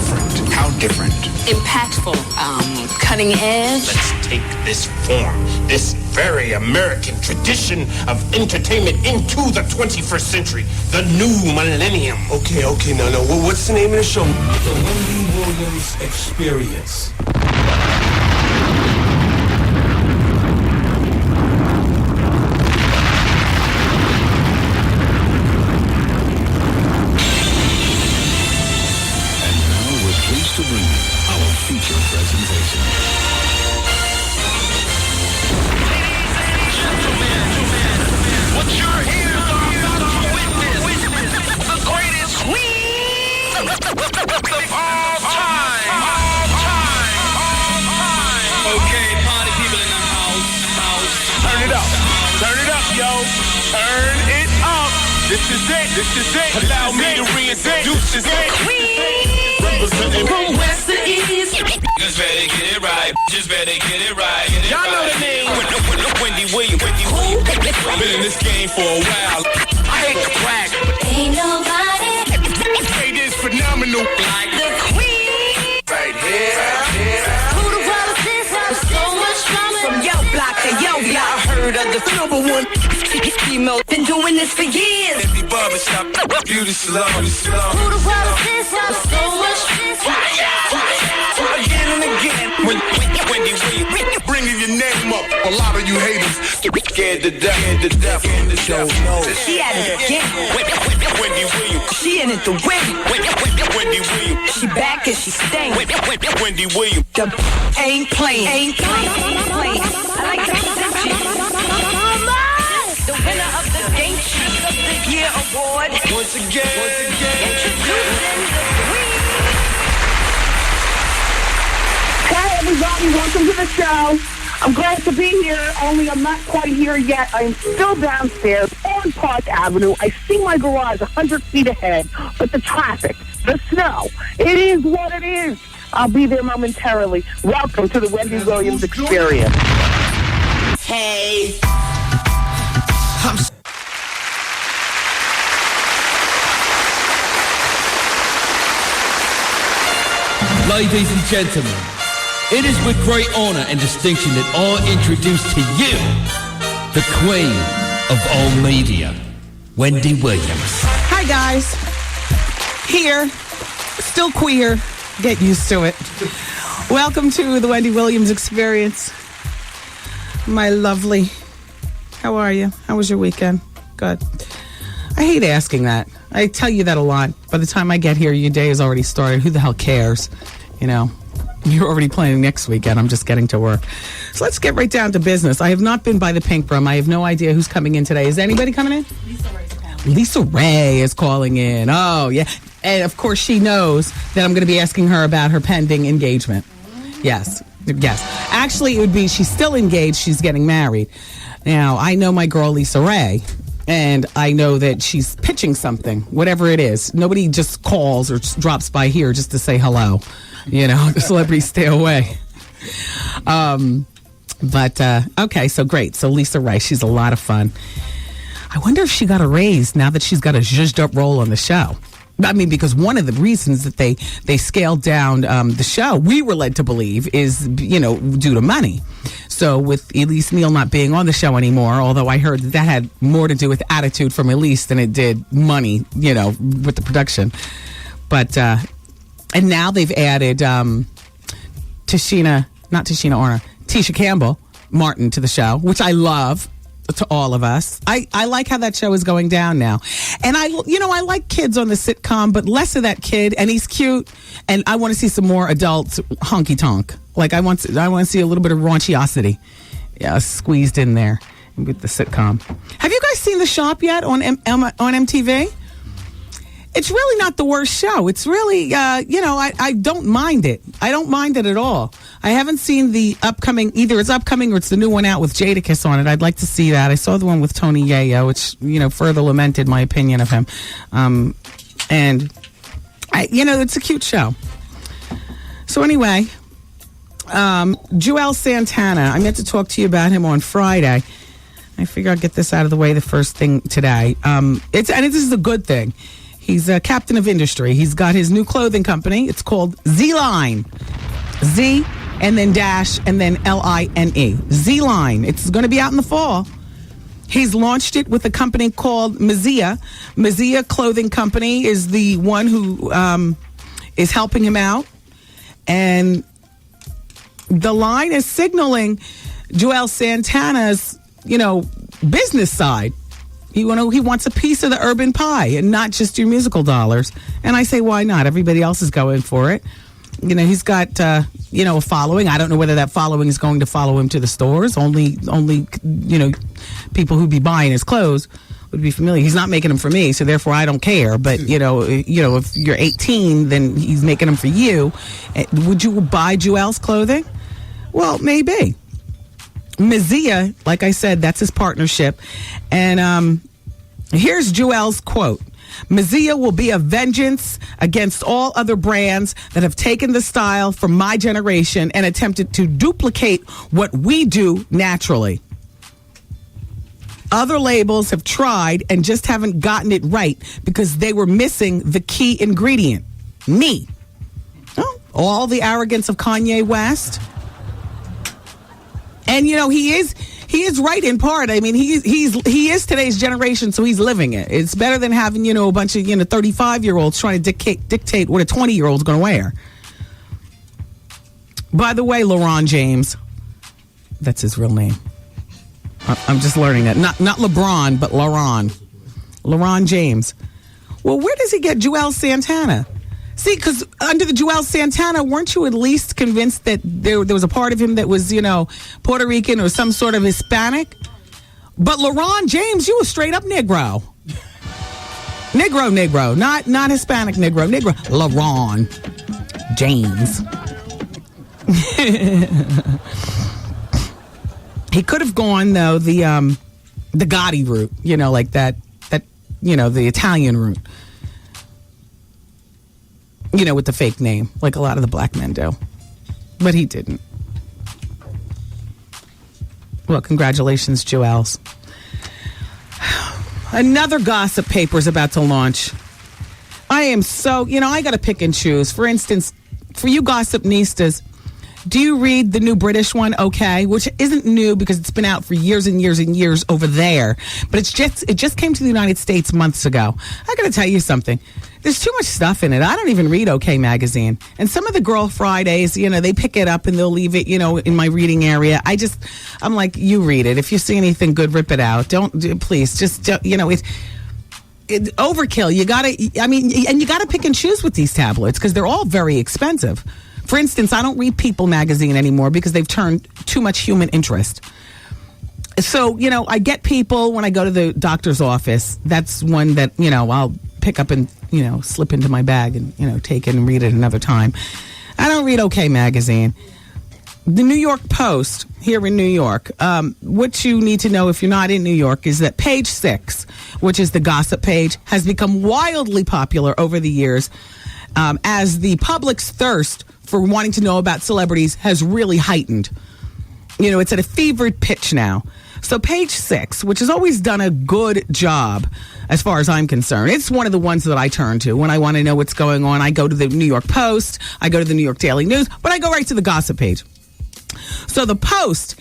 different? How different? Impactful, cutting edge. Let's take this form, this very American tradition of entertainment into the 21st century, the new millennium. Okay, no. What's the name of the show? The Wendy Williams Experience. To bring you our feature presentation. What you're here about to witness, the greatest queen of all time. Okay, party people in the house. Turn it up, yo. Turn it up. This is it. Allow me to reintroduce this queen. From west to east. Just better get it right. Y'all know the name. Wendy Williams. Been in this game for a while. I hate to brag. Ain't nobody. Hey, this phenomenal. Like the queen. Right here. Who the world is this? There's so much drama. From yo block to yo block. Heard of the number one female. Been doing this for years. Every barbershop, beauty salon. Who the world is this? There's so much Again and again. Wendy Williams, bringing your name up. A lot of you haters Scared to death. She at it again. Wendy Williams. She in it to win. Wendy Williams. She back and she staying. Wendy Williams. The ain't playing. I like to present you. The winner of the Game Sheet of the Year award. Once again. Introducing the queen. Hi, everybody. Welcome to the show. I'm glad to be here, only I'm not quite here yet. I'm still downstairs on Park Avenue. I see my garage 100 feet ahead, but the traffic, the snow, it is what it is. I'll be there momentarily. Welcome to the Wendy Williams Experience. Hey. Ladies and gentlemen, it is with great honor and distinction that I introduce to you the queen of all media, Wendy Williams. Hi, guys. Here, still queer. Get used to it. Welcome to the Wendy Williams Experience. My lovely. How are you? How was your weekend? Good. I hate asking that. I tell you that a lot. By the time I get here, your day has already started. Who the hell cares? You know, you're already planning next weekend. I'm just getting to work. So let's get right down to business. I have not been by the Pink Room. I have no idea who's coming in today. Is anybody coming in? Lisa Raye is calling in. Oh, yeah. And, of course, she knows that I'm going to be asking her about her pending engagement. Yes. Actually, it would be she's still engaged. She's getting married. Now, I know my girl, Lisa Raye. And I know that she's pitching something, whatever it is. Nobody just calls or drops by here just to say hello. You know, the celebrities stay away. Okay, so great. So Lisa Raye, she's a lot of fun. I wonder if she got a raise now that she's got a zhuzhed up role on the show. I mean, because one of the reasons that they scaled down the show, we were led to believe, is, you know, due to money. So with Elise Neal not being on the show anymore, although I heard that had more to do with attitude from Elise than it did money, you know, with the production. But, and now they've added Tisha Campbell Martin to the show, which I love. To all of us. I like how that show is going down now. And I like kids on the sitcom, but less of that kid, and he's cute, and I want to see some more adult honky tonk. Like I want to see a little bit of raunchiosity squeezed in there with the sitcom. Have you guys seen The Shop yet on MTV? It's really not the worst show. It's really, I don't mind it. I don't mind it at all. I haven't seen the upcoming, either it's upcoming or it's the new one out with Jadakiss on it. I'd like to see that. I saw the one with Tony Yayo, which, further lamented my opinion of him. And, it's a cute show. So anyway, Joel Santana, I meant to talk to you about him on Friday. I figure I'll get this out of the way the first thing today. This is a good thing. He's a captain of industry. He's got his new clothing company. It's called Z-Line. Z and then dash and then L-I-N-E. Z-Line. It's going to be out in the fall. He's launched it with a company called Mazia. Mazia Clothing Company is the one who is helping him out. And the line is signaling Joel Santana's, business side. He wants a piece of the urban pie and not just your musical dollars. And I say, why not? Everybody else is going for it. He's got, a following. I don't know whether that following is going to follow him to the stores. Only, people who'd be buying his clothes would be familiar. He's not making them for me, so therefore I don't care. But, if you're 18, then he's making them for you. Would you buy Joel's clothing? Well, maybe. Mazia, like I said, that's his partnership. And here's Joel's quote. Mazia will be a vengeance against all other brands that have taken the style from my generation and attempted to duplicate what we do naturally. Other labels have tried and just haven't gotten it right because they were missing the key ingredient, me. Oh, all the arrogance of Kanye West. And he is right in part. I mean, he is today's generation, so he's living it. It's better than having a bunch of 35-year-olds trying to dictate what a 20-year-old's going to wear. By the way, LeBron James, that's his real name. I'm just learning that. Not LeBron, but LeBron James. Well, where does he get Joel Santana? See, because under the Joel Santana, weren't you at least convinced that there was a part of him that was, Puerto Rican or some sort of Hispanic? But LeBron James, you were straight up Negro. Negro. Not Hispanic Negro. LeBron James. He could have gone, though, the Gotti route, like that, the Italian route. With the fake name, like a lot of the black men do. But he didn't. Well, congratulations, Joel's. Another gossip paper is about to launch. I am so, I got to pick and choose. For instance, for you gossip-nistas, do you read the new British one, Okay? Which isn't new because it's been out for years and years and years over there. But it just came to the United States months ago. I got to tell you something. There's too much stuff in it. I don't even read OK Magazine. And some of the Girl Fridays, they pick it up and they'll leave it, in my reading area. I'm like, you read it. If you see anything good, rip it out. Please, it's overkill. You got to pick and choose with these tabloids because they're all very expensive. For instance, I don't read People magazine anymore because they've turned too much human interest. So, I get People when I go to the doctor's office. That's one that, I'll pick up and, slip into my bag and, take it and read it another time. I don't read OK Magazine. The New York Post here in New York, what you need to know if you're not in New York is that page 6, which is the gossip page, has become wildly popular over the years as the public's thirst for wanting to know about celebrities has really heightened. It's at a fevered pitch now. So page 6, which has always done a good job as far as I'm concerned, it's one of the ones that I turn to when I want to know what's going on. I go to the New York Post, I go to the New York Daily News, but I go right to the gossip page. So the Post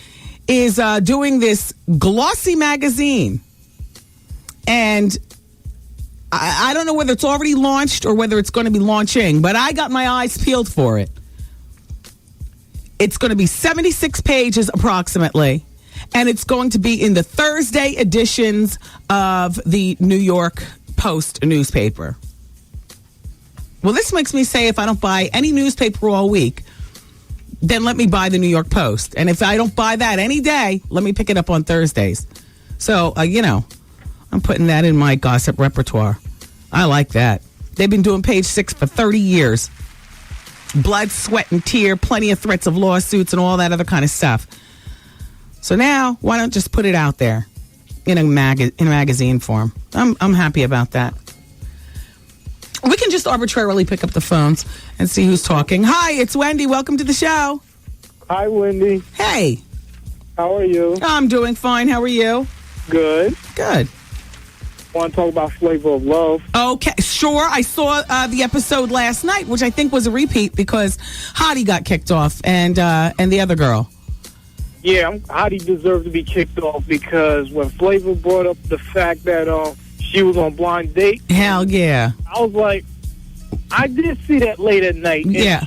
is doing this glossy magazine. And I don't know whether it's already launched or whether it's going to be launching, but I got my eyes peeled for it. It's going to be 76 pages approximately, and it's going to be in the Thursday editions of the New York Post newspaper. Well, this makes me say if I don't buy any newspaper all week, then let me buy the New York Post. And if I don't buy that any day, let me pick it up on Thursdays. So, I'm putting that in my gossip repertoire. I like that. They've been doing page 6 for 30 years. Blood, sweat, and tear, plenty of threats of lawsuits and all that other kind of stuff. So now, why don't just put it out there in a magazine form? I'm happy about that. We can just arbitrarily pick up the phones and see who's talking. Hi, it's Wendy. Welcome to the show. Hi, Wendy. Hey. How are you? I'm doing fine. How are you? Good. Good. Want to talk about Flavor of Love? Okay, sure. I saw the episode last night, which I think was a repeat because Hottie got kicked off and the other girl. Yeah, Hottie deserved to be kicked off because when Flavor brought up the fact that she was on Blind Date. Hell yeah. I was like, I did see that late at night. Yeah.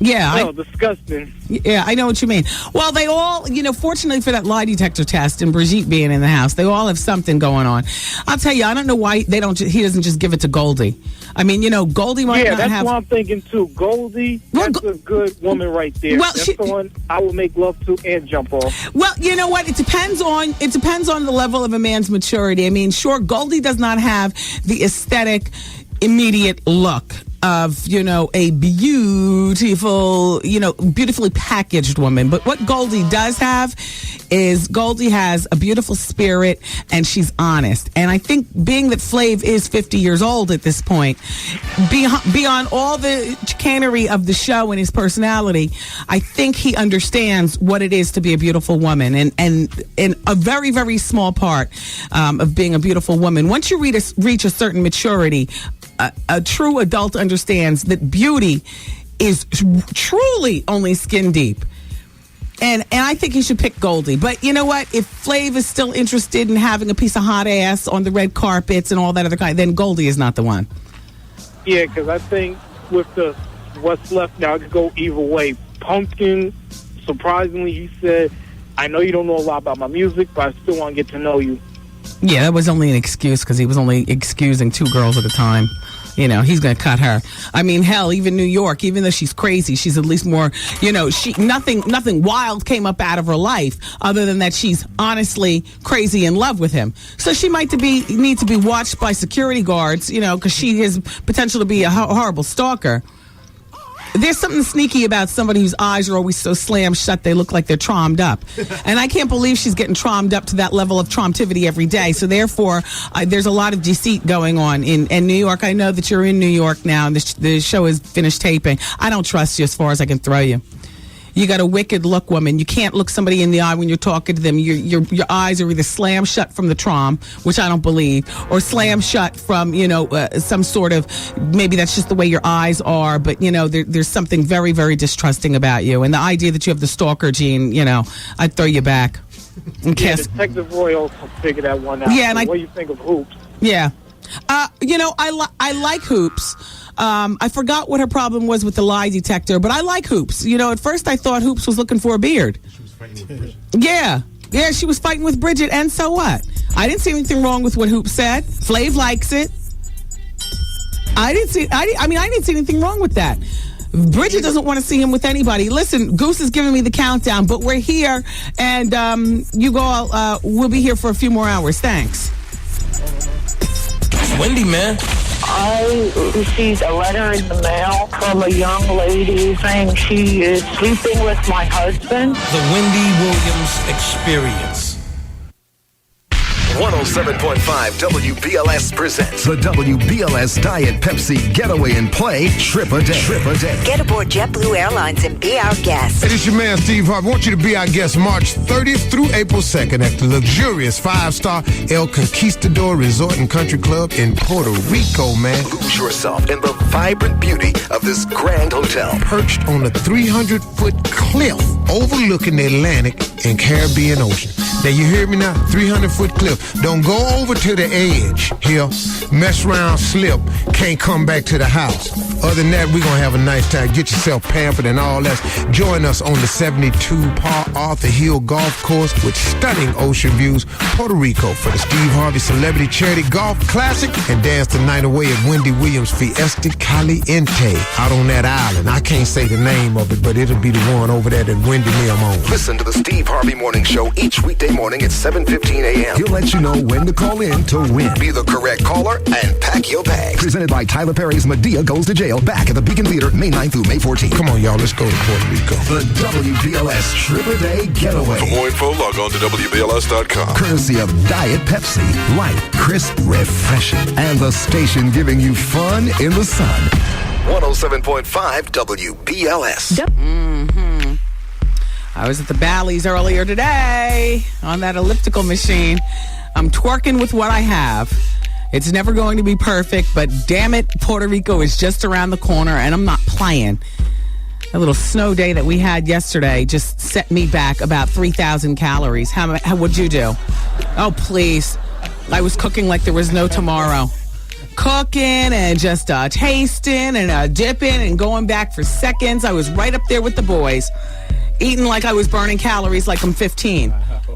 Yeah. Disgusting. Yeah, I know what you mean. Well, they all, fortunately for that lie detector test and Brigitte being in the house, they all have something going on. I'll tell you, I don't know why he doesn't just give it to Goldie. I mean, Goldie might not have... Yeah, that's what I'm thinking too. Goldie, that's a good woman right there. Well, that's the one I would make love to and jump off. Well, you know what? It depends on the level of a man's maturity. I mean, sure, Goldie does not have the aesthetic, immediate look of, a beautiful, beautifully packaged woman. But what Goldie does have is Goldie has a beautiful spirit and she's honest. And I think being that Flav is 50 years old at this point, beyond all the chicanery of the show and his personality, I think he understands what it is to be a beautiful woman. And a very, very small part of being a beautiful woman. Once you reach a certain maturity, a true adult understands that beauty is truly only skin deep. And I think he should pick Goldie. But you know what? If Flav is still interested in having a piece of hot ass on the red carpets and all that other kind, then Goldie is not the one. Yeah, because I think with what's left now, it could go either way. Pumpkin, surprisingly, he said, I know you don't know a lot about my music, but I still want to get to know you. Yeah, that was only an excuse because he was only excusing 2 girls at a time. He's going to cut her. I mean, hell, even New York, even though she's crazy, she's at least more, nothing wild came up out of her life other than that she's honestly crazy in love with him. So she might need to be watched by security guards, because she has potential to be a horrible stalker. There's something sneaky about somebody whose eyes are always so slammed shut they look like they're trommed up. And I can't believe she's getting trommed up to that level of tromtivity every day. So therefore, there's a lot of deceit going on in New York. I know that you're in New York now and the show is finished taping. I don't trust you as far as I can throw you. You got a wicked look, woman. You can't look somebody in the eye when you're talking to them. Your eyes are either slam shut from the trom, which I don't believe, or slam shut from, some sort of, maybe that's just the way your eyes are, but, there's something very, very distrusting about you. And the idea that you have the stalker gene, I'd throw you back. Detective Roy also figured that one out. Yeah, and what do you think of Hoops? Yeah. I like Hoops. I forgot what her problem was with the lie detector, but I like Hoops. At first I thought Hoops was looking for a beard. She was fighting with Bridget. Yeah, she was fighting with Bridget, and so what? I didn't see anything wrong with what Hoops said. Flav likes it. I didn't see anything wrong with that. Bridget doesn't want to see him with anybody. Listen, Goose is giving me the countdown, but we're here, and we'll be here for a few more hours. Thanks. Wendy, man. I received a letter in the mail from a young lady saying she is sleeping with my husband. The Wendy Williams Experience. 107.5 WBLS presents the WBLS Diet Pepsi Getaway and Play Trip a Day. Get aboard JetBlue Airlines and be our guest. Hey, this is your man, Steve Harvey. I want you to be our guest March 30th through April 2nd at the luxurious 5-star El Conquistador Resort and Country Club in Puerto Rico, man. Lose yourself in the vibrant beauty of this grand hotel. Perched on a 300-foot cliff overlooking the Atlantic and Caribbean Ocean. Now, you hear me now? 300-foot cliff. Don't go over to the edge here. Mess around, slip. Can't come back to the house. Other than that, we're going to have a nice time. Get yourself pampered and all that. Join us on the 72 Par Arthur Hill Golf Course with stunning ocean views, Puerto Rico, for the Steve Harvey Celebrity Charity Golf Classic, and dance the night away at Wendy Williams Fiesta Caliente out on that island. I can't say the name of it, but it'll be the one over there that Wendy Mill owns. Listen to the Steve Harvey Morning Show each weekday morning at 7:15 a.m. He'll let you know when to call in to win. Be the correct caller and pack your bags. Presented by Tyler Perry's Medea Goes to Jail, back at the Beacon Theater May 9th through May 14th. Come on, y'all, let's go to Puerto Rico. The WBLS Trip a Day Getaway. For more info, log on to WBLS.com. Courtesy of Diet Pepsi, light, crisp, refreshing, and the station giving you fun in the sun. 107.5 WBLS. I was at the Bally's earlier today on that elliptical machine. I'm twerking with what I have. It's never going to be perfect, but damn it, Puerto Rico is just around the corner, and I'm not playing. A little snow day that we had yesterday just set me back about 3,000 calories. How would you do? Oh, please. I was cooking like there was no tomorrow. Cooking and just tasting and dipping and going back for seconds. I was right up there with the boys. Eating like I was burning calories like I'm 15.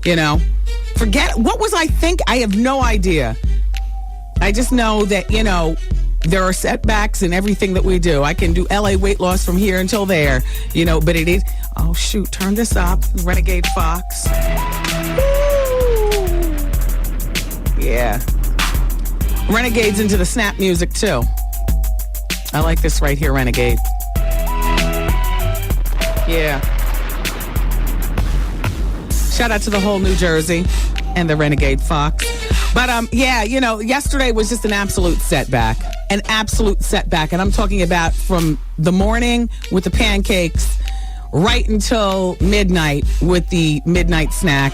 You know? Forget, what was I thinking? I have no idea. I just know that, you know, there are setbacks in everything that we do. I can do LA weight loss from here until there, you know, but it is, oh shoot, turn this up. Renegade Fox. Woo. Yeah. Renegade's into the snap music too. I like this right here, Renegade. Yeah. Shout out to the whole New Jersey and the Renegade Fox. But, yeah, you know, yesterday was just an absolute setback. An absolute setback. And I'm talking about from the morning with the pancakes right until midnight with the midnight snack.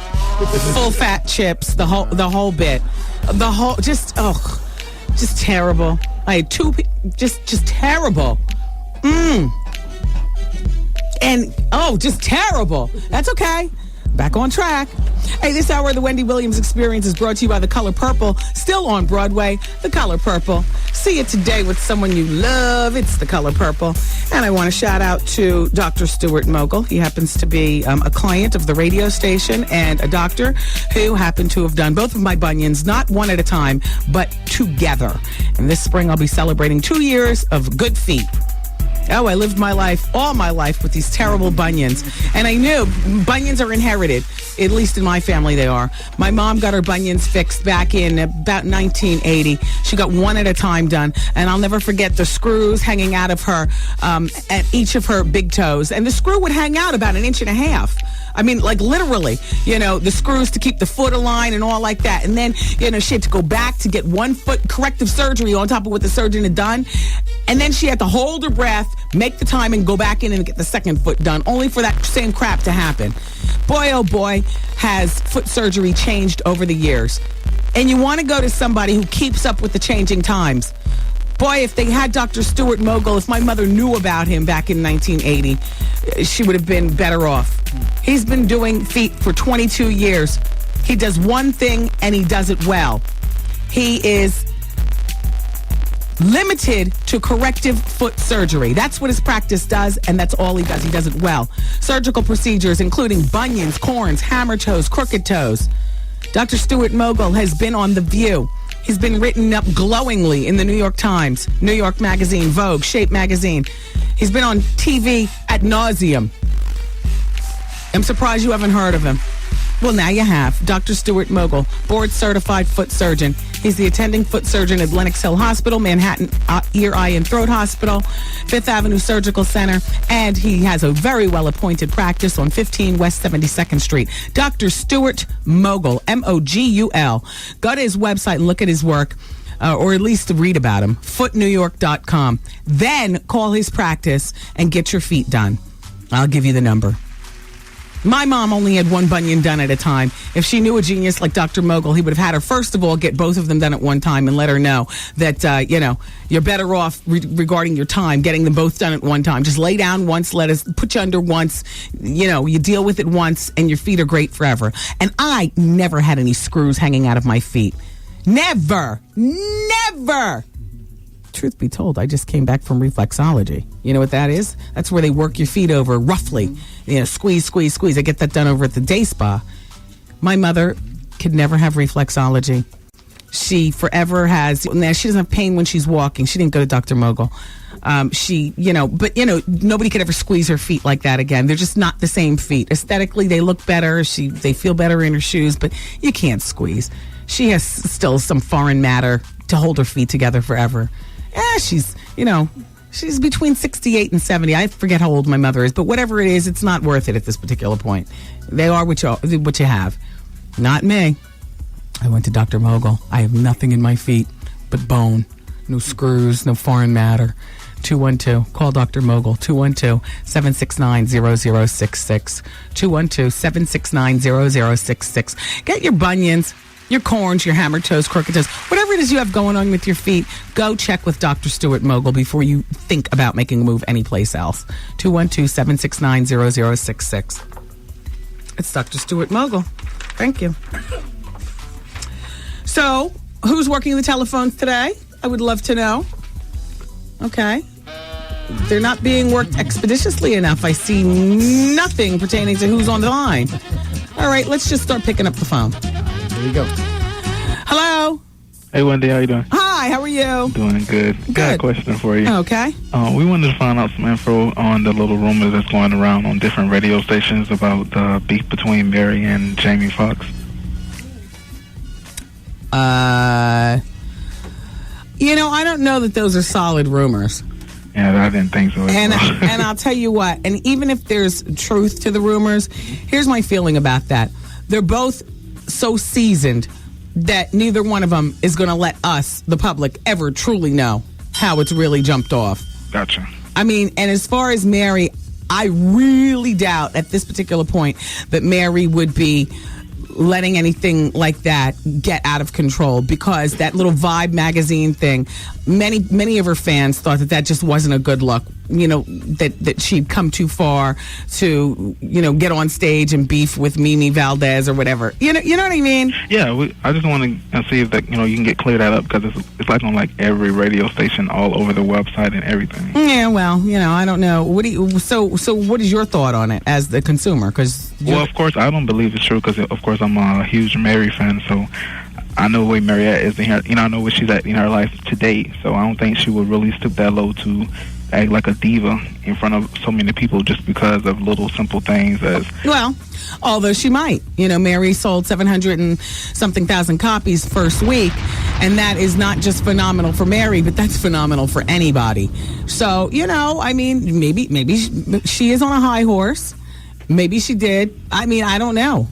Full fat chips, the whole bit. Just terrible. I had just terrible. And, just terrible. That's okay. Back on track. Hey, this hour of the Wendy Williams Experience is brought to you by The Color Purple, still on Broadway. The Color Purple. See it today with someone you love. It's The Color Purple. And I want to shout out to Dr. Stuart Mogul. He happens to be a client of the radio station and a doctor who happened to have done both of my bunions, not one at a time, but together. And this spring I'll be celebrating 2 years of good feet. Oh, I lived my life, all my life, with these terrible bunions. And I knew bunions are inherited. At least in my family, they are. My mom got her bunions fixed back in about 1980. She got one at a time done. And I'll never forget the screws hanging out of her, at each of her big toes. And the screw would hang out about 1.5 inches. I mean, like literally, you know, the screws to keep the foot aligned and all like that. And then, you know, she had to go back to get 1 foot corrective surgery on top of what the surgeon had done. And then she had to hold her breath, make the time, and go back in and get the second foot done, only for that same crap to happen. Boy, oh boy, has foot surgery changed over the years. And you want to go to somebody who keeps up with the changing times. Boy, if they had Dr. Stuart Mogul, if my mother knew about him back in 1980, she would have been better off. He's been doing feet for 22 years. He does one thing, and he does it well. He is limited to corrective foot surgery. That's what his practice does, and that's all he does. He does it well. Surgical procedures, including bunions, corns, hammer toes, crooked toes. Dr. Stuart Mogul has been on The View. He's been written up glowingly in the New York Times, New York Magazine, Vogue, Shape Magazine. He's been on TV ad nauseum. I'm surprised you haven't heard of him. Well, now you have. Dr. Stuart Mogul, board-certified foot surgeon. He's the attending foot surgeon at Lenox Hill Hospital, Manhattan Ear, Eye, and Throat Hospital, Fifth Avenue Surgical Center, and he has a very well-appointed practice on 15 West 72nd Street. Dr. Stuart Mogul, M-O-G-U-L. Go to his website and look at his work, or at least read about him, footnewyork.com. Then call his practice and get your feet done. I'll give you the number. My mom only had one bunion done at a time. If she knew a genius like Dr. Mogul, he would have had her, first of all, get both of them done at one time and let her know that, you know, you're better off regarding your time getting them both done at one time. Just lay down once, let us put you under once, you know, you deal with it once, and your feet are great forever. And I never had any screws hanging out of my feet. Never. Truth be told, I just came back from reflexology. You know what that is? That's where they work your feet over roughly. You know, squeeze, squeeze, squeeze. I get that done over at the day spa. My mother could never have reflexology. She forever has. Now, she doesn't have pain when she's walking. She didn't go to Dr. Mogul. She, you know, but, you know, nobody could ever squeeze her feet like that again. They're just not the same feet. Aesthetically, they look better. They feel better in her shoes, but you can't squeeze. She has still some foreign matter to hold her feet together forever. She's, you know, she's between 68 and 70. I forget how old my mother is, but whatever it is, it's not worth it at this particular point. They are what you have. Not me. I went to Dr. Mogul. I have nothing in my feet but bone. No screws, no foreign matter. 212. Call Dr. Mogul. 212-769-0066. 212-769-0066. Get your bunions. your corns, your hammer toes, crooked toes, whatever it is you have going on with your feet, go check with Dr. Stuart Mogul before you think about making a move anyplace else. 212-769-0066. It's Dr. Stuart Mogul. Thank you. So, who's working the telephones today? I would love to know. Okay. They're not being worked expeditiously enough. I see nothing pertaining to who's on the line. All right, let's just start picking up the phone. There you go. Hello. Hey, Wendy, how you doing? Hi, how are you? Doing good. Got a question for you. Okay. We wanted to find out some info on the little rumors that's going around on different radio stations about the beef between Mary and Jamie Foxx. I don't know that those are solid rumors. Yeah, I didn't think so. And I'll tell you what, and even if there's truth to the rumors, here's my feeling about that. They're both so seasoned that neither one of them is going to let us, the public, ever truly know how it's really jumped off. Gotcha. I mean, and as far as Mary, I really doubt at this particular point that Mary would be letting anything like that get out of control, because that little Vibe magazine thing, many of her fans thought that just wasn't a good look. That she'd come too far to, get on stage and beef with Mimi Valdez or whatever. You know what I mean? Yeah, I just want to see if that, you can get cleared that up, because it's like on like every radio station all over the website and everything. Yeah, well, I don't know. So what is your thought on it as the consumer? Well, of course, I don't believe it's true, because of course I'm a huge Mary fan, so I know where Mary is in her, I know where she's at in her life to date, so I don't think she would really stoop that low to act like a diva in front of so many people just because of little simple things well, although she might. Mary sold 700 and something thousand copies first week, and that is not just phenomenal for Mary, but that's phenomenal for anybody. So, maybe she is on a high horse. Maybe she did. I don't know.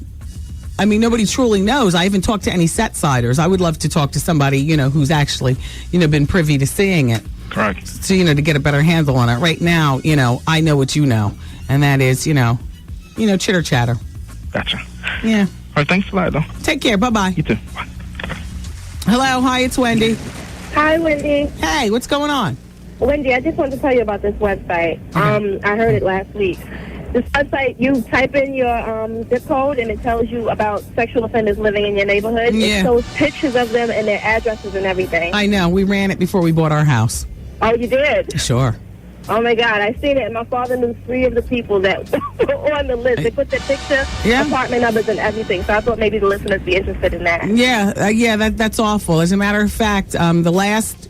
Nobody truly knows. I haven't talked to any set-siders. I would love to talk to somebody, who's actually, been privy to seeing it. Correct. So, to get a better handle on it. Right now, I know what you know. And that is, chitter chatter. Gotcha. Yeah. All right, thanks a lot, though. Take care. Bye-bye. You too. Bye. Hello. Hi, it's Wendy. Hi, Wendy. Hey, what's going on? Wendy, I just wanted to tell you about this website. I heard it last week. This website, you type in your zip code, and it tells you about sexual offenders living in your neighborhood. Yeah. It shows pictures of them and their addresses and everything. I know. We ran it before we bought our house. Oh, you did? Sure. Oh, my God. I seen it, and my father knew 3 of the people that were on the list. They put their picture, apartment numbers, and everything. So I thought maybe the listeners be interested in that. Yeah, that's awful. As a matter of fact, the last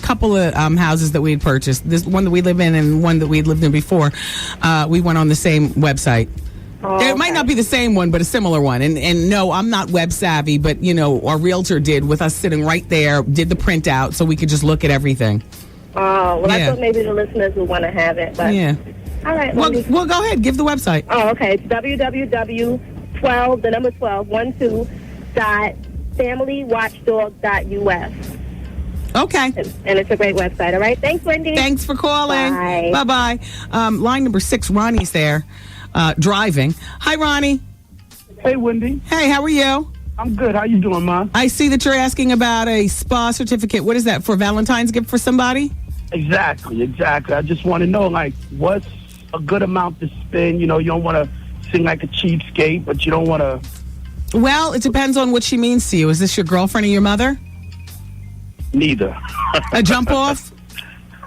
couple of houses that we had purchased, this one that we live in and one that we had lived in before, we went on the same website. Oh, it might not be the same one, but a similar one. And no, I'm not web savvy, but, our realtor did, with us sitting right there, did the printout so we could just look at everything. Oh, well, I thought maybe the listeners would want to have it. But yeah. All right. Well, go ahead. Give the website. Oh, okay. It's www.familywatchdog.us. Okay. And it's a great website. All right. Thanks, Wendy. Thanks for calling. Bye. Bye-bye. Line number 6, Ronnie's there, driving. Hi, Ronnie. Hey, Wendy. Hey, how are you? I'm good. How you doing, Ma? I see that you're asking about a spa certificate. What is that, for Valentine's gift for somebody? Exactly. I just want to know, what's a good amount to spend? You don't want to seem like a cheapskate, but you don't want to... Well, it depends on what she means to you. Is this your girlfriend or your mother? Neither. A jump off?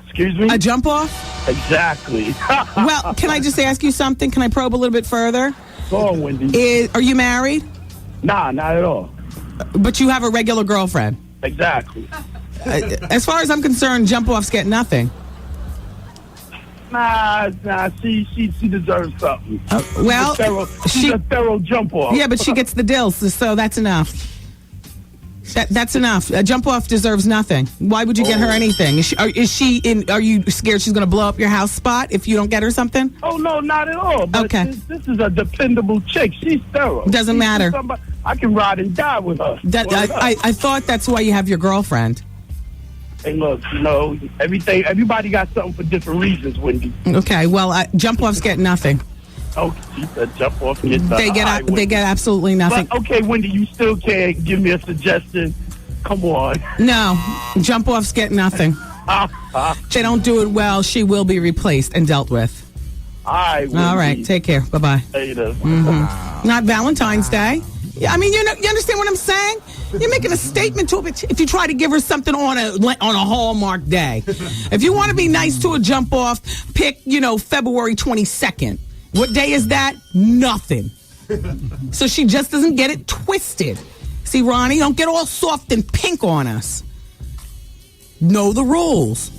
Excuse me? A jump off? Exactly. Well, can I just ask you something? Can I probe a little bit further? Go on, Wendy. Are you married? Nah, not at all. But you have a regular girlfriend? Exactly. As far as I'm concerned, jump-offs get nothing. Nah, she deserves something. She's a thorough jump-off. Yeah, but she gets the dills, so that's enough. That's enough. A jump-off deserves nothing. Why would you get her anything? Are you scared she's going to blow up your house spot if you don't get her something? Oh, no, not at all. But okay. This is a dependable chick. She's thorough. Doesn't matter. I can ride and die with her. I thought that's why you have your girlfriend. Hey, look, everybody got something for different reasons, Wendy. Okay, well, jump-offs get nothing. Oh, she said jump off, get nothing. They get absolutely nothing. But, okay, Wendy, you still can't give me a suggestion. Come on. No, jump offs get nothing. They don't do it well. She will be replaced and dealt with. All right, Wendy. All right, take care. Bye-bye. Later. Mm-hmm. Not Valentine's Day. Yeah, I mean, you understand what I'm saying? You're making a statement to it if you try to give her something on a Hallmark day. If you want to be nice to a jump off, pick, February 22nd. What day is that? Nothing. So she just doesn't get it twisted. See, Ronnie, don't get all soft and pink on us. Know the rules.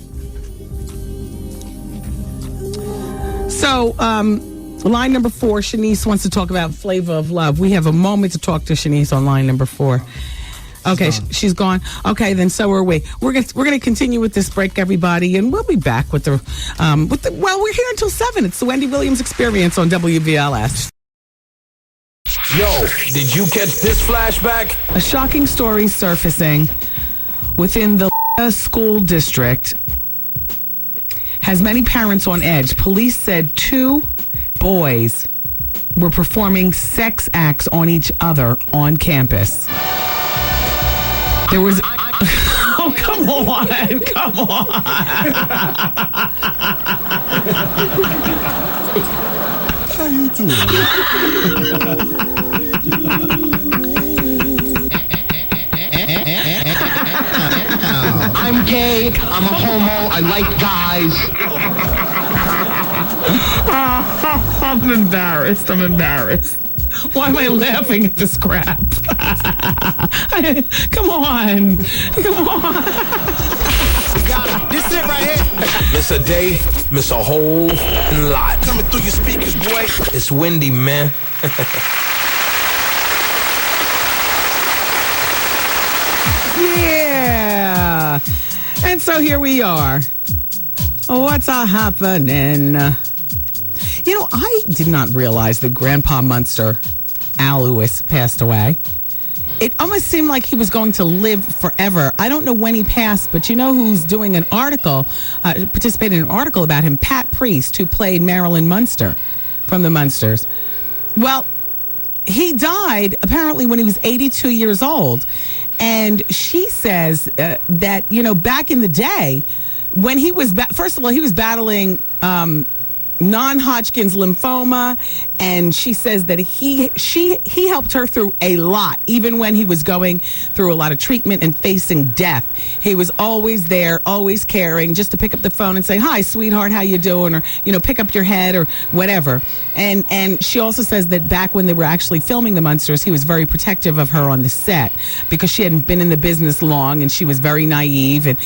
So, line number 4, Shanice wants to talk about Flavor of Love. We have a moment to talk to Shanice on line number 4. Okay, she's gone. Okay, then so are we. We're gonna continue with this break, everybody, and we'll be back with the well, we're here until 7. It's the Wendy Williams Experience on WVLS. Yo, did you catch this flashback? A shocking story surfacing within the school district has many parents on edge. Police said 2 boys were performing sex acts on each other on campus. There was... Oh, come on. Come on. How you doing? I'm gay. I'm a homo. I like guys. I'm embarrassed. Why am I laughing at this crap? Come on. Got it. This it right here. Miss a day, miss a whole lot. Coming through your speakers, boy. It's Wendy, man. Yeah. And so here we are. What's happening? I did not realize that Grandpa Munster, Al Lewis, passed away. It almost seemed like he was going to live forever. I don't know when he passed, but you know who's doing an article, participated in an article about him? Pat Priest, who played Marilyn Munster from the Munsters. Well, he died apparently when he was 82 years old. And she says that, back in the day, when he was, first of all, he was battling non-Hodgkin's lymphoma, and she says that he helped her through a lot, even when he was going through a lot of treatment and facing death. He was always there, always caring, just to pick up the phone and say, "Hi, sweetheart, how you doing?" Or, pick up your head or whatever. And she also says that back when they were actually filming the Munsters, he was very protective of her on the set because she hadn't been in the business long and she was very naive. And,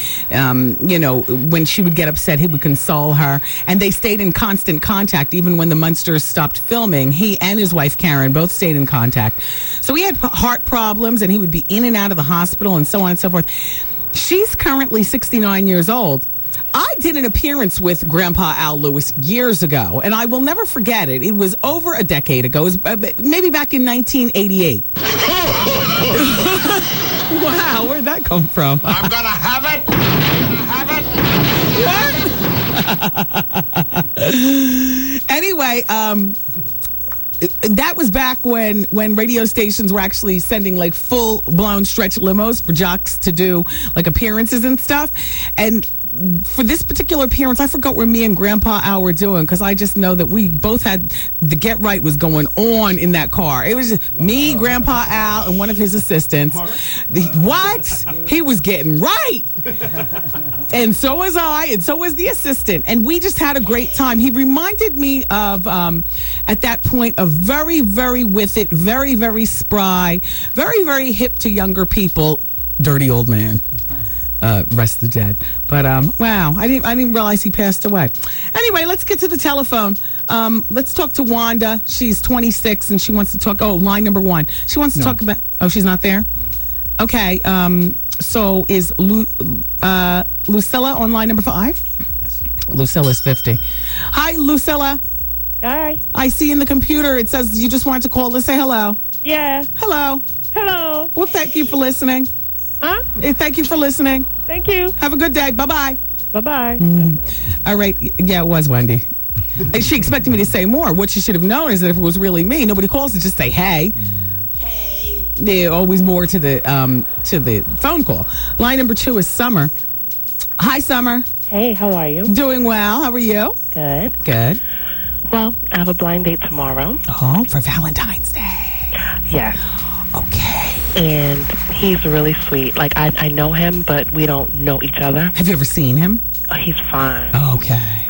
when she would get upset, he would console her. And they stayed in constant contact even when the Munsters stopped filming. He and his wife, Karen, both stayed in contact. So he had heart problems and he would be in and out of the hospital and so on and so forth. She's currently 69 years old. I did an appearance with Grandpa Al Lewis years ago, and I will never forget it. It was over a decade ago. It was maybe back in 1988. Wow, where'd that come from? I'm gonna have it. What? Anyway, that was back when radio stations were actually sending like full-blown stretch limos for jocks to do like appearances and stuff. And for this particular appearance, I forgot where me and Grandpa Al were doing because I just know that we both had the get right was going on in that car. It was just me, Grandpa Al, and one of his assistants. He was getting right. And so was I, and so was the assistant. And we just had a great time. He reminded me of, at that point, a very, very with it, very, very spry, very, very hip to younger people, dirty old man. Rest the dead. But wow, I didn't realize he passed away. Anyway, let's get to the telephone. Let's talk to Wanda. She's 26 and she wants to talk. Oh, line number 1. She wants to talk about. Oh, she's not there. Okay. So is Lucilla on line number 5? Yes. Lucilla's 50. Hi, Lucilla. Hi. I see in the computer it says you just wanted to call to say hello. Yeah. Hello. Hello. Well, thank you for listening. Huh? Thank you for listening. Thank you. Have a good day. Bye-bye. Bye-bye. All right. Yeah, it was Wendy. And she expected me to say more. What she should have known is that if it was really me, nobody calls to just say, hey. Hey. Yeah, always more to the phone call. Line number 2 is Summer. Hi, Summer. Hey, how are you? Doing well. How are you? Good. Good. Well, I have a blind date tomorrow. Oh, for Valentine's Day. Yes. Okay. And he's really sweet. Like, I know him, but we don't know each other. Have you ever seen him? Oh, he's fine. Okay.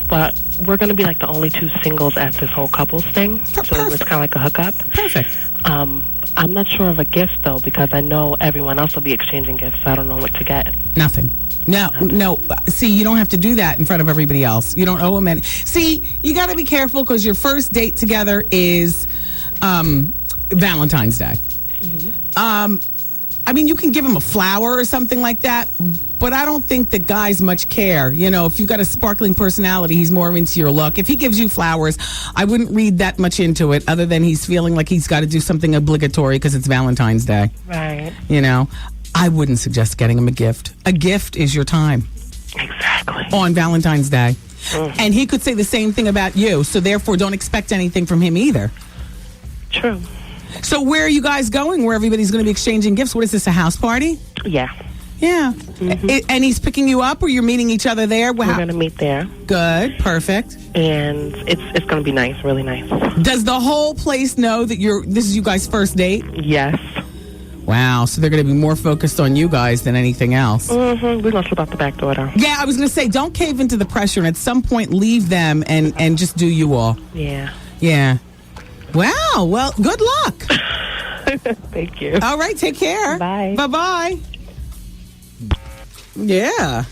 But we're going to be like the only 2 singles at this whole couples thing. So it's kind of like a hookup. Perfect. I'm not sure of a gift, though, because I know everyone else will be exchanging gifts, so I don't know what to get. Nothing. No. See, you don't have to do that in front of everybody else. You don't owe them any. See, you got to be careful because your first date together is Valentine's Day. Mm-hmm. I mean, you can give him a flower or something like that, but I don't think that guys much care. You know, if you've got a sparkling personality, he's more into your look. If he gives you flowers, I wouldn't read that much into it other than he's feeling like he's got to do something obligatory because it's Valentine's Day. Right. You know, I wouldn't suggest getting him a gift. A gift is your time. Exactly. On Valentine's Day. Mm. And he could say the same thing about you, so therefore don't expect anything from him either. True. So where are you guys going where everybody's going to be exchanging gifts? What is this, a house party? Yeah. Yeah. Mm-hmm. And he's picking you up or you're meeting each other there? We're going to meet there. Good. Perfect. And it's going to be nice, really nice. Does the whole place know that this is you guys' first date? Yes. Wow. So they're going to be more focused on you guys than anything else. Mm-hmm. We're going to slip out the back door, though. Yeah, I was going to say, don't cave into the pressure and at some point leave them and just do you all. Yeah. Yeah. Wow. Well, good luck. Thank you. All right. Take care. Bye. Bye-bye. Yeah.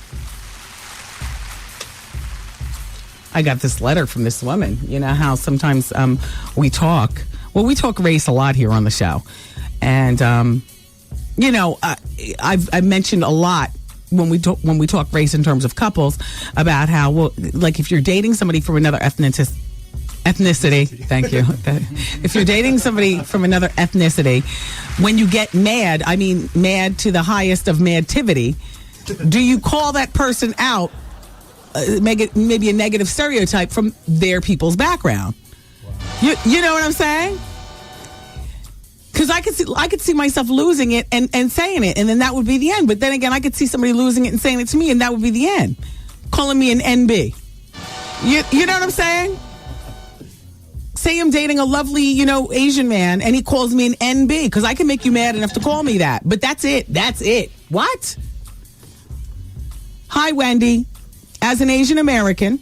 I got this letter from this woman. You know how sometimes we talk. Well, we talk race a lot here on the show. And, you know, I've mentioned a lot when we talk race in terms of couples about how, well, like if you're dating somebody from another ethnicity, thank you. If you're dating somebody from another ethnicity, when you get mad, I mean mad to the highest of madtivity, do you call that person out, maybe a negative stereotype from their people's background? Wow. You know what I'm saying? Because I could see myself losing it and saying it, and then that would be the end. But then again, I could see somebody losing it and saying it to me, and that would be the end. Calling me an NB. You know what I'm saying? Say I'm dating a lovely, you know, Asian man, and he calls me an NB, because I can make you mad enough to call me that. But that's it. That's it. What? Hi, Wendy. As an Asian American,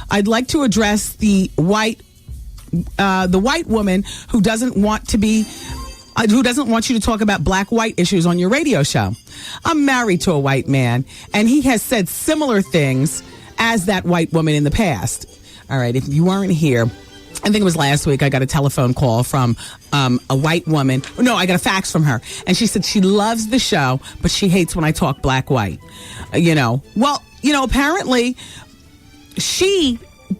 I'd like to address the white woman who doesn't want you to talk about black-white issues on your radio show. I'm married to a white man, and he has said similar things as that white woman in the past. All right, if you weren't here, I think it was last week, I got a telephone call from a white woman. No, I got a fax from her. And she said she loves the show, but she hates when I talk black-white. Well, apparently she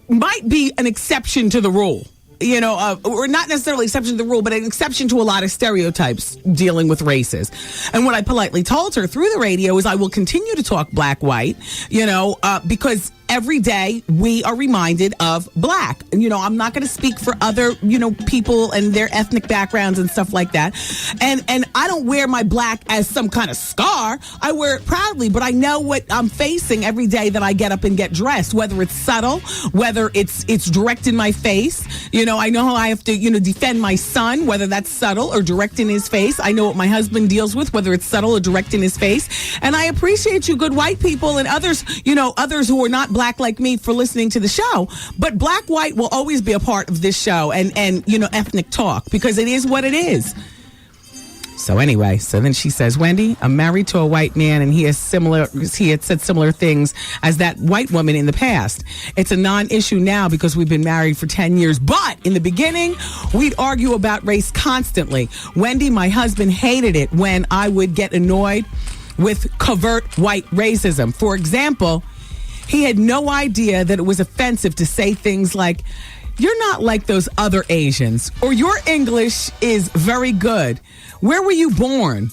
might be an exception to the rule. Or not necessarily exception to the rule, but an exception to a lot of stereotypes dealing with races. And what I politely told her through the radio is I will continue to talk black-white, because every day we are reminded of black. I'm not going to speak for other, people and their ethnic backgrounds and stuff like that. And I don't wear my black as some kind of scar. I wear it proudly, but I know what I'm facing every day that I get up and get dressed, whether it's subtle, whether it's direct in my face. I know how I have to, defend my son, whether that's subtle or direct in his face. I know what my husband deals with, whether it's subtle or direct in his face. And I appreciate you good white people and others, others who are not black like me for listening to the show. But black-white will always be a part of this show and ethnic talk, because it is what it is. So anyway, then she says, Wendy, I'm married to a white man, and he had said similar things as that white woman in the past. It's a non-issue now because we've been married for 10 years. But in the beginning, we'd argue about race constantly. Wendy, my husband, hated it when I would get annoyed with covert white racism. For example, he had no idea that it was offensive to say things like, you're not like those other Asians, or your English is very good. Where were you born?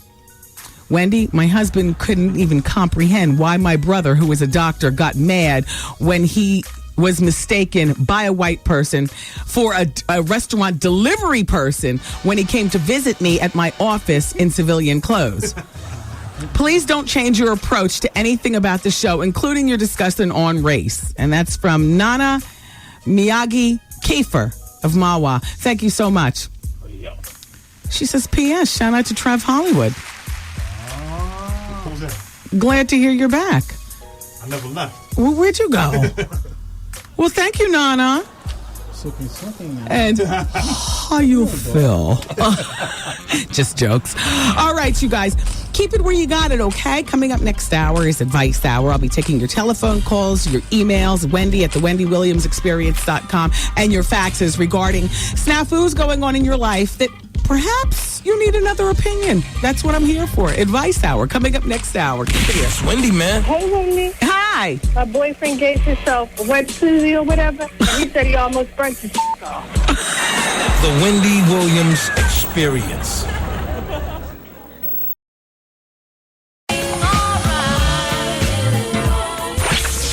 Wendy, my husband couldn't even comprehend why my brother, who was a doctor, got mad when he was mistaken by a white person for a restaurant delivery person when he came to visit me at my office in civilian clothes. Please don't change your approach to anything about the show, including your discussion on race. And that's from Nana Miyagi Kiefer of Mawa. Thank you so much. She says, P.S. Shout out to Trev Hollywood. Glad to hear you're back. I never left. Well, where'd you go? Well, thank you, Nana. And how you feel? Just jokes. All right, you guys. Keep it where you got it, okay? Coming up next hour is Advice Hour. I'll be taking your telephone calls, your emails, Wendy at the WendyWilliamsExperience.com, and your faxes regarding snafus going on in your life that perhaps you need another opinion. That's what I'm here for. Advice Hour. Coming up next hour. Keep it here. It's Wendy, man. Hey, Wendy. Hi. My boyfriend gave himself a wet pussy or whatever, and he said he almost burnt his off. The Wendy Williams Experience.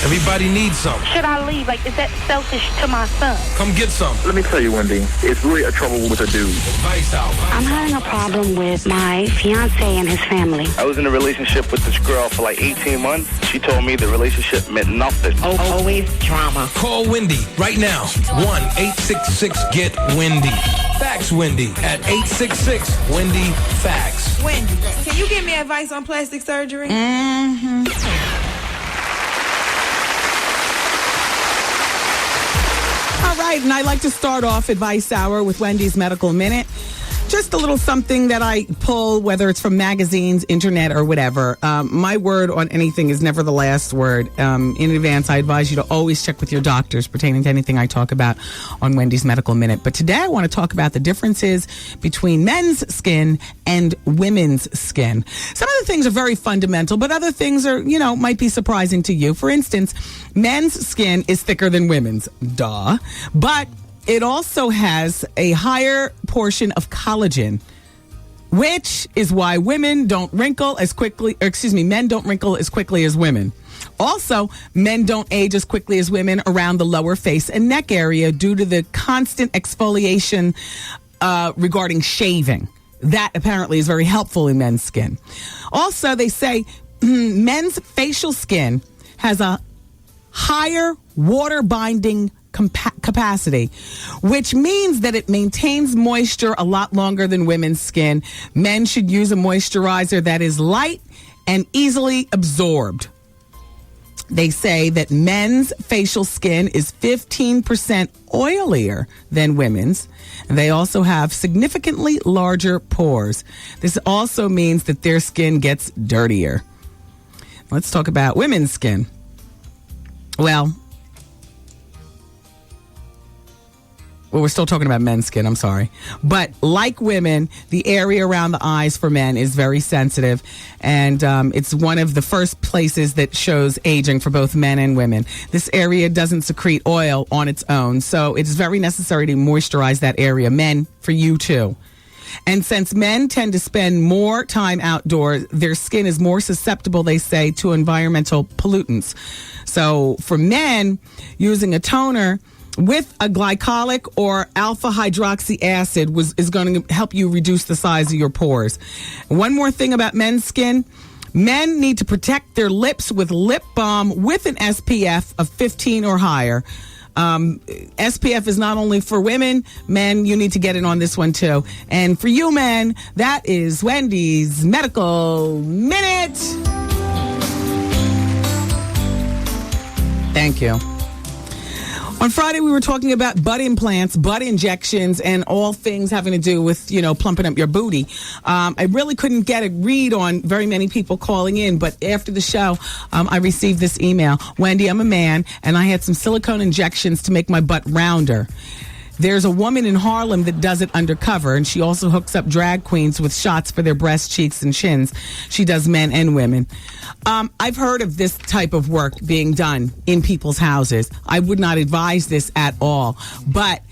Everybody needs some. Should I leave? Like, is that selfish to my son? Come get some. Let me tell you, Wendy, it's really a trouble with a dude. Advice Hour. I'm having a problem with my fiance and his family. I was in a relationship with this girl for like 18 months. She told me the relationship meant nothing. Always drama. Call Wendy right now. 1-866-GET-WENDY. Fax Wendy at 866-WENDY-FAX. Wendy, can you give me advice on plastic surgery? Mm-hmm. All right, and I'd like to start off Advice Hour with Wendy's Medical Minute. Just a little something that I pull, whether it's from magazines, internet, or whatever. My word on anything is never the last word. In advance, I advise you to always check with your doctors pertaining to anything I talk about on Wendy's Medical Minute. But today I want to talk about the differences between men's skin and women's skin. Some of the things are very fundamental, but other things are, might be surprising to you. For instance, men's skin is thicker than women's. Duh. But it also has a higher portion of collagen, which is why men don't wrinkle as quickly as women. Also, men don't age as quickly as women around the lower face and neck area due to the constant exfoliation regarding shaving. That apparently is very helpful in men's skin. Also, they say men's facial skin has a higher water binding capacity, which means that it maintains moisture a lot longer than women's skin. Men should use a moisturizer that is light and easily absorbed. They say that men's facial skin is 15% oilier than women's. And they also have significantly larger pores. This also means that their skin gets dirtier. Let's talk about women's skin. Well, we're still talking about men's skin, I'm sorry. But like women, the area around the eyes for men is very sensitive. And it's one of the first places that shows aging for both men and women. This area doesn't secrete oil on its own. So it's very necessary to moisturize that area. Men, for you too. And since men tend to spend more time outdoors, their skin is more susceptible, they say, to environmental pollutants. So for men, using a toner with a glycolic or alpha hydroxy acid is going to help you reduce the size of your pores. One more thing about men's skin. Men need to protect their lips with lip balm with an SPF of 15 or higher. SPF is not only for women. Men, you need to get in on this one too. And for you men, that is Wendy's Medical Minute. Thank you. On Friday, we were talking about butt implants, butt injections, and all things having to do with, plumping up your booty. I really couldn't get a read on very many people calling in, but after the show, I received this email. Wendy, I'm a man, and I had some silicone injections to make my butt rounder. There's a woman in Harlem that does it undercover, and she also hooks up drag queens with shots for their breasts, cheeks, and chins. She does men and women. I've heard of this type of work being done in people's houses. I would not advise this at all. But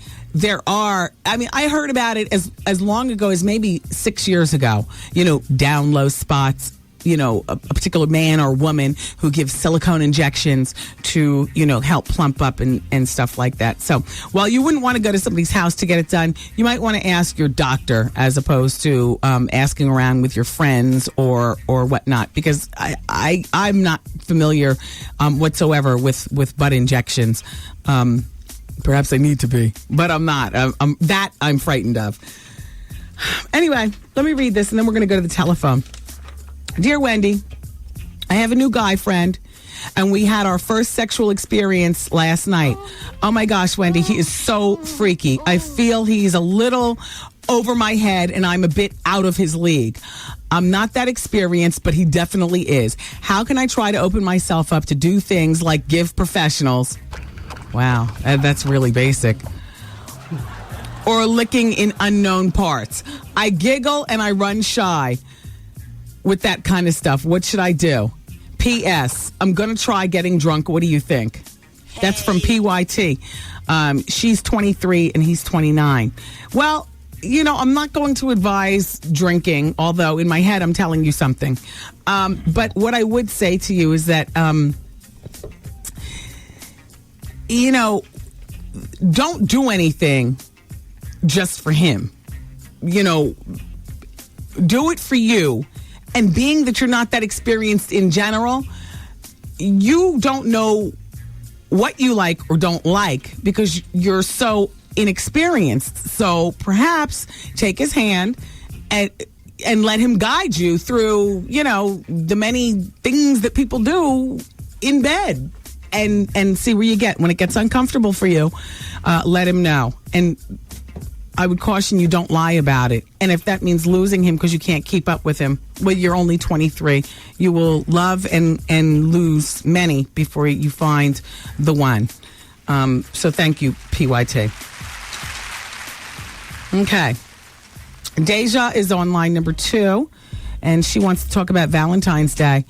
I heard about it as long ago as maybe 6 years ago. Down low spots, a particular man or woman who gives silicone injections to, help plump up and stuff like that. So while you wouldn't want to go to somebody's house to get it done, you might want to ask your doctor as opposed to asking around with your friends or whatnot, because I'm not familiar whatsoever with butt injections. Perhaps I need to be, but I'm not. I'm frightened of. Anyway, let me read this, and then we're going to go to the telephone. Dear Wendy, I have a new guy friend, and we had our first sexual experience last night. Oh my gosh, Wendy, he is so freaky. I feel he's a little over my head, and I'm a bit out of his league. I'm not that experienced, but he definitely is. How can I try to open myself up to do things like give professionals? Wow, that's really basic. Or licking in unknown parts. I giggle and I run shy with that kind of stuff. What should I do? P.S. I'm going to try getting drunk. What do you think? That's from PYT. She's 23 and he's 29. Well, I'm not going to advise drinking, although in my head I'm telling you something. But what I would say to you is that, don't do anything just for him. Do it for you. And being that you're not that experienced in general, you don't know what you like or don't like because you're so inexperienced. So perhaps take his hand and let him guide you through, the many things that people do in bed and see where you get. When it gets uncomfortable for you, let him know. And I would caution you, don't lie about it. And if that means losing him because you can't keep up with him, well, you're only 23. You will love and lose many before you find the one. So thank you, PYT. Okay. Deja is on line number 2, and she wants to talk about Valentine's Day.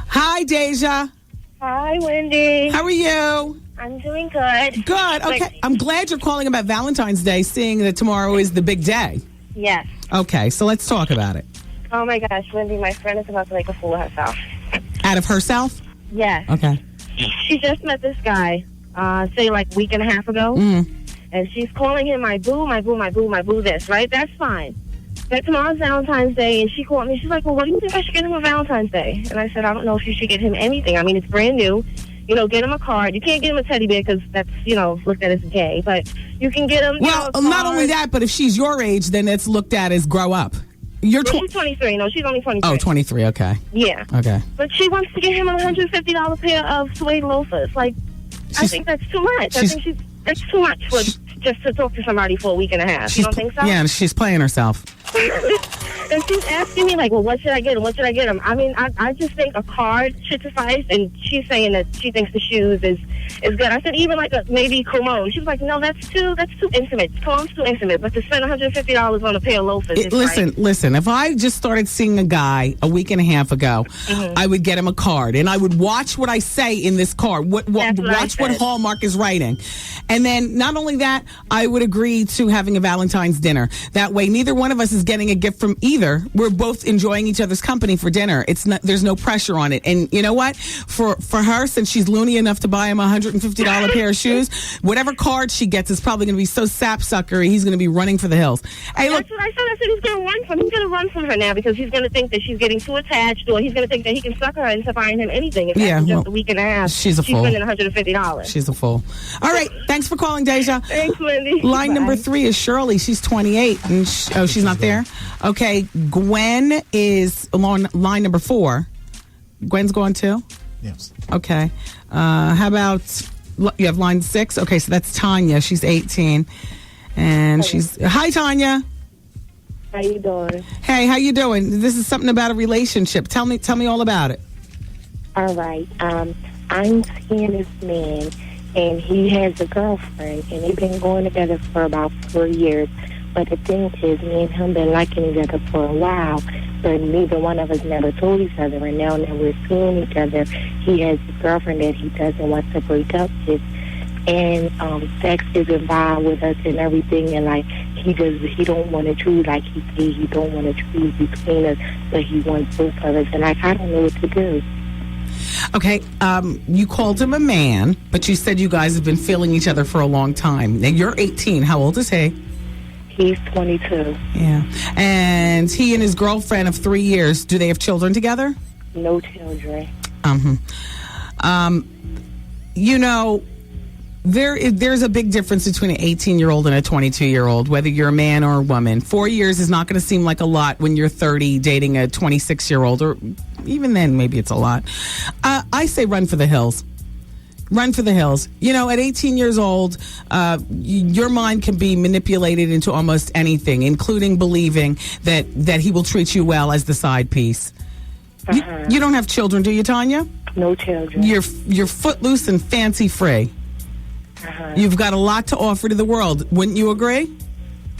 Hi, Deja. Hi, Wendy. How are you? I'm doing good. Good. Okay. I'm glad you're calling about Valentine's Day, seeing that tomorrow is the big day. Yes. Okay, so let's talk about it. Oh, my gosh, Wendy, my friend is about to make a fool of herself. Out of herself? Yes. Okay. She just met this guy, say, like a week and a half ago. Mm. And she's calling him my boo, my boo, my boo, my boo this, right? That's fine. But tomorrow's Valentine's Day, and she called me. She's like, well, what do you think I should get him for Valentine's Day? And I said, I don't know if you should get him anything. I mean, it's brand new. Get him a card. You can't get him a teddy bear because that's, looked at as gay. But you can get him, well, not only that, but if she's your age, then it's looked at as grow up. She's 23. No, she's only 23. Oh, 23. Okay. Yeah. Okay. But she wants to get him a $150 pair of suede loafers. Like, I think that's too much. I think that's too much for just to talk to somebody for a week and a half. You don't think so? Yeah, and she's playing herself. And she's asking me, like, well, what should I get him? What should I get him? I mean, I just think a card should suffice, and she's saying that she thinks the shoes is good. I said, even like maybe cologne. She was like, no, that's too intimate. Cologne's too intimate, but to spend $150 on a pair of loafers is Listen, if I just started seeing a guy a week and a half ago, I would get him a card, and I would watch what I say in this card, watch what Hallmark is writing. And then not only that, I would agree to having a Valentine's dinner. That way, neither one of us is getting a gift from either. We're both enjoying each other's company for dinner. There's no pressure on it. And you know what? For her, since she's loony enough to buy him a $150 pair of shoes, whatever card she gets is probably going to be so sapsuckery, he's going to be running for the hills. Hey, that's what I said. I said he's going to run from. He's going to run from her now because he's going to think that she's getting too attached, or he's going to think that he can suck her into buying him anything. If that's just a week and a half. She's a fool. She's spending $150. She's a fool. All right. Thanks for calling, Deja. Thanks, Wendy. Line number 3 is Shirley. She's 28. And she's not there? Okay. Gwen is on line number 4. Gwen's going too? Yes. Okay. How about, you have line 6? Okay, so that's Tanya. She's 18. And hi, Tanya. How you doing? Hey, how you doing? This is something about a relationship. Tell me all about it. All right. I'm seeing this man, and he has a girlfriend, and they've been going together for about 4 years. But the thing is, me and him been liking each other for a while, but neither one of us never told each other. And now that we're seeing each other, he has a girlfriend that he doesn't want to break up with. And sex is involved with us and everything. And, like, he don't want to choose, like he said, he don't want to choose between us, but he wants both of us, and like, I don't know what to do. Okay, you called him a man, but you said you guys have been feeling each other for a long time. Now, you're 18. How old is he? He's 22. Yeah. And he and his girlfriend of 3 years, do they have children together? No children. You know, there's a big difference between an 18-year-old and a 22-year-old, whether you're a man or a woman. 4 years is not going to seem like a lot when you're 30 dating a 26-year-old, or even then, maybe it's a lot. I say run for the hills. Run for the hills. You know, at 18 years old, your mind can be manipulated into almost anything, including believing that he will treat you well as the side piece. You don't have children, do you, Tanya? No children. You're footloose and fancy free. You've got a lot to offer to the world. Wouldn't you agree?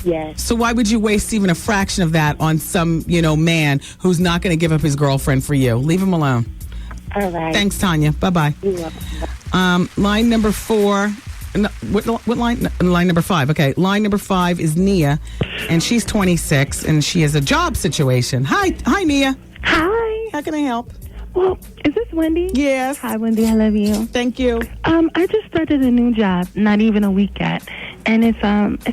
Yes. So why would you waste even a fraction of that on some, man who's not going to give up his girlfriend for you? Leave him alone. All right. Thanks, Tanya. Bye-bye. You're welcome. Line number 4. What line? Line number 5. Okay. Line number 5 is Nia, and she's 26, and she has a job situation. Hi, Nia. Hi. How can I help? Well, is this Wendy? Yes. Hi, Wendy. I love you. Thank you. I just started a new job, not even a week yet, and it's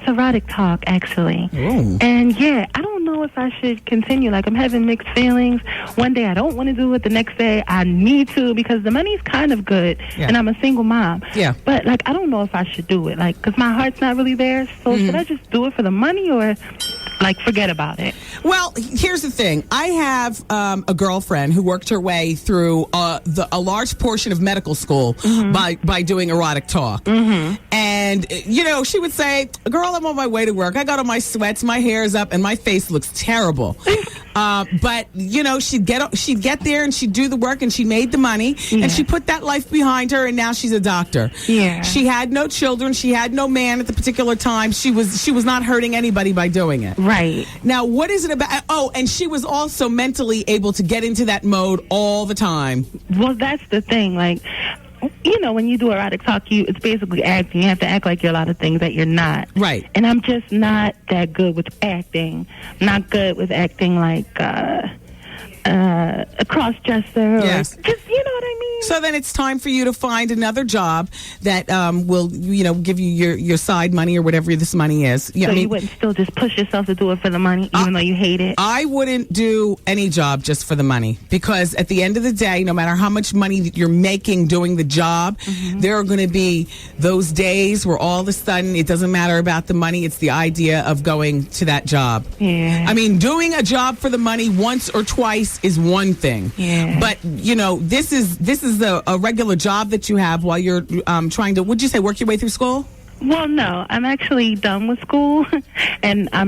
erotic talk, actually. Ooh. And yeah, I don't know if I should continue. Like, I'm having mixed feelings. One day I don't want to do it. The next day I need to, because the money's kind of good, and I'm a single mom. Yeah. But like, I don't know if I should do it, like, because my heart's not really there. So should I just do it for the money, or like forget about it? Well, here's the thing. I have a girlfriend who worked her way through a large portion of medical school by doing erotic talk. And, she would say, girl, I'm on my way to work. I got on my sweats, my hair's up, and my face looks terrible. But, she'd get there and she'd do the work, and she made the money, and she put that life behind her, and now she's a doctor. Yeah. She had no children. She had no man at the particular time. She was not hurting anybody by doing it. Right. Now, what is it about? Oh, and she was also mentally able to get into that mode all the time. Well, that's the thing. Like, when you do erotic talk, it's basically acting. You have to act like you're a lot of things that you're not. Right. And I'm just not that good with acting. Not good with acting like a cross-dresser. Yes. Or just, you know what I mean? So then it's time for you to find another job that will, give you your side money or whatever this money is. So you wouldn't still just push yourself to do it for the money, even though you hate it? I wouldn't do any job just for the money, because at the end of the day, no matter how much money you're making doing the job, there are going to be those days where all of a sudden it doesn't matter about the money. It's the idea of going to that job. Yeah. I mean, doing a job for the money once or twice is one thing. Yeah. But, this is a regular job that you have while you're trying to, would you say, work your way through school? Well, no, I'm actually done with school, and I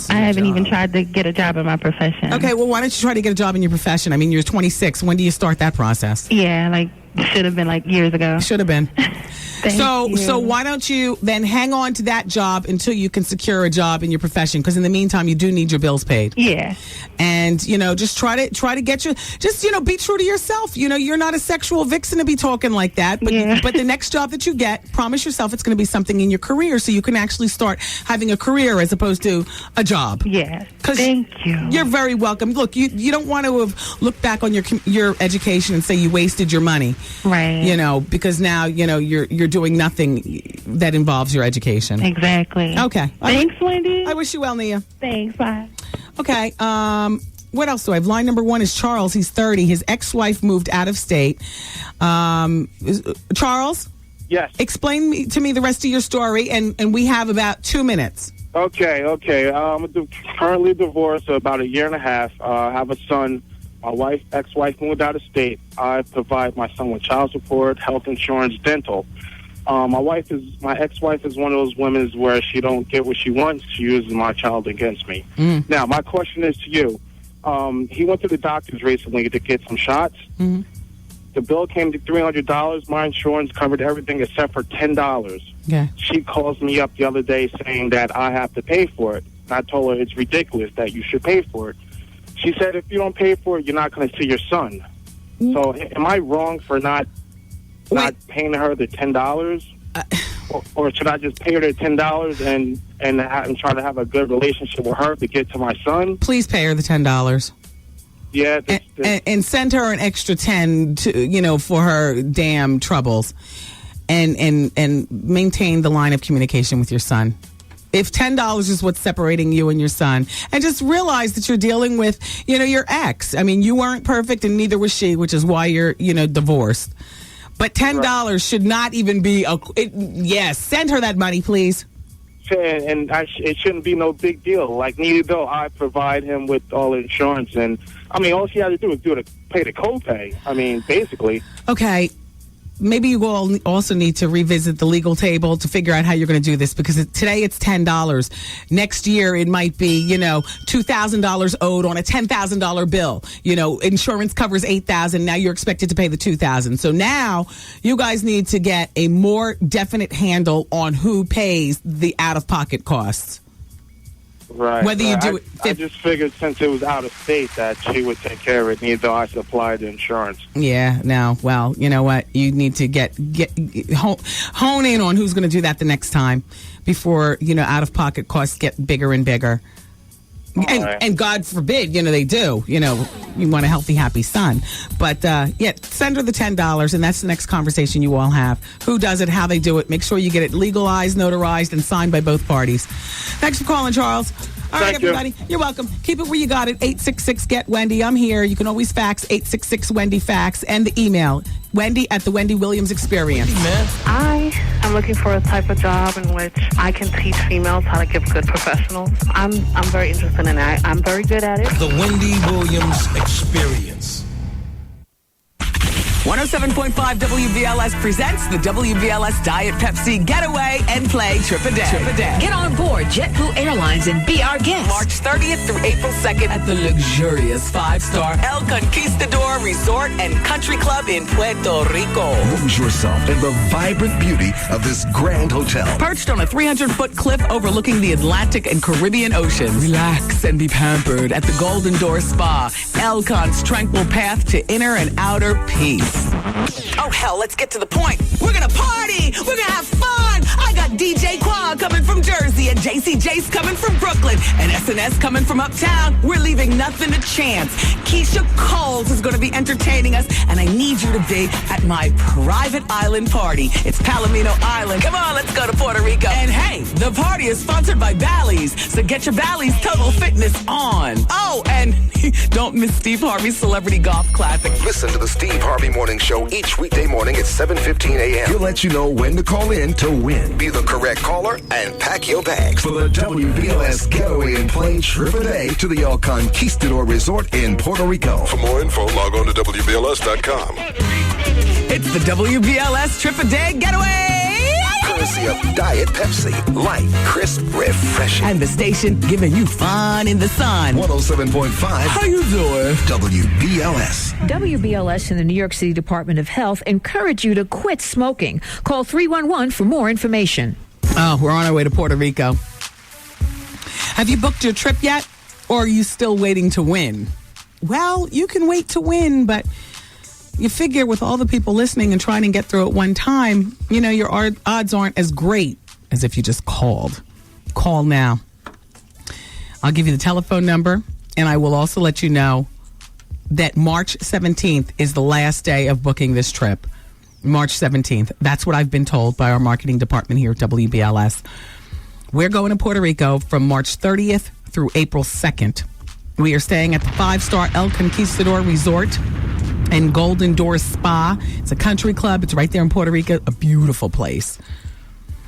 haven't even tried to get a job in my profession. Okay, well, why don't you try to get a job in your profession? I mean, you're 26. When do you start that process? Yeah, like, should have been like years ago. Should have been. Thank you. So why don't you then hang on to that job until you can secure a job in your profession? Because in the meantime, you do need your bills paid. Yeah. And just try to get be true to yourself. You're not a sexual vixen to be talking like that. But but the next job that you get, promise yourself it's going to be something in your career, so you can actually start having a career as opposed to a job. Yeah. Thank you. You're very welcome. Look, you don't want to have looked back on your education and say you wasted your money. Right. Because now you're doing nothing that involves your education. Exactly. Okay. Thanks, Wendy. I wish you well, Nia. Thanks. Bye. Okay. What else do I have? Line number 1 is Charles. He's 30. His ex-wife moved out of state. Charles? Yes. Explain to me the rest of your story, and we have about 2 minutes. Okay. I'm currently divorced about a year and a half. I have a son. My ex-wife moved out of state. I provide my son with child support, health insurance, dental. My ex-wife is one of those women where she don't get what she wants. She uses my child against me. Now, my question is to you. He went to the doctors recently to get some shots. The bill came to $300. My insurance covered everything except for $10. Yeah. She calls me up the other day saying that I have to pay for it. I told her it's ridiculous that you should pay for it. She said, if you don't pay for it, you're not going to see your son. So am I wrong for not paying her the $10? Or should I just pay her the $10 and and try to have a good relationship with her to get to my son. Please pay her the $10. Yeah, and send her an extra 10 to for her damn troubles, and maintain the line of communication with your son. If $10 is what's separating you and your son, and just realize that you're dealing with your ex. I mean, you weren't perfect, and neither was she, which is why you're divorced. But $10 should not even be yes. Send her that money, please. And it shouldn't be no big deal. Like, neither though I provide him with all the insurance, and I mean, all she had to do was pay the copay. I mean, basically. Okay. Maybe you will also need to revisit the legal table to figure out how you're going to do this, because today it's $10. Next year it might be, $2,000 owed on a $10,000 bill. Insurance covers $8,000. Now you're expected to pay the $2,000. So now you guys need to get a more definite handle on who pays the out-of-pocket costs. Right. Whether you do I just figured since it was out of state that she would take care of it, neither though I supplied the insurance. Yeah, no. Well, you know what? You need to hone in on who's going to do that the next time before, out-of-pocket costs get bigger and bigger. And God forbid, they do. You want a healthy, happy son. But, send her the $10, and that's the next conversation you all have. Who does it, how they do it. Make sure you get it legalized, notarized, and signed by both parties. Thanks for calling, Charles. All right, everybody. You're welcome. Keep it where you got it. 866-GET-WENDY. I'm here. You can always fax 866-WENDY-FAX, and the email, Wendy at the Wendy Williams Experience. I am looking for a type of job in which I can teach females how to give good professionals. I'm very interested in that. I'm very good at it. The Wendy Williams Experience. 107.5 WBLS presents the WBLS Diet Pepsi Getaway and Play Trip a Day. Get on board JetBlue Airlines and be our guest. March 30th through April 2nd at the luxurious 5-star El Conquistador Resort and Country Club in Puerto Rico. Lose yourself in the vibrant beauty of this grand hotel. Perched on a 300-foot cliff overlooking the Atlantic and Caribbean Oceans. Relax and be pampered at the Golden Door Spa, El Con's tranquil path to inner and outer peace. Oh, hell, let's get to the point. We're going to party. We're going to have fun. I got DJ Quad coming from Jersey and JC Jace coming from Brooklyn and SNS coming from Uptown. We're leaving nothing to chance. Keisha Coles is going to be entertaining us, and I need you to be at my private island party. It's Palomino Island. Come on, let's go to Puerto Rico. And hey, the party is sponsored by Bally's, so get your Bally's Total Fitness on. Oh, and don't miss Steve Harvey's Celebrity Golf Classic. Listen to the Steve Harvey Morning Show each weekday morning at 7:15 a.m. He'll let you know when to call in to win. Be the correct caller and pack your bags for the WBLS Getaway and Play Trip a Day to the El Conquistador Resort in Puerto Rico. For more info, log on to WBLS.com. It's the WBLS Trip a Day Getaway. Courtesy of Diet Pepsi. Light, crisp, refreshing. And the station giving you fun in the sun. 107.5. How you doing? WBLS. WBLS and the New York City Department of Health encourage you to quit smoking. Call 311 for more information. Oh, we're on our way to Puerto Rico. Have you booked your trip yet? Or are you still waiting to win? Well, you can wait to win, but you figure with all the people listening and trying to get through at one time, your odds aren't as great as if you just called. Call now. I'll give you the telephone number, and I will also let you know that March 17th is the last day of booking this trip. March 17th. That's what I've been told by our marketing department here at WBLS. We're going to Puerto Rico from March 30th through April 2nd. We are staying at the 5-star El Conquistador Resort and Golden Door Spa. It's a country club. It's right there in Puerto Rico. A beautiful place.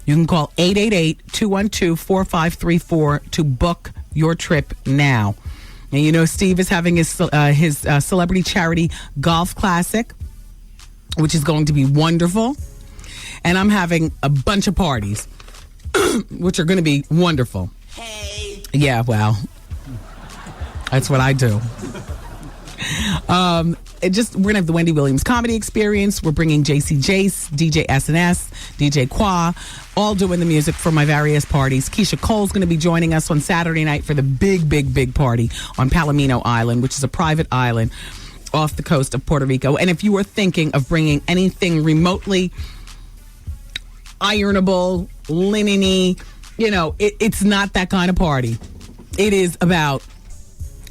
You can call 888-212-4534 to book your trip now. And Steve is having his celebrity charity golf classic, which is going to be wonderful. And I'm having a bunch of parties, which are going to be wonderful. Hey. Yeah, well, that's what I do. We're going to have the Wendy Williams Comedy Experience. We're bringing JC Jace, DJ SNS, DJ Qua, all doing the music for my various parties. Keisha Cole's going to be joining us on Saturday night for the big party on Palomino Island, which is a private island off the coast of Puerto Rico. And if you are thinking of bringing anything remotely ironable, linen-y, it's not that kind of party. It is about,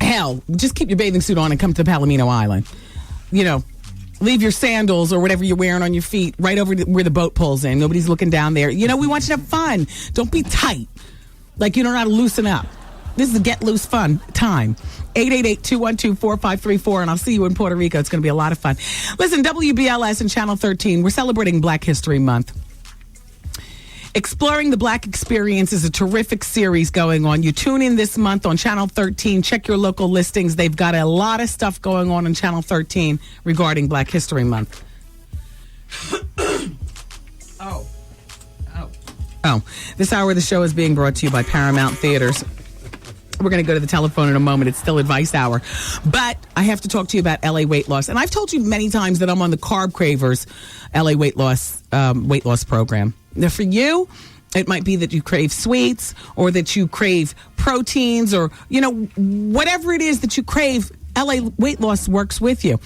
hell, just keep your bathing suit on and come to Palomino Island. Leave your sandals or whatever you're wearing on your feet right over where the boat pulls in. Nobody's looking down there. We want you to have fun. Don't be tight. Like you don't know how to loosen up. This is a get loose fun time. 888-212-4534, and I'll see you in Puerto Rico. It's going to be a lot of fun. Listen, WBLS and Channel 13, we're celebrating Black History Month. Exploring the Black Experience is a terrific series going on. You tune in this month on Channel 13. Check your local listings. They've got a lot of stuff going on Channel 13 regarding Black History Month. This hour of the show is being brought to you by Paramount Theaters. We're going to go to the telephone in a moment. It's still advice hour. But I have to talk to you about LA weight loss. And I've told you many times that I'm on the Carb Cravers LA weight loss program. Now, for you, it might be that you crave sweets or that you crave proteins or, whatever it is that you crave, LA weight loss works with you.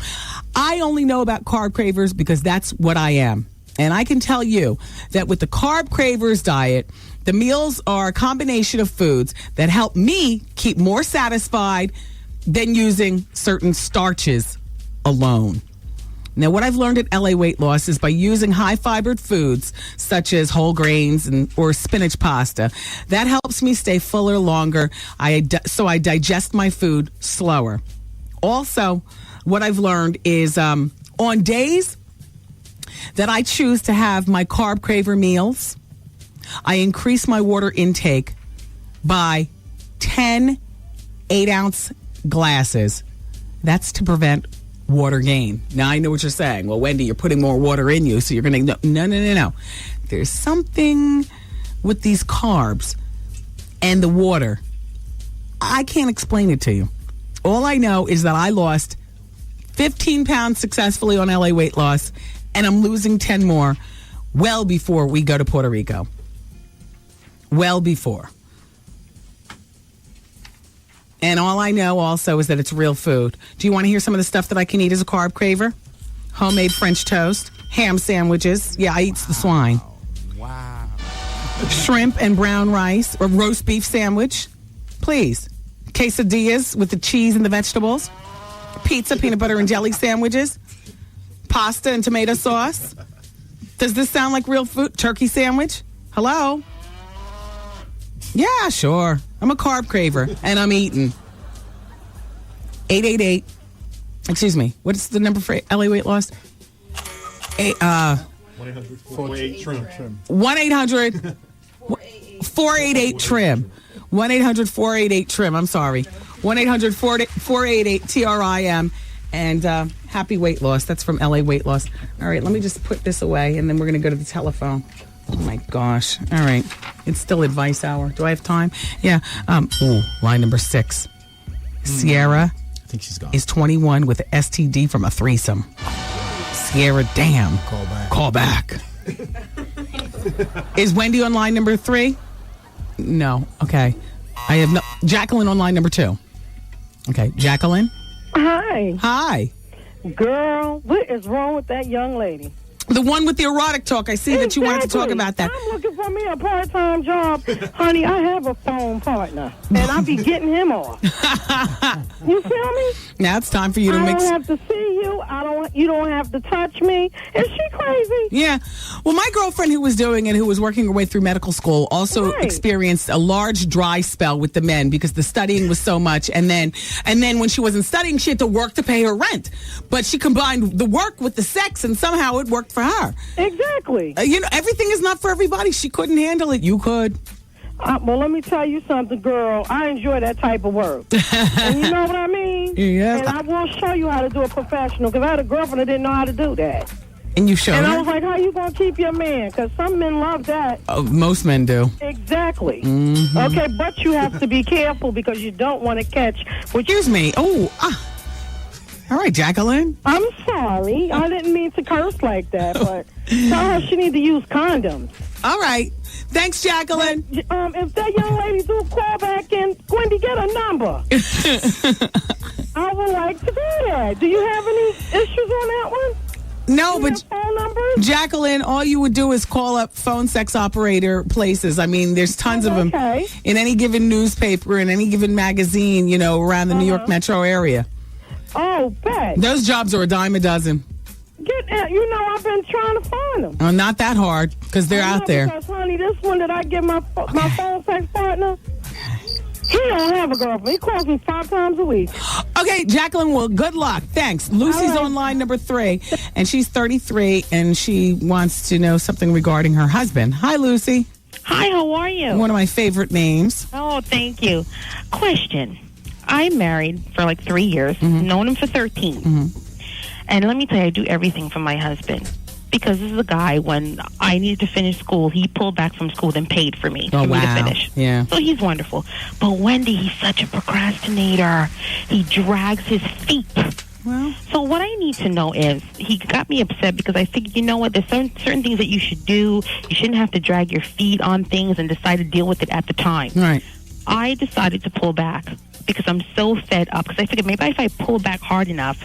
I only know about Carb Cravers because that's what I am. And I can tell you that with the Carb Cravers diet, the meals are a combination of foods that help me keep more satisfied than using certain starches alone. Now, what I've learned at LA Weight Loss is by using high-fibered foods such as whole grains or spinach pasta, that helps me stay fuller longer, so I digest my food slower. Also, what I've learned is on days that I choose to have my Carb Craver meals, I increase my water intake by 10 8-ounce glasses. That's to prevent water gain. Now, I know what you're saying. Well, Wendy, you're putting more water in you, so you're going to... No. There's something with these carbs and the water. I can't explain it to you. All I know is that I lost 15 pounds successfully on LA Weight Loss, and I'm losing 10 more well before we go to Puerto Rico. Well before. And all I know also is that it's real food. Do you want to hear some of the stuff that I can eat as a carb craver? Homemade French toast, ham sandwiches. Yeah, I eat the swine. Wow. Shrimp and brown rice or roast beef sandwich. Please. Quesadillas with the cheese and the vegetables. Pizza, peanut butter and jelly sandwiches. Pasta and tomato sauce. Does this sound like real food? Turkey sandwich? Hello? Yeah, sure. I'm a carb craver, and I'm eating. 888. Excuse me. What's the number for LA Weight Loss? 1-800-488-TRIM. 1-800-488-TRIM. 1-800-488-TRIM. I'm sorry. 1-800-488-TRIM. And happy weight loss. That's from LA Weight Loss. All right, let me just put this away, and then we're going to go to the telephone. Oh, my gosh. All right. It's still advice hour. Do I have time? Yeah. Line number 6. Sierra I think she's gone. Is 21 with STD from a threesome. Sierra, damn. Call back. Is Wendy on line number 3? No. Okay. I have no. Jacqueline on line number 2. Okay. Jacqueline? Hi. Hi. Girl, what is wrong with that young lady? The one with the erotic talk. I see that you wanted to talk about that. I'm looking for me a part-time job. Honey, I have a phone partner, and I be getting him off. You feel me? Now it's time for you to I mix. don't have to see you. You don't have to touch me. Is she crazy? Yeah. Well, my girlfriend who was doing it, who was working her way through medical school, also experienced a large dry spell with the men because the studying was so much. And then when she wasn't studying, she had to work to pay her rent. But she combined the work with the sex, and somehow it worked for her. Exactly. Everything is not for everybody. She couldn't handle it. You could. Well, let me tell you something, girl. I enjoy that type of work. And you know what I mean? Yes. And I will show you how to do it professional, because I had a girlfriend that didn't know how to do that. And you showed her? And I was like, how you going to keep your man? Because some men love that. Most men do. Exactly. Mm-hmm. Okay, but you have to be careful because you don't want to catch... Excuse me. Oh, all right, Jacqueline. I'm sorry. I didn't mean to curse like that, but tell her she need to use condoms. All right. Thanks, Jacqueline. If that young lady do call back in, Wendy, get a number. I would like to do that. Do you have any issues on that one? No, but phone numbers? Jacqueline, all you would do is call up phone sex operator places. I mean, there's tons of them in any given newspaper, in any given magazine, you know, around the New York metro area. Oh, bet. Those jobs are a dime a dozen. You know, I've been trying to find them. Oh, not that hard, because they're out there. Because, honey, this one that I get my phone sex partner, he don't have a girlfriend. He calls me 5 times a week. Okay, Jacqueline, well, good luck. Thanks. Lucy's on line number 3, and she's 33, and she wants to know something regarding her husband. Hi, Lucy. Hi, how are you? One of my favorite names. Oh, thank you. Question. I'm married for like 3 years, known him for 13. And let me tell you, I do everything for my husband. Because this is a guy, when I needed to finish school, he pulled back from school and paid for me, me to finish. Yeah. So he's wonderful. But Wendy, he's such a procrastinator. He drags his feet. Well, so what I need to know is, he got me upset because I figured, you know what, there's certain things that you should do. You shouldn't have to drag your feet on things and decide to deal with it at the time. Right. I decided to pull back because I'm so fed up. Because I figured maybe if I pull back hard enough,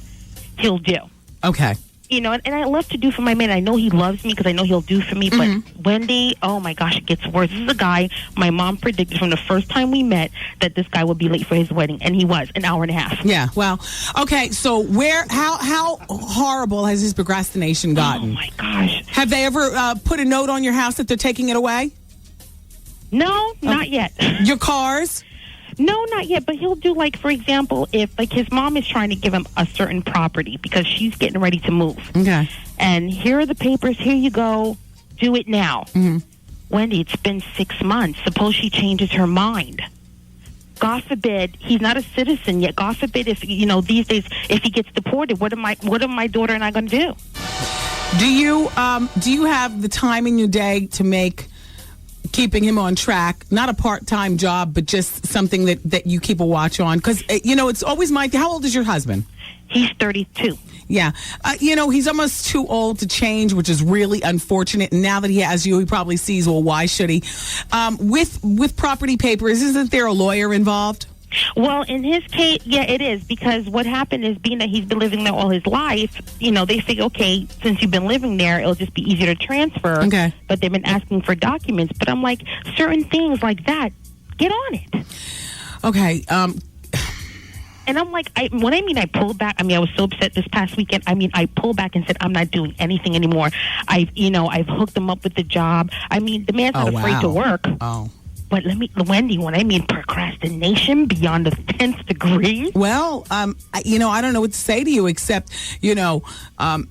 he'll do. Okay. You know, and I love to do for my man. I know he loves me because I know he'll do for me. But Wendy, oh my gosh, it gets worse. This is a guy my mom predicted from the first time we met that this guy would be late for his wedding, and he was an hour and a half. Yeah, well, okay. So how horrible has his procrastination gotten? Oh my gosh! Have they ever put a note on your house that they're taking it away? No, not yet. Your cars? No, not yet, but he'll do, like, for example, if, like, his mom is trying to give him a certain property because she's getting ready to move. Okay. And here are the papers. Here you go. Do it now. Wendy, it's been 6 months. Suppose she changes her mind. God forbid, he's not a citizen yet. God forbid if, you know, these days, if he gets deported, what are my daughter and I going to do? Do you have the time in your day to make keeping him on track, not a part-time job, but just something that you keep a watch on? Because, you know, it's always how old is your husband? He's 32. Yeah. You know, he's almost too old to change, which is really unfortunate. And now that he has you, he probably sees, well, why should he? With property papers, isn't there a lawyer involved? Well, in his case, yeah, it is, because what happened is, being that he's been living there all his life, you know, they figure, okay, since you've been living there, it'll just be easier to transfer. Okay. But they've been asking for documents. But I'm like, certain things like that, get on it. Okay. And I'm like, when I mean I pulled back, I mean, I was so upset this past weekend. I mean, I pulled back and said, I'm not doing anything anymore. I've hooked him up with the job. I mean, the man's not afraid to work. Oh. But Wendy, when I mean procrastination beyond the 10th degree. Well, you know, I don't know what to say to you except, you know,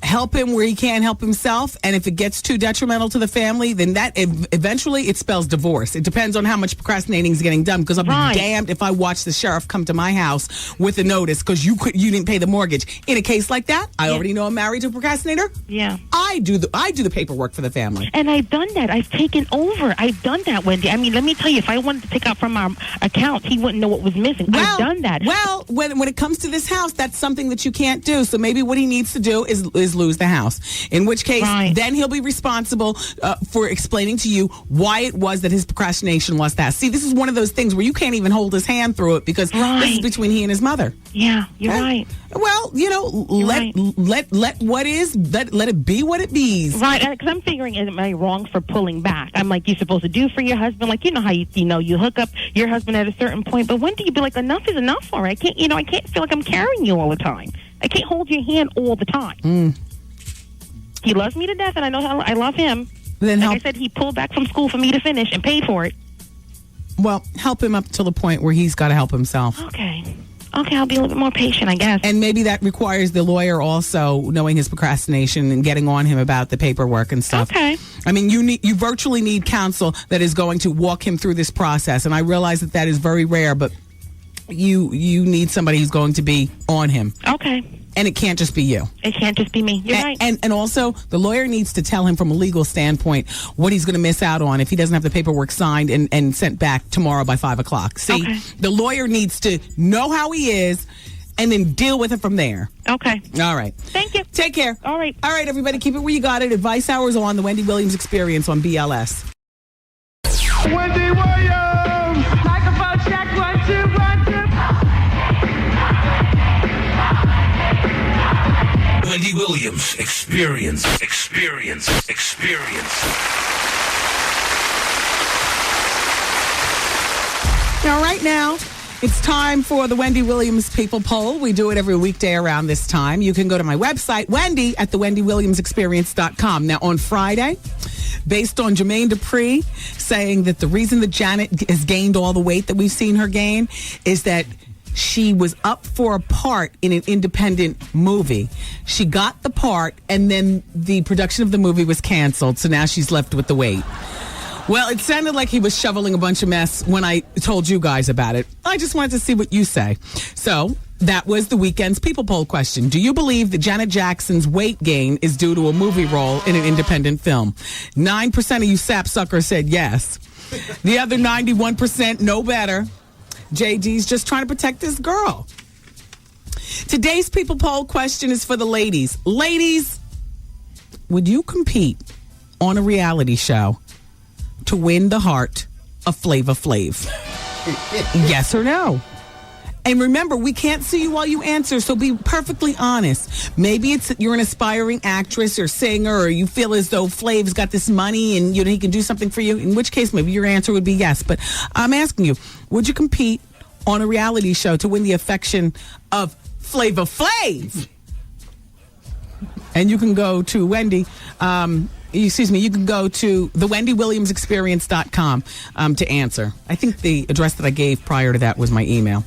help him where he can't help himself. And if it gets too detrimental to the family, then that eventually it spells divorce. It depends on how much procrastinating is getting done. Because I'll be damned if I watch the sheriff come to my house with a notice because you didn't pay the mortgage. In a case like that, I already know I'm married to a procrastinator. Yeah, I do the paperwork for the family. And I've done that. I've taken over. I've done that, Wendy. I mean, let me tell you, if I wanted to take out from our account, he wouldn't know what was missing. I've done that. Well, when it comes to this house, that's something that you can't do. So maybe what he needs to do is lose the house. In which case, then he'll be responsible for explaining to you why it was that his procrastination was that. See, this is one of those things where you can't even hold his hand through it because this is between he and his mother. Yeah, you're right. Well, you know, let what is, let it be what it be. Right, because I'm figuring, am I wrong for pulling back? I'm like, you're supposed to do for your husband, like, you know how you hook up your husband at a certain point, but when do you be like, enough is enough for it? I can't feel like I'm carrying you all the time. I can't hold your hand all the time. He loves me to death, and I know how I love him. Then like I said, he pulled back from school for me to finish and paid for it. Well, help him up to the point where he's got to help himself. Okay, I'll be a little bit more patient, I guess. And maybe that requires the lawyer also knowing his procrastination and getting on him about the paperwork and stuff. Okay. I mean, you virtually need counsel that is going to walk him through this process. And I realize that is very rare, but you need somebody who's going to be on him. Okay. And it can't just be you. It can't just be me. You're right. And also, the lawyer needs to tell him from a legal standpoint what he's going to miss out on if he doesn't have the paperwork signed and sent back tomorrow by 5 o'clock. See, the lawyer needs to know how he is and then deal with it from there. Okay. All right. Thank you. Take care. All right. All right, everybody. Keep it where you got it. Advice Hours on the Wendy Williams Experience on BLS. Wendy Williams! Microphone check, 1, 2, 1, 2. Wendy Williams Experience. Now, right now, it's time for the Wendy Williams People Poll. We do it every weekday around this time. You can go to my website, Wendy, at thewendywilliamsexperience.com. Now, on Friday, based on Jermaine Dupri saying that the reason that Janet has gained all the weight that we've seen her gain is that she was up for a part in an independent movie. She got the part, and then the production of the movie was canceled, so now she's left with the weight. Well, it sounded like he was shoveling a bunch of mess when I told you guys about it. I just wanted to see what you say. So that was the weekend's People Poll question. Do you believe that Janet Jackson's weight gain is due to a movie role in an independent film? 9% of you sapsuckers said yes. The other 91% know better. JD's just trying to protect this girl. Today's People Poll question is for the ladies. Ladies, would you compete on a reality show to win the heart of Flavor Flav? Yes or no? And remember, we can't see you while you answer, so be perfectly honest. Maybe it's that you're an aspiring actress or singer, or you feel as though Flav's got this money and he can do something for you, in which case maybe your answer would be yes. But I'm asking you, would you compete on a reality show to win the affection of Flavor Flav? And you can go to Wendy, you can go to thewendywilliamsexperience.com to answer. I think the address that I gave prior to that was my email.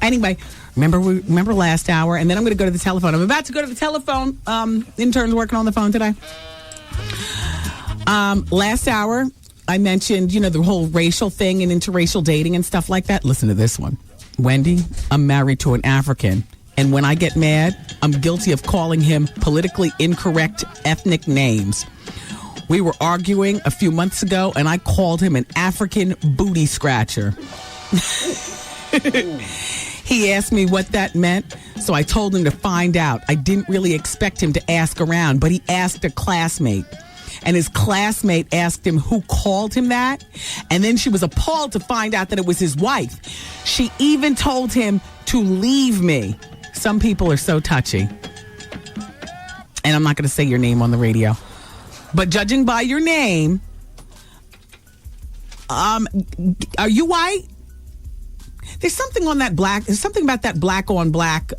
Anyway, remember last hour, and then I'm going to go to the telephone. I'm about to go to the telephone. Intern's working on the phone today. Last hour, I mentioned, the whole racial thing and interracial dating and stuff like that. Listen to this one. Wendy, I'm married to an African, and when I get mad, I'm guilty of calling him politically incorrect ethnic names. We were arguing a few months ago, and I called him an African booty scratcher. He asked me what that meant, so I told him to find out. I didn't really expect him to ask around, but he asked a classmate. And his classmate asked him who called him that. And then she was appalled to find out that it was his wife. She even told him to leave me. Some people are so touchy. And I'm not going to say your name on the radio. But judging by your name, are you white? There's something on that black. There's something about that black on black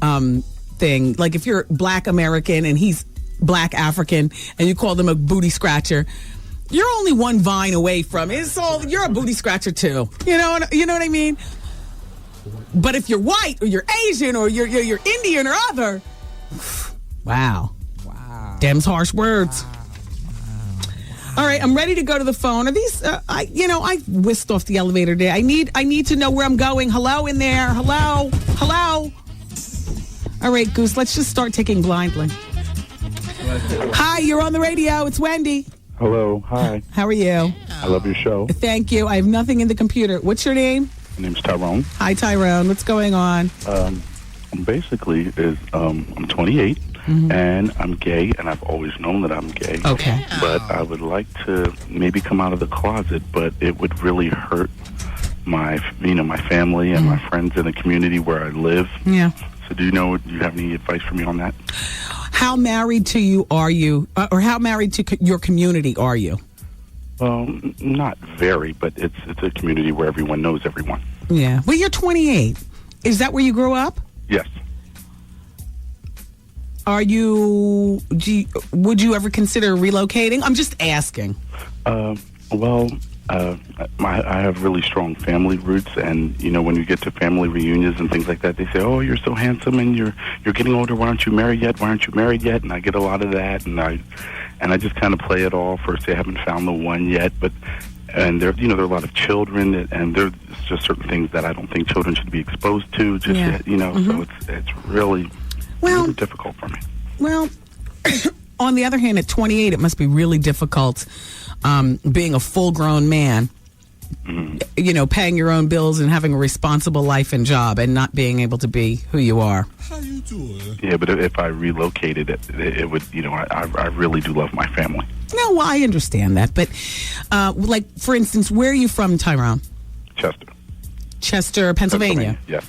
thing. Like if you're black American and he's black African and you call them a booty scratcher, you're only one vine away from it. You're a booty scratcher too. You know what I mean? But if you're white or you're Asian or you're Indian or other, wow. Them's harsh words. All right, I'm ready to go to the phone. Are these? I whisked off the elevator today. I need to know where I'm going. Hello in there. Hello. All right, Goose. Let's just start taking blindly. Hi, you're on the radio. It's Wendy. Hello. Hi. How are you? I love your show. Thank you. I have nothing in the computer. What's your name? My name's Tyrone. Hi, Tyrone. What's going on? Basically, I'm 28. Mm-hmm. And I'm gay, and I've always known that I'm gay. Okay. But I would like to maybe come out of the closet, but it would really hurt my family and my friends in the community where I live. Yeah. So do you have any advice for me on that? How married to you are you, or how married to your community are you? Not very, but it's a community where everyone knows everyone. Yeah. Well, you're 28. Is that where you grew up? Yes. Would you ever consider relocating? I'm just asking. I have really strong family roots, and when you get to family reunions and things like that, they say, "Oh, you're so handsome, and you're getting older. Why aren't you married yet? Why aren't you married yet?" And I get a lot of that, and I just kind of play it off. First, I haven't found the one yet, and there are a lot of children, and there's just certain things that I don't think children should be exposed to. Just yet, Mm-hmm. So it's really difficult for me. Well, on the other hand, at 28, it must be really difficult being a full-grown man, paying your own bills and having a responsible life and job and not being able to be who you are. How you doing? Yeah, but if I relocated, it would, I really do love my family. No, well, I understand that. But, for instance, where are you from, Tyrone? Chester, Pennsylvania? Yes.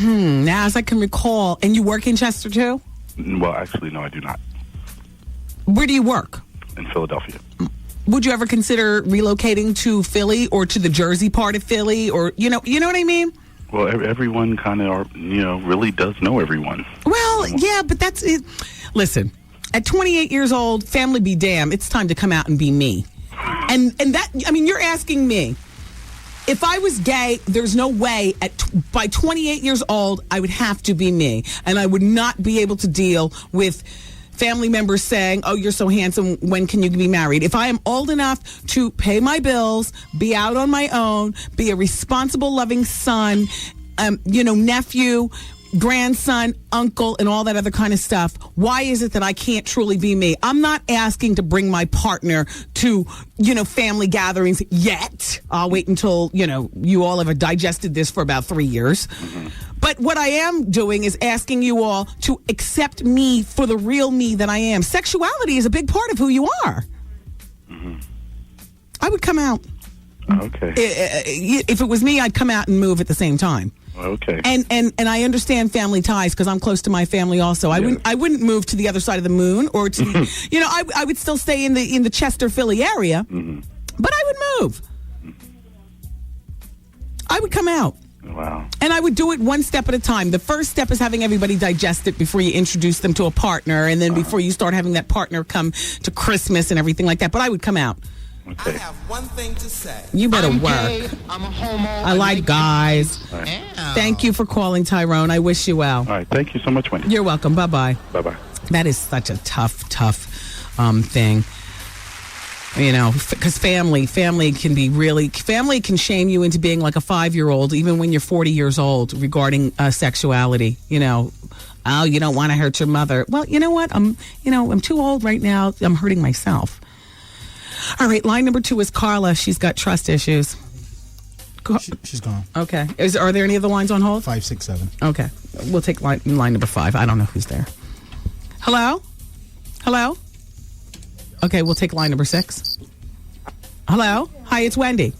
Now, as I can recall, and you work in Chester, too? Well, actually, no, I do not. Where do you work? In Philadelphia. Would you ever consider relocating to Philly or to the Jersey part of Philly, or you know what I mean? Well, everyone kind of, really does know everyone. Well, yeah, but that's it. Listen, at 28 years old, family be damned. It's time to come out and be me. And that, I mean, you're asking me. If I was gay, there's no way by 28 years old I would have to be me, and I would not be able to deal with family members saying, "Oh, you're so handsome. When can you be married?" If I am old enough to pay my bills, be out on my own, be a responsible, loving son, nephew, grandson, uncle, and all that other kind of stuff, why is it that I can't truly be me? I'm not asking to bring my partner to, family gatherings yet. I'll wait until, you all have digested this for about 3 years. Mm-hmm. But what I am doing is asking you all to accept me for the real me that I am. Sexuality is a big part of who you are. Mm-hmm. I would come out. Okay. If it was me, I'd come out and move at the same time. Okay. And I understand family ties because I'm close to my family also. Yes. I wouldn't move to the other side of the moon or to I would still stay in the Chester, Philly area. Mm-hmm. But I would move. I would come out. Wow. And I would do it one step at a time. The first step is having everybody digest it before you introduce them to a partner, and then before you start having that partner come to Christmas and everything like that. But I would come out. Okay. I have one thing to say. You better I'm work. Gay, I'm a homo. I like guys. Right. Thank you for calling, Tyrone. I wish you well. All right. Thank you so much, Wendy. You're welcome. Bye-bye. Bye-bye. That is such a tough thing. Because family can shame you into being like a 5-year-old, even when you're 40 years old, regarding sexuality. Oh, you don't want to hurt your mother. Well, you know what? I'm too old right now. I'm hurting myself. All right, line number 2 is Carla. She's got trust issues. She's gone. Okay. Are there any other lines on hold? 5, 6, 7. Okay. We'll take line number 5. I don't know who's there. Hello? Hello? Okay, we'll take line number 6. Hello? Hi, it's Wendy.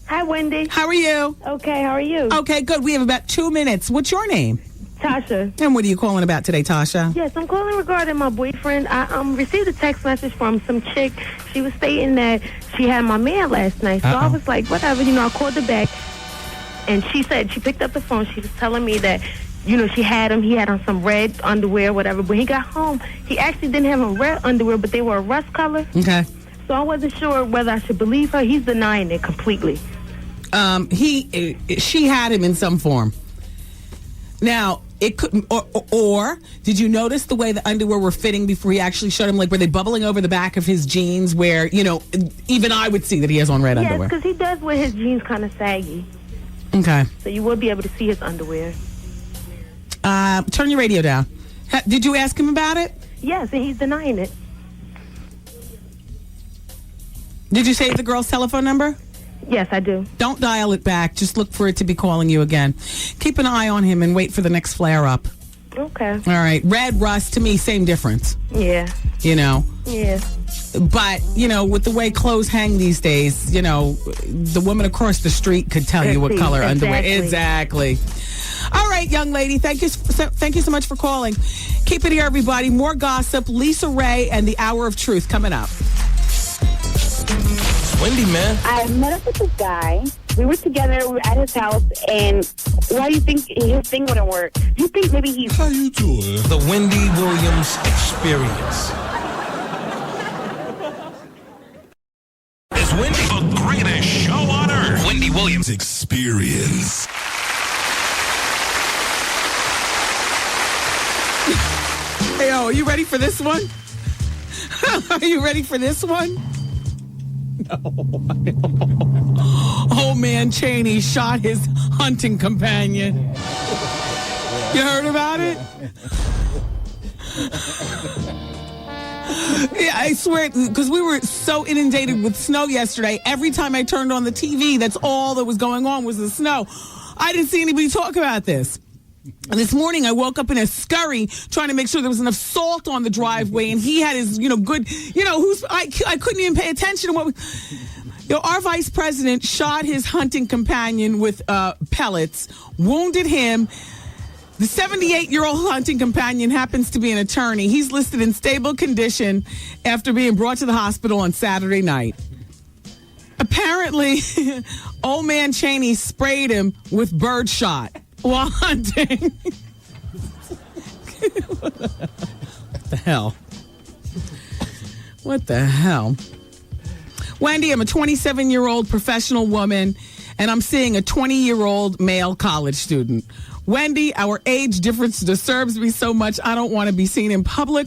Hi, Wendy. How are you? Okay, how are you? Okay, good. We have about 2 minutes. What's your name? Tasha. And what are you calling about today, Tasha? Yes, I'm calling regarding my boyfriend. I received a text message from some chick. She was stating that she had my man last night. So I was like, whatever, I called her back. And she said, she picked up the phone. She was telling me that, she had him. He had on some red underwear, whatever. When he got home, he actually didn't have on red underwear, but they were a rust color. Okay. So I wasn't sure whether I should believe her. He's denying it completely. She had him in some form. Now, it couldn't, or did you notice the way the underwear were fitting before he actually showed him? Like, were they bubbling over the back of his jeans where, even I would see that he has on red underwear? Yes, because he does wear his jeans kind of saggy. Okay. So you will be able to see his underwear. Turn your radio down. Did you ask him about it? Yes, and he's denying it. Did you save the girl's telephone number? Yes, I do. Don't dial it back. Just look for it to be calling you again. Keep an eye on him and wait for the next flare-up. Okay. All right. Red, rust, to me, same difference. Yeah. Yeah. But, with the way clothes hang these days, the woman across the street could tell you what color underwear. Exactly. All right, young lady. Thank you so much for calling. Keep it here, everybody. More gossip. Lisa Raye and the Hour of Truth coming up. Wendy, man. I met up with this guy. We were together. We were at his house. And why do you think his thing wouldn't work? Do you think maybe he's... How you doing? The Wendy Williams Experience. Is Wendy the greatest show on earth? Wendy Williams Experience. Hey, are you ready for this one? Are you ready for this one? No. Old man Cheney shot his hunting companion. You heard about it? Yeah, I swear, because we were so inundated with snow yesterday. Every time I turned on the TV, that's all that was going on was the snow. I didn't see anybody talk about this. And this morning, I woke up in a scurry trying to make sure there was enough salt on the driveway, and he had his, good, I couldn't even pay attention to what. Our vice president shot his hunting companion with pellets, wounded him. The 78-year-old hunting companion happens to be an attorney. He's listed in stable condition after being brought to the hospital on Saturday night. Apparently, old man Cheney sprayed him with birdshot while hunting. What the hell? What the hell? Wendy, I'm a 27-year-old professional woman, and I'm seeing a 20-year-old male college student. Wendy, our age difference disturbs me so much I don't want to be seen in public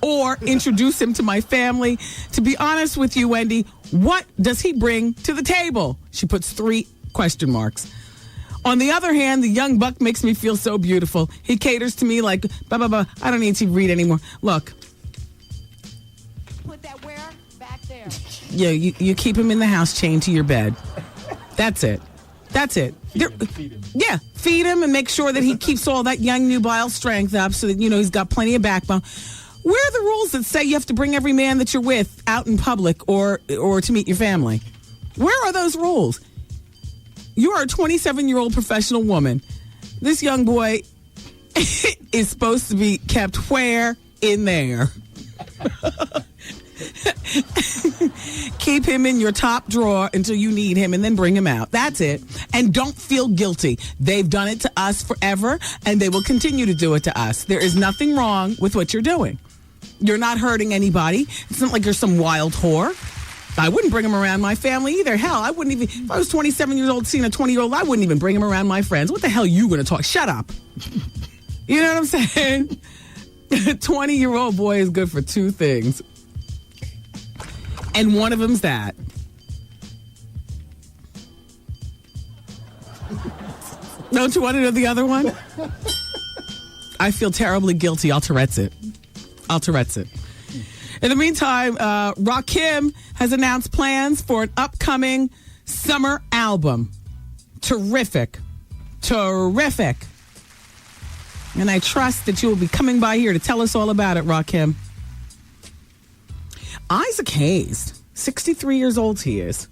or introduce him to my family. To be honest with you, Wendy, what does he bring to the table? She puts 3 question marks. On the other hand, the young buck makes me feel so beautiful. He caters to me like, blah, blah, blah. I don't need to read anymore. Look. Put that where? Back there. Yeah, you keep him in the house chained to your bed. That's it. That's it. Feed him. Yeah, feed him and make sure that he keeps all that young nubile strength up so that, he's got plenty of backbone. Where are the rules that say you have to bring every man that you're with out in public or to meet your family? Where are those rules? You are a 27-year-old professional woman. This young boy is supposed to be kept where? In there. Keep him in your top drawer until you need him and then bring him out. That's it. And don't feel guilty. They've done it to us forever and they will continue to do it to us. There is nothing wrong with what you're doing. You're not hurting anybody. It's not like you're some wild whore. I wouldn't bring him around my family either. Hell, I wouldn't even, if I was 27 years old seeing a 20-year-old, I wouldn't even bring him around my friends. What the hell are you going to talk? Shut up. You know what I'm saying? A 20-year-old boy is good for 2 things. And one of them's that. Don't you want to know the other one? I feel terribly guilty. I'll Tourette's it. In the meantime, Rakim has announced plans for an upcoming summer album. Terrific. And I trust that you will be coming by here to tell us all about it, Rakim. Isaac Hayes, 63 years old he is.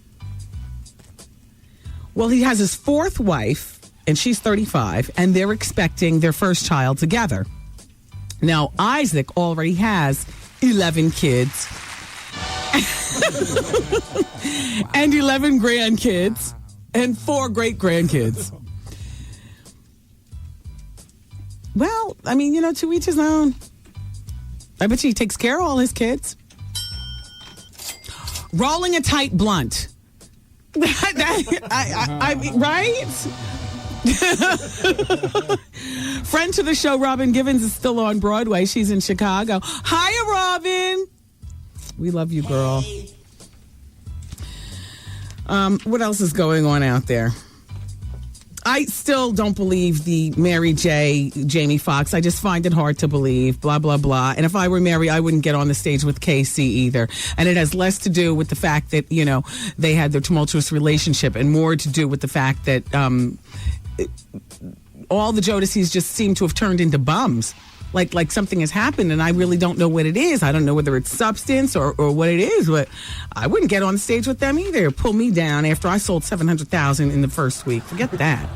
Well, he has his 4th wife, and she's 35, and they're expecting their first child together. Now, Isaac already has 11 kids and 11 grandkids and 4 great-grandkids. Well, I mean, to each his own. I bet you he takes care of all his kids. Rolling a tight blunt. I mean, right? Friend to the show, Robin Givens, is still on Broadway. She's in Chicago. Hiya, Robin. We love you, girl. What else is going on out there? I still don't believe the Mary J. Jamie Foxx. I just find it hard to believe, blah, blah, blah. And if I were Mary, I wouldn't get on the stage with Casey either. And it has less to do with the fact that, they had their tumultuous relationship and more to do with the fact that all the Jodeci's just seem to have turned into bums. Like something has happened, and I really don't know what it is. I don't know whether it's substance or what it is, but I wouldn't get on the stage with them either. Pull me down after I sold 700,000 in the first week. Forget that.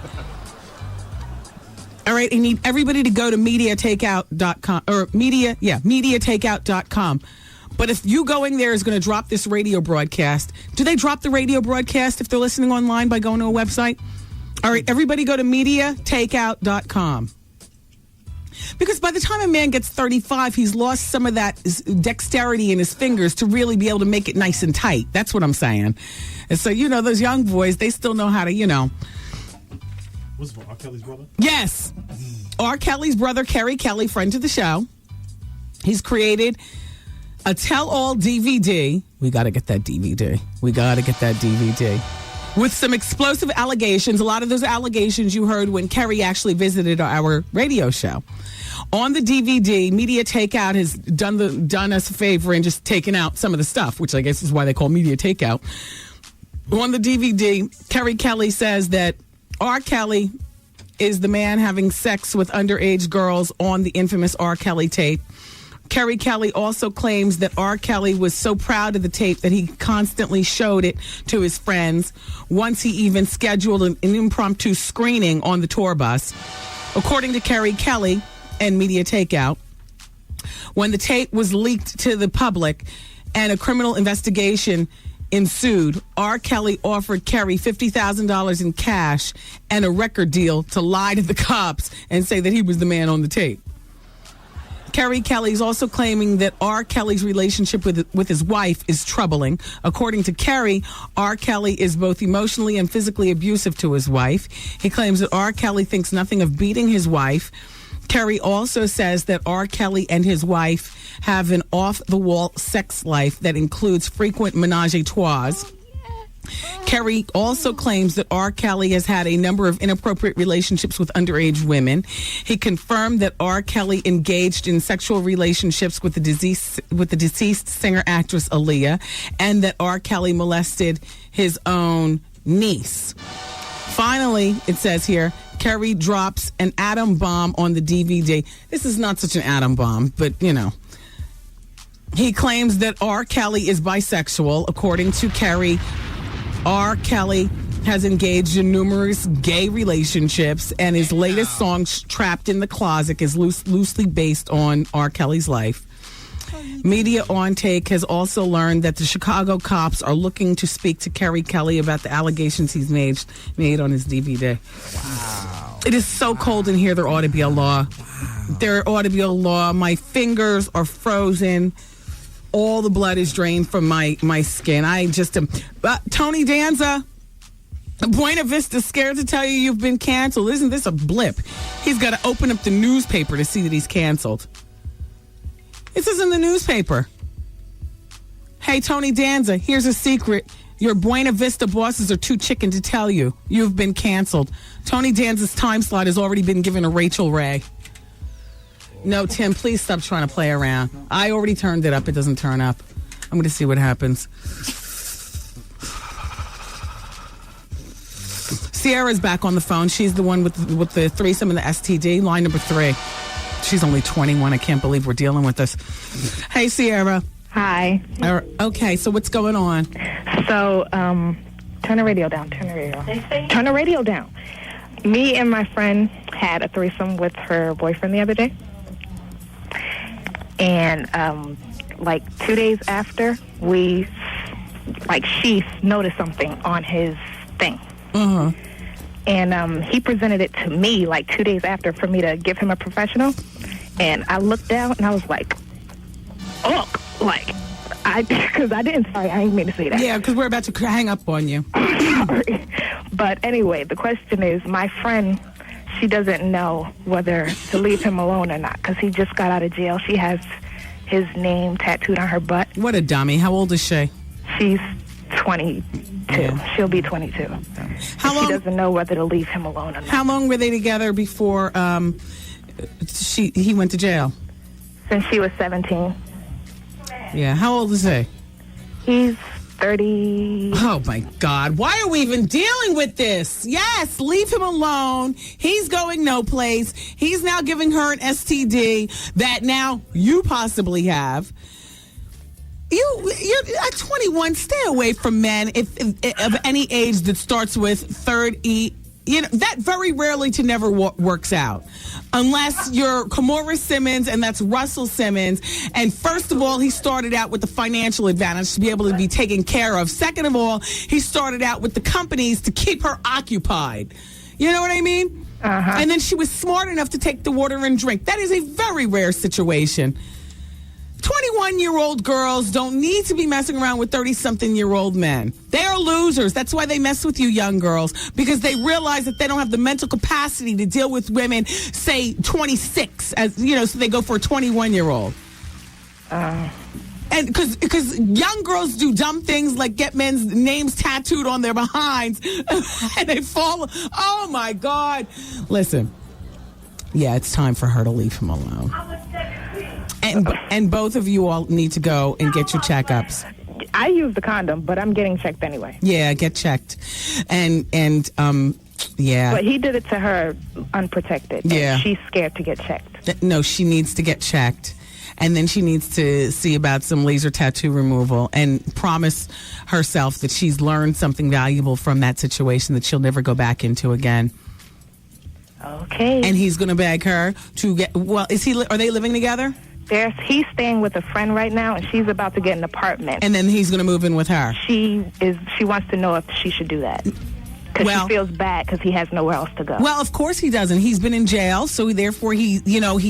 All right, I need everybody to go to mediatakeout.com or mediatakeout.com. But if you going there is going to drop this radio broadcast, do they drop the radio broadcast if they're listening online by going to a website? All right, everybody go to mediatakeout.com. Because by the time a man gets 35, he's lost some of that dexterity in his fingers to really be able to make it nice and tight. That's what I'm saying. And so, those young boys, they still know how to, What's R. Kelly's brother? Yes. R. Kelly's brother, Kerry Kelly, friend to the show. He's created a tell-all DVD. We got to get that DVD. With some explosive allegations. A lot of those allegations you heard when Kerry actually visited our radio show. On the DVD, Media Takeout has done us a favor and just taken out some of the stuff, which I guess is why they call Media Takeout. On the DVD, Kerry Kelly says that R. Kelly is the man having sex with underage girls on the infamous R. Kelly tape. Kerry Kelly also claims that R. Kelly was so proud of the tape that he constantly showed it to his friends. Once he even scheduled an impromptu screening on the tour bus. According to Carrie Kelly and Media Takeout, when the tape was leaked to the public and a criminal investigation ensued, R. Kelly offered Carrie $50,000 in cash and a record deal to lie to the cops and say that he was the man on the tape. Carrie Kelly is also claiming that R. Kelly's relationship with his wife is troubling. According to Carrie, R. Kelly is both emotionally and physically abusive to his wife. He claims that R. Kelly thinks nothing of beating his wife. Carrie also says that R. Kelly and his wife have an off-the-wall sex life that includes frequent menage-a-trois. Carrie also claims that R. Kelly has had a number of inappropriate relationships with underage women. He confirmed that R. Kelly engaged in sexual relationships with the deceased singer-actress Aaliyah, and that R. Kelly molested his own niece. Finally, it says here, Carrie drops an atom bomb on the DVD. This is not such an atom bomb, but, you know. He claims that R. Kelly is bisexual. According to Carrie, R. Kelly has engaged in numerous gay relationships, and his latest song, Trapped in the Closet, is loosely based on R. Kelly's life. Media on Take has also learned that the Chicago cops are looking to speak to Carrie Kelly about the allegations he's made on his DVD. Wow. It is so cold in here, there ought to be a law. Wow. There ought to be a law. My fingers are frozen. All the blood is drained from my skin. I just am. Tony Danza, Buena Vista's scared to tell you you've been canceled. Isn't this a blip? He's got to open up the newspaper to see that he's canceled. This is in the newspaper. Hey, Tony Danza, here's a secret. Your Buena Vista bosses are too chicken to tell you. You've been canceled. Tony Danza's time slot has already been given to Rachel Ray. No, Tim, please stop trying to play around. I already turned it up. It doesn't turn up. I'm going to see what happens. Sierra's back on the phone. She's the one with the threesome and the STD, line number 3. She's only 21. I can't believe we're dealing with this. Hey, Sierra. Hi. Okay, so what's going on? So, turn the radio down. Turn the radio down. Me and my friend had a threesome with her boyfriend the other day. And, 2 days after, she noticed something on his thing. Uh-huh. And he presented it to me 2 days after for me to give him a professional. And I looked down and I was like, oh, because I didn't mean to say that. Yeah, because we're about to hang up on you. Sorry. But anyway, the question is, my friend, she doesn't know whether to leave him alone or not because he just got out of jail. She has his name tattooed on her butt. What a dummy. How old is she? She's 22. Yeah. She'll be 22. How long? She doesn't know whether to leave him alone or not. How long were they together before he went to jail? Since she was 17. Yeah. How old is he? He's 30. Oh, my God. Why are we even dealing with this? Yes, leave him alone. He's going no place. He's now giving her an STD that now you possibly have. You're at 21. Stay away from men of any age that starts with third E. That very rarely to never works out. Unless you're Kamora Simmons and that's Russell Simmons. And first of all, he started out with the financial advantage to be able to be taken care of. Second of all, he started out with the companies to keep her occupied. You know what I mean? Uh-huh. And then she was smart enough to take the water and drink. That is a very rare situation. 21-year-old girls don't need to be messing around with 30-something-year-old men. They are losers. That's why they mess with you young girls, because they realize that they don't have the mental capacity to deal with women, say, 26, so they go for a 21-year-old. And because young girls do dumb things like get men's names tattooed on their behinds, and they fall. Oh, my God. Listen. Yeah, it's time for her to leave him alone. And both of you all need to go and get your checkups. I use the condom, but I'm getting checked anyway. Yeah, get checked. And yeah. But he did it to her unprotected. Yeah. And she's scared to get checked. No, she needs to get checked. And then she needs to see about some laser tattoo removal and promise herself that she's learned something valuable from that situation that she'll never go back into again. Oh. Okay. And he's going to beg her to get. Well, are they living together? He's staying with a friend right now, and she's about to get an apartment. And then he's going to move in with her. She wants to know if she should do that. Because she feels bad because he has nowhere else to go. Well, of course he doesn't. He's been in jail, so therefore he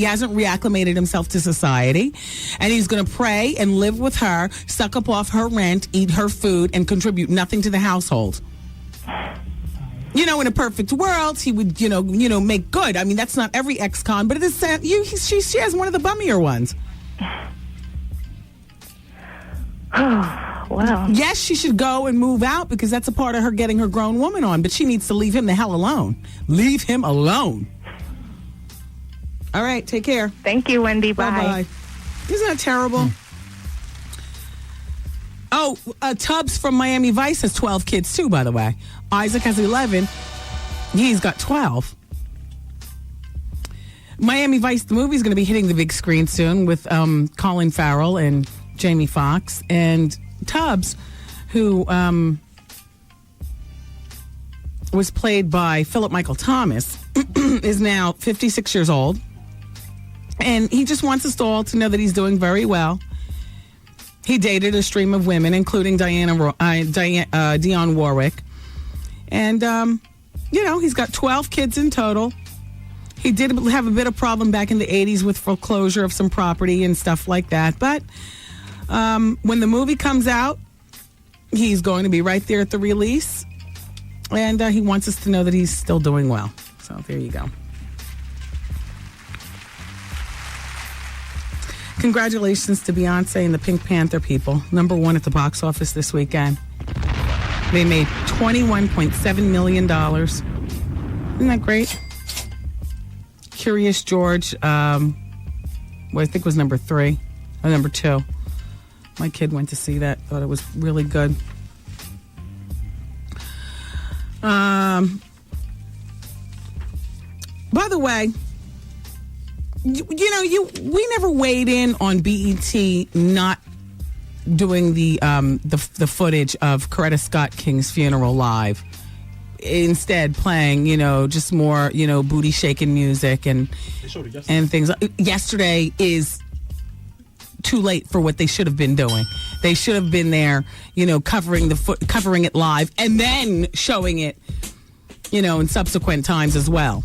hasn't reacclimated himself to society. And he's going to pray and live with her, suck up off her rent, eat her food, and contribute nothing to the household. In a perfect world, he would, make good. I mean, that's not every ex-con, but it is. She has one of the bummier ones. Wow. Yes, she should go and move out because that's a part of her getting her grown woman on. But she needs to leave him the hell alone. Leave him alone. All right, take care. Thank you, Wendy. Bye. Bye-bye. Isn't that terrible? Oh, Tubbs from Miami Vice has 12 kids too, by the way. Isaac has 11. He's got 12. Miami Vice, the movie, is going to be hitting the big screen soon with Colin Farrell and Jamie Foxx. And Tubbs, who was played by Philip Michael Thomas, is now 56 years old. And he just wants us all to know that he's doing very well. He dated a stream of women, including Dionne Warwick. And, he's got 12 kids in total. He did have a bit of problem back in the 80s with foreclosure of some property and stuff like that. But when the movie comes out, he's going to be right there at the release. And he wants us to know that he's still doing well. So there you go. Congratulations to Beyonce and the Pink Panther people. #1 at the box office this weekend. They made $21.7 million. Isn't that great? Curious George, I think was #3 or #2. My kid went to see that. Thought it was really good. By the way, we never weighed in on BET not doing the footage of Coretta Scott King's funeral live. Instead, playing just more booty shaking music and things. Yesterday is too late for what they should have been doing. They should have been there, covering it live and then showing it, in subsequent times as well.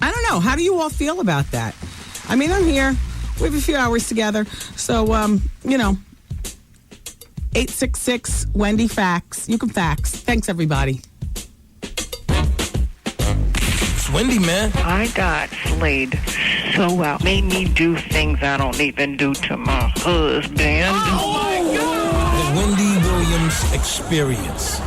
I don't know. How do you all feel about that? I mean, I'm here. We have a few hours together. So, 866 Wendy Fax. You can fax. Thanks, everybody. It's Wendy, man. I got slayed so well. Made me do things I don't even do to my husband. Oh, my God! The Wendy Williams Experience.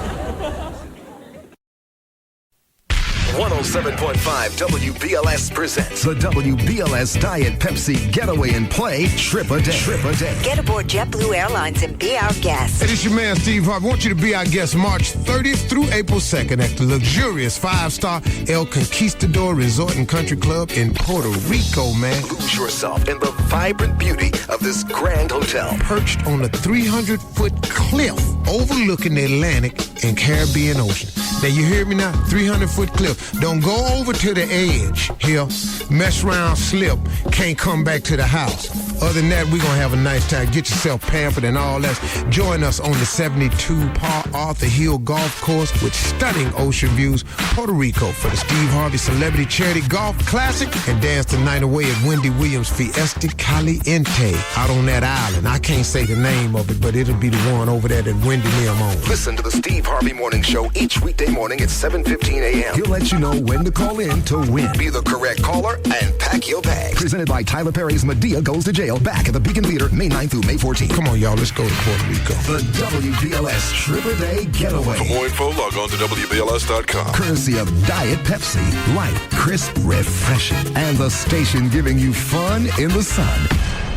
107.5 WBLS presents the WBLS Diet Pepsi Getaway and Play Trip a Day. Get aboard JetBlue Airlines and be our guest. Hey, this is your man, Steve Harvey. I want you to be our guest March 30th through April 2nd at the luxurious 5-star El Conquistador Resort and Country Club in Puerto Rico, man. Lose yourself in the vibrant beauty of this grand hotel. Perched on a 300-foot cliff overlooking the Atlantic and Caribbean Ocean. Now, you hear me now? 300-foot cliff. Don't go over to the edge here, mess around, slip, can't come back to the house. Other than that, we're going to have a nice time. Get yourself pampered and all that. Join us on the 72 Par Arthur Hill Golf Course with stunning ocean views, Puerto Rico, for the Steve Harvey Celebrity Charity Golf Classic, and dance the night away at Wendy Williams Fiesta Caliente out on that island. I can't say the name of it, but it'll be the one over there that Wendy Lim on. Listen to the Steve Harvey Morning Show each weekday morning at 7:15 a.m. He'll let you know when to call in to win. Be the correct caller and pack your bags. Presented by Tyler Perry's Medea Goes to Jail, back at the Beacon Theater May 9th through May 14th. Come on, y'all, let's go to Puerto Rico. The WBLS Trip a Day Getaway. For more info, log on to WBLS.com. Courtesy of Diet Pepsi. Light, crisp, refreshing. And the station giving you fun in the sun.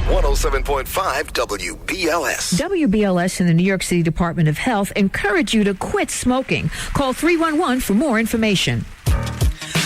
107.5 WBLS. WBLS and the New York City Department of Health encourage you to quit smoking. Call 311 for more information.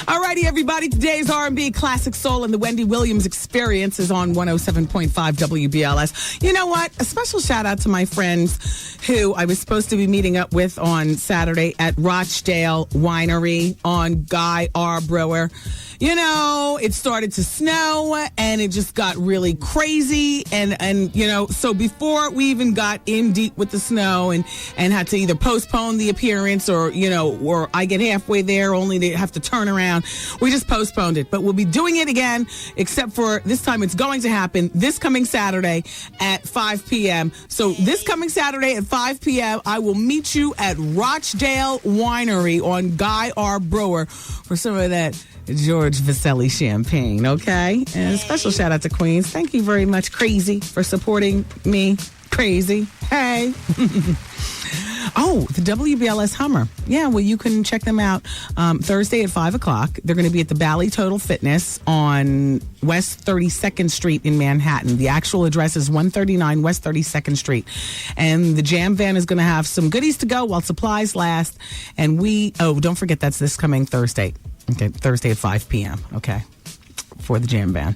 All righty, everybody. Today's R&B Classic Soul and the Wendy Williams Experience is on 107.5 WBLS. You know what? A special shout out to my friends who I was supposed to be meeting up with on Saturday at Rochdale Winery on Guy R. Brewer. You know, it started to snow and it just got really crazy. And you know, so before we even got in deep with the snow and had to either postpone the appearance or, you know, or I get halfway there only to have to turn around, we just postponed it. But we'll be doing it again, except for this time it's going to happen this coming Saturday at 5 p.m. So this coming Saturday at 5 p.m., I will meet you at Rochdale Winery on Guy R. Brewer for some of that George Vasselli champagne, okay? And a special shout out to Queens. Thank you very much, Crazy, for supporting me. Crazy. Hey. Oh, the WBLS Hummer. Yeah, well, you can check them out Thursday at 5 o'clock. They're going to be at the Bally Total Fitness on West 32nd Street in Manhattan. The actual address is 139 West 32nd Street. And the Jam Van is going to have some goodies to go while supplies last. And don't forget, that's this coming Thursday. Okay, Thursday at 5 p.m., okay, for the Jam Band.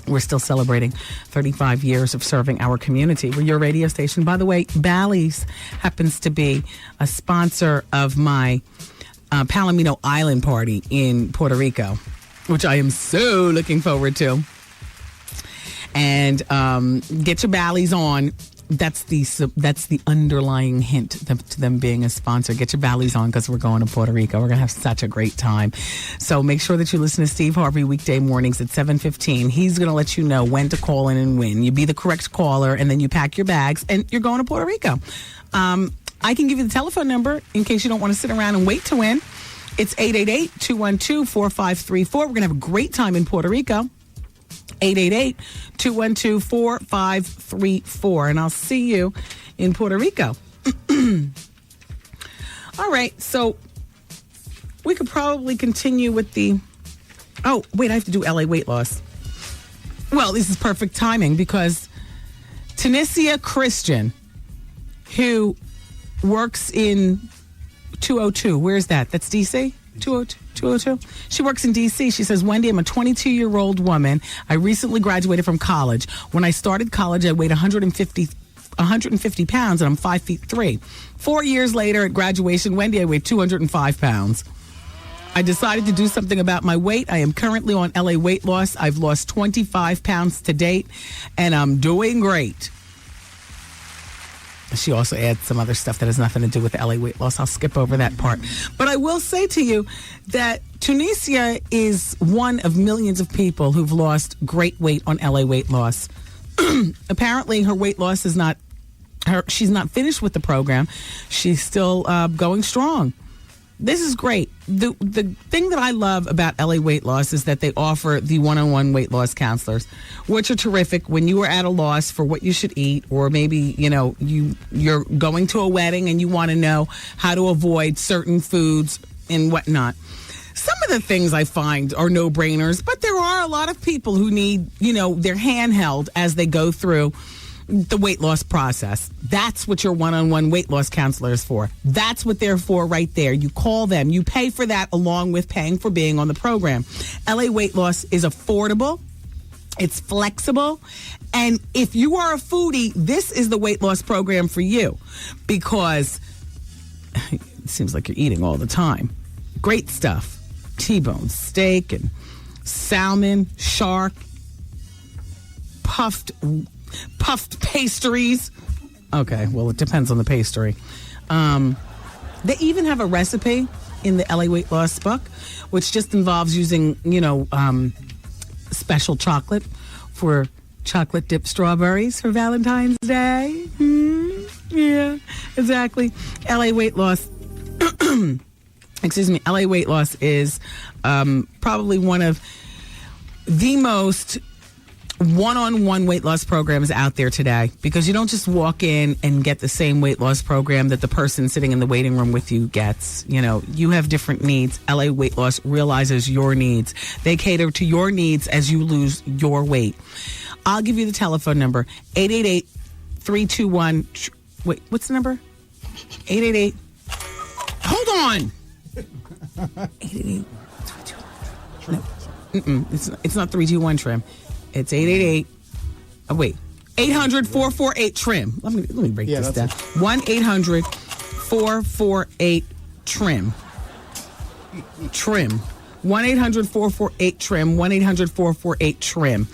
We're still celebrating 35 years of serving our community. We're your radio station. By the way, Bally's happens to be a sponsor of my Palomino Island party in Puerto Rico, which I am so looking forward to. And get your Bally's on. That's the underlying hint to them being a sponsor. Get your Bally's on because we're going to Puerto Rico. We're going to have such a great time. So make sure that you listen to Steve Harvey weekday mornings at 7:15. He's going to let you know when to call in and win. You be the correct caller, and then you pack your bags, and you're going to Puerto Rico. I can give you the telephone number in case you don't want to sit around and wait to win. It's 888-212-4534. We're going to have a great time in Puerto Rico. 888-212-4534. And I'll see you in Puerto Rico. All right. So we could probably continue with the... Oh, wait, I have to do LA weight loss. Well, this is perfect timing because Tanissia Christian, who works in 202. Where's that? That's D.C.? 202? She works in D.C. She says, Wendy, I'm a 22-year-old woman. I recently graduated from college. When I started college, I weighed 150 pounds, and I'm 5'3". 4 years later at graduation, Wendy, I weighed 205 pounds. I decided to do something about my weight. I am currently on LA weight loss. I've lost 25 pounds to date, and I'm doing great. She also adds some other stuff that has nothing to do with LA weight loss. I'll skip over that part. But I will say to you that Tunisia is one of millions of people who've lost great weight on LA weight loss. Apparently, her weight loss is not... She's not finished with the program. She's still going strong. This is great. The thing that I love about LA Weight Loss is that they offer the one-on-one weight loss counselors, which are terrific when you are at a loss for what you should eat, or maybe, you know, you're going to a wedding and you want to know how to avoid certain foods and whatnot. Some of the things I find are no-brainers, but there are a lot of people who need, you know, their hand held as they go through the weight loss process. That's what your one-on-one weight loss counselor is for. That's what they're for right there. You call them. You pay for that along with paying for being on the program. LA Weight Loss is affordable. It's flexible. And if you are a foodie, this is the weight loss program for you because it seems like you're eating all the time. Great stuff. T-bone steak and salmon, shark, puffed pastries. Okay, well, it depends on the pastry. They even have a recipe in the LA Weight Loss book, which just involves using, you know, special chocolate for chocolate dipped strawberries for Valentine's Day. Yeah, exactly. LA Weight Loss. Excuse me. LA Weight Loss is probably one of the most one-on-one weight loss programs out there today, because you don't just walk in and get the same weight loss program that the person sitting in the waiting room with you gets. You know, you have different needs. LA Weight Loss realizes your needs. They cater to your needs as you lose your weight. I'll give you the telephone number, 888-321. Wait, what's the number? 888. Hold on. 888. trim. It's not 321 trim. It's 888. Oh, wait. 800-448-TRIM. Let me break this down. 1-800-448-TRIM. Trim. 1-800-448-TRIM. 1-800-448-TRIM.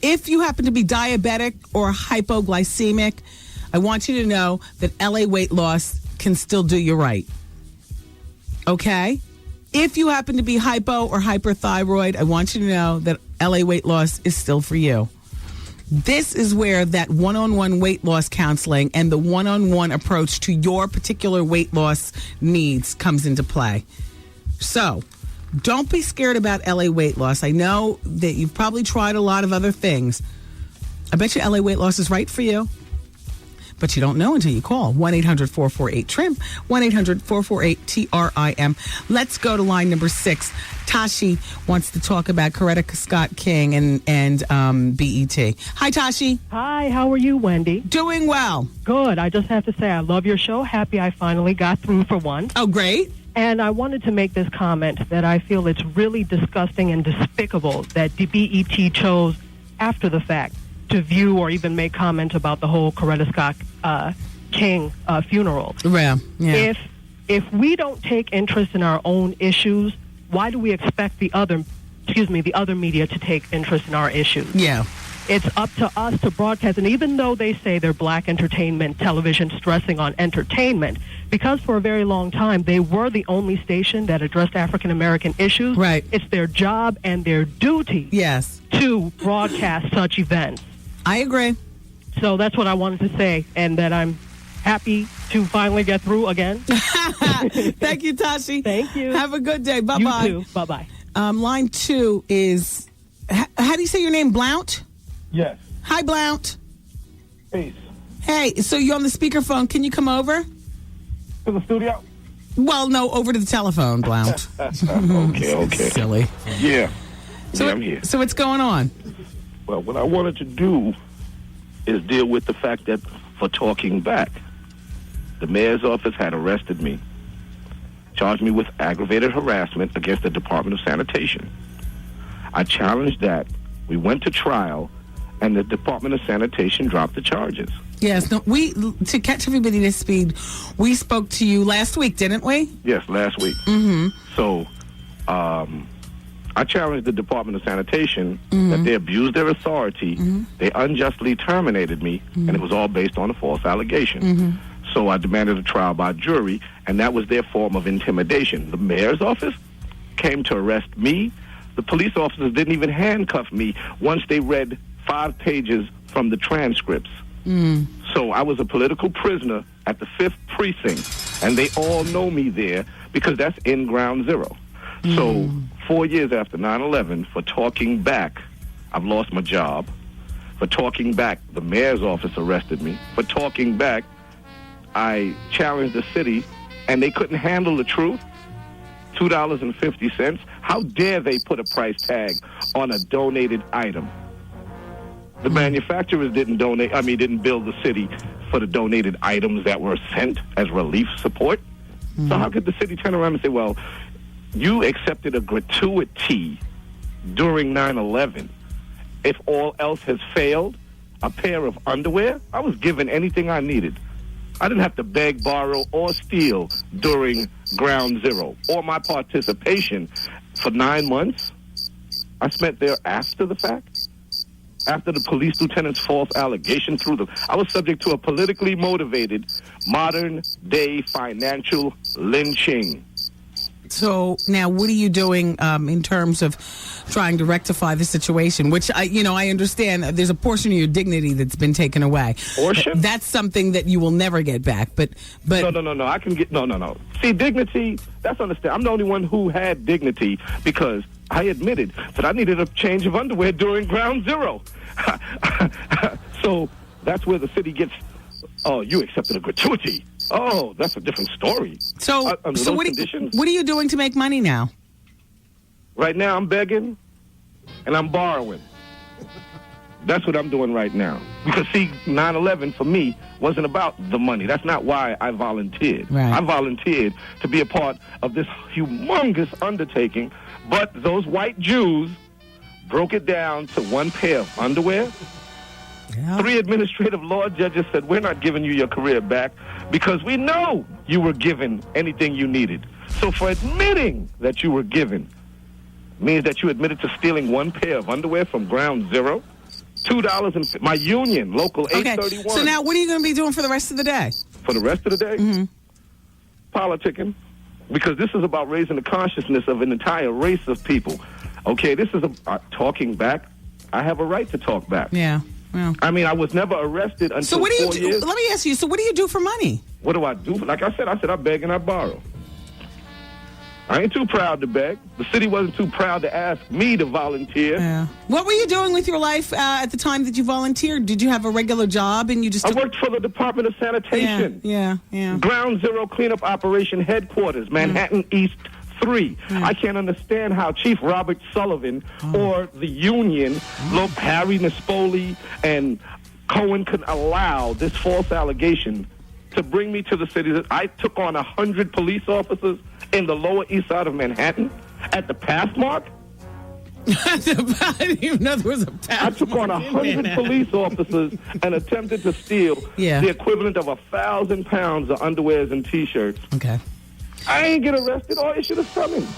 If you happen to be diabetic or hypoglycemic, I want you to know that LA Weight Loss can still do you right. Okay? If you happen to be hypo or hyperthyroid, I want you to know that LA Weight Loss is still for you. This is where that one-on-one weight loss counseling and the one-on-one approach to your particular weight loss needs comes into play. So, don't be scared about LA Weight Loss. I know that you've probably tried a lot of other things. I bet you LA Weight Loss is right for you. But you don't know until you call 1-800-448-TRIM, 1-800-448-TRIM. Let's go to line number 6. Tashi wants to talk about Coretta Scott King and BET. Hi, Tashi. Hi, how are you, Wendy? Doing well. Good. I just have to say I love your show. Happy I finally got through for once. Oh, great. And I wanted to make this comment that I feel it's really disgusting and despicable that the BET chose after the fact to view or even make comment about the whole Coretta Scott King funeral. Yeah. If we don't take interest in our own issues, why do we expect the other media to take interest in our issues? Yeah. It's up to us to broadcast. And even though they say they're black entertainment television stressing on entertainment, because for a very long time they were the only station that addressed African-American issues, right. It's their job and their duty to broadcast such events. I agree. So that's what I wanted to say, and that I'm happy to finally get through again. Thank you, Tashi. Thank you. Have a good day. Bye-bye. You too. Bye-bye. Line 2 is, how do you say your name, Blount? Yes. Hi, Blount. Peace. Hey, so you're on the speakerphone. Can you come over? To the studio? Well, no, over to the telephone, Blount. Okay. Silly. Yeah. So, I'm here. So what's going on? Well, what I wanted to do is deal with the fact that for talking back, the mayor's office had arrested me, charged me with aggravated harassment against the Department of Sanitation. I challenged that. We went to trial, and the Department of Sanitation dropped the charges. Yes. No, to catch everybody to speed, we spoke to you last week, didn't we? Yes, last week. Mm-hmm. So, I challenged the Department of Sanitation that they abused their authority. They unjustly terminated me, and it was all based on a false allegation. So I demanded a trial by jury, and that was their form of intimidation. The mayor's office came to arrest me. The police officers didn't even handcuff me once they read 5 pages from the transcripts. So I was a political prisoner at the 5th precinct, and they all know me there because that's in Ground Zero. So 4 years after 9/11, for talking back, I've lost my job. For talking back, the mayor's office arrested me. For talking back, I challenged the city, and they couldn't handle the truth. $2.50. How dare they put a price tag on a donated item? The manufacturers didn't bill the city for the donated items that were sent as relief support. So how could the city turn around and say, well, you accepted a gratuity during 9/11. If all else has failed, a pair of underwear, I was given anything I needed. I didn't have to beg, borrow, or steal during Ground Zero, or my participation for 9 months. I spent there after the fact, after the police lieutenant's false allegation through them. I was subject to a politically motivated, modern-day financial lynching. So now, what are you doing in terms of trying to rectify the situation? Which I understand there's a portion of your dignity that's been taken away. Portion? That's something that you will never get back. But no. I can get no. See, dignity. That's understand. I'm the only one who had dignity because I admitted that I needed a change of underwear during Ground Zero. So that's where the city gets. Oh, you accepted a gratuity. Oh, that's a different story. So what are you doing to make money now? Right now, I'm begging and I'm borrowing. That's what I'm doing right now. Because, see, 9/11 for me wasn't about the money. That's not why I volunteered. Right. I volunteered to be a part of this humongous undertaking But those white Jews broke it down to one pair of underwear. Yeah. 3 administrative law judges said, we're not giving you your career back because we know you were given anything you needed. So for admitting that you were given means that you admitted to stealing one pair of underwear from Ground Zero. $2 and my union, local 831. So now what are you going to be doing for the rest of the day? For the rest of the day? Mm-hmm. Politicking. Because this is about raising the consciousness of an entire race of people. Okay, this is talking back. I have a right to talk back. Yeah. Well. I mean, I was never arrested until so what do you 4 do? years. Let me ask you, so what do you do for money? What do I do? Like I said, I beg and I borrow. I ain't too proud to beg. The city wasn't too proud to ask me to volunteer. Yeah. What were you doing with your life at the time that you volunteered? Did you have a regular job and you just... I worked for the Department of Sanitation. Yeah. Ground Zero Cleanup Operation Headquarters, Manhattan East 3. I can't understand how Chief Robert Sullivan or the union, Harry Nespoli and Cohen could allow this false allegation to bring me to the city. That I took on 100 police officers in the Lower East Side of Manhattan at the Pathmark. I didn't even know there was a Pathmark. I took on 100 police officers and attempted to steal the equivalent of 1,000 pounds of underwears and T-shirts. Okay. I ain't get arrested or issued a summons.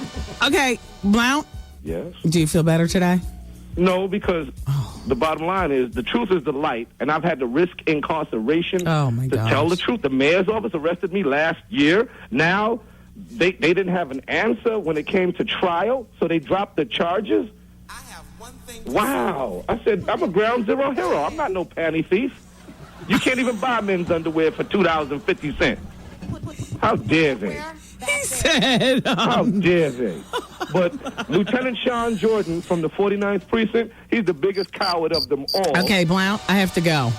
Okay, Blount. Yes. Do you feel better today? No, because the bottom line is the truth is the light, and I've had to risk incarceration to tell the truth. The mayor's office arrested me last year. Now they didn't have an answer when it came to trial, so they dropped the charges. I have one thing. Wow. I said, I'm a Ground Zero hero. I'm not no panty thief. You can't even buy men's underwear for $2.50. How dare they? He said, how dare they? But Lieutenant Sean Jordan from the 49th Precinct, he's the biggest coward of them all. Okay, Blount, I have to go.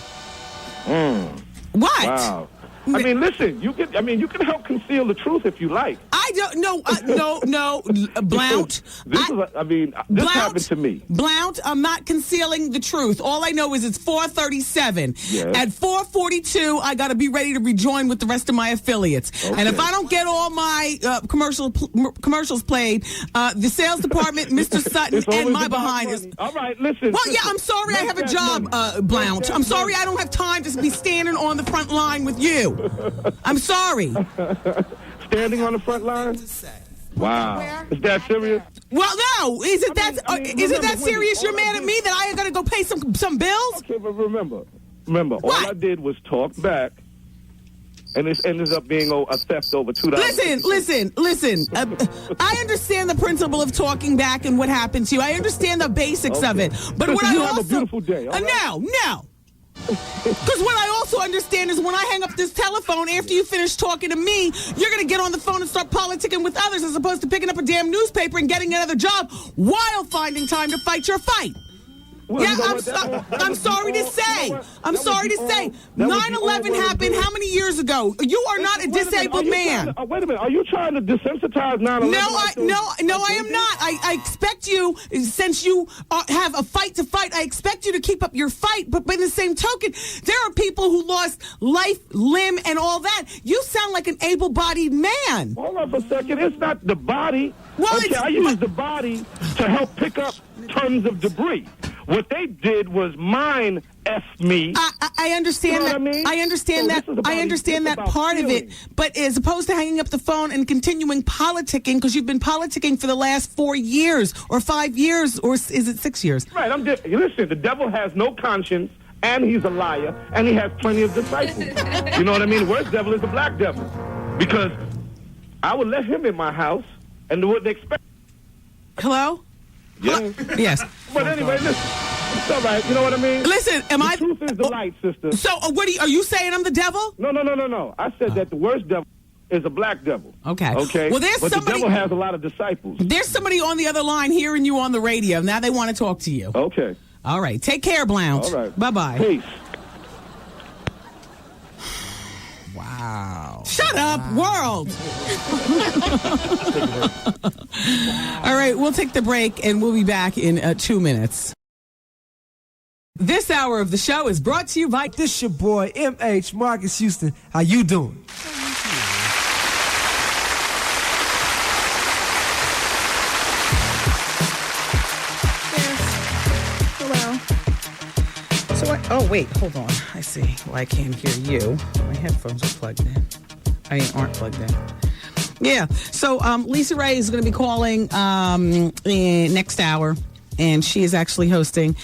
What? Wow. I mean, listen, you can help conceal the truth if you like. I don't no, Blount. This happened to me. Blount, I'm not concealing the truth. All I know is it's 4:37. Yes. At 4:42, I got to be ready to rejoin with the rest of my affiliates. Okay. And if I don't get all my commercials played, the sales department, Mr. Sutton, and my behind is. All right, listen. Well, yeah, I'm sorry I have a job, Blount. I'm sorry I don't have time to be standing on the front line with you. I'm sorry. Standing on the front line? Wow. Is that serious? Well, no. Is it that serious? You're mad at me that I got to go pay some bills? Okay, but remember, all I did was talk back, and it ended up being a theft over $2. Listen. I understand the principle of talking back and what happened to you. I understand the basics of it. But what you I have also... a beautiful day. All right? No. Because what I also understand is when I hang up this telephone, after you finish talking to me, you're going to get on the phone and start politicking with others as opposed to picking up a damn newspaper and getting another job while finding time to fight your fight. Well, I'm sorry to say. 9/11 happened how many years ago? You are not a disabled man. Wait a minute. Are you trying to desensitize 9/11? No, I am not. I expect you, since you have a fight to fight, I expect you to keep up your fight. But by the same token, there are people who lost life, limb, and all that. You sound like an able-bodied man. Hold on for a second. It's not the body. Well, I use the body to help pick up tons of debris. What they did was mine F me. I understand you know that. I mean? I understand that. I understand that part of it. But as opposed to hanging up the phone and continuing politicking, because you've been politicking for the last 4 years or 5 years, or is it 6 years? Right. Listen, the devil has no conscience, and he's a liar, and he has plenty of disciples. You know what I mean? The worst devil is the black devil, because I would let him in my house, and they wouldn't expect. Hello? Yeah. Yes. But anyway, listen. It's all right. You know what I mean? Listen, the truth is the light, sister. So, are you saying I'm the devil? No. I said that the worst devil is a black devil. Okay. Well, but the devil has a lot of disciples. There's somebody on the other line hearing you on the radio. Now they want to talk to you. Okay. All right. Take care, Blount. All right. Bye-bye. Peace. Wow. Shut up, world. All right, we'll take the break and we'll be back in 2 minutes. This hour of the show is brought to you by this your boy MH Marcus Houston. How you doing? Oh, wait, hold on. I see. Well, I can't hear you. My headphones are plugged in. Aren't plugged in. Yeah. So Lisa Raye is going to be calling in next hour, and she is actually hosting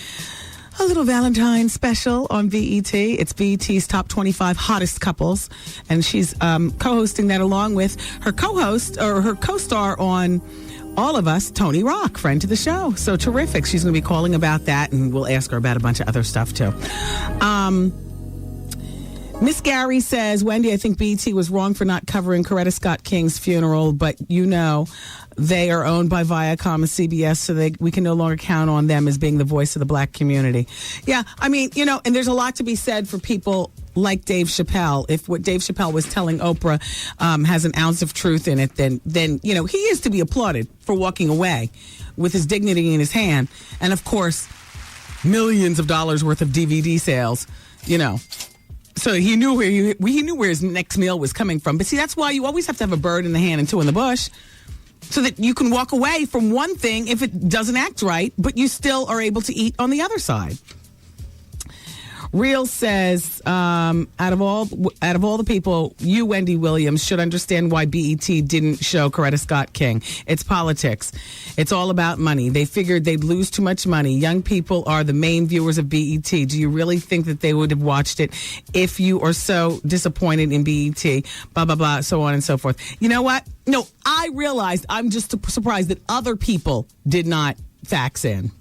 a little Valentine's special on BET. It's BET's Top 25 Hottest Couples, and she's co-hosting that along with her co-host or her co-star on All of Us, Tony Rock, friend to the show. So terrific. She's going to be calling about that, and we'll ask her about a bunch of other stuff too. Miss Gary says, Wendy, I think BET was wrong for not covering Coretta Scott King's funeral, but they are owned by Viacom and CBS, so we can no longer count on them as being the voice of the black community. Yeah, I mean, and there's a lot to be said for people like Dave Chappelle. If what Dave Chappelle was telling Oprah has an ounce of truth in it, then he is to be applauded for walking away with his dignity in his hand. And of course, millions of dollars worth of DVD sales, So he knew where his next meal was coming from. But see, that's why you always have to have a bird in the hand and two in the bush, so that you can walk away from one thing if it doesn't act right, but you still are able to eat on the other side. Real says, out of all the people, you, Wendy Williams, should understand why BET didn't show Coretta Scott King. It's politics. It's all about money. They figured they'd lose too much money. Young people are the main viewers of BET. Do you really think that they would have watched it if you are so disappointed in BET? Blah, blah, blah, so on and so forth. You know what? No, I realized I'm just surprised that other people did not fax in.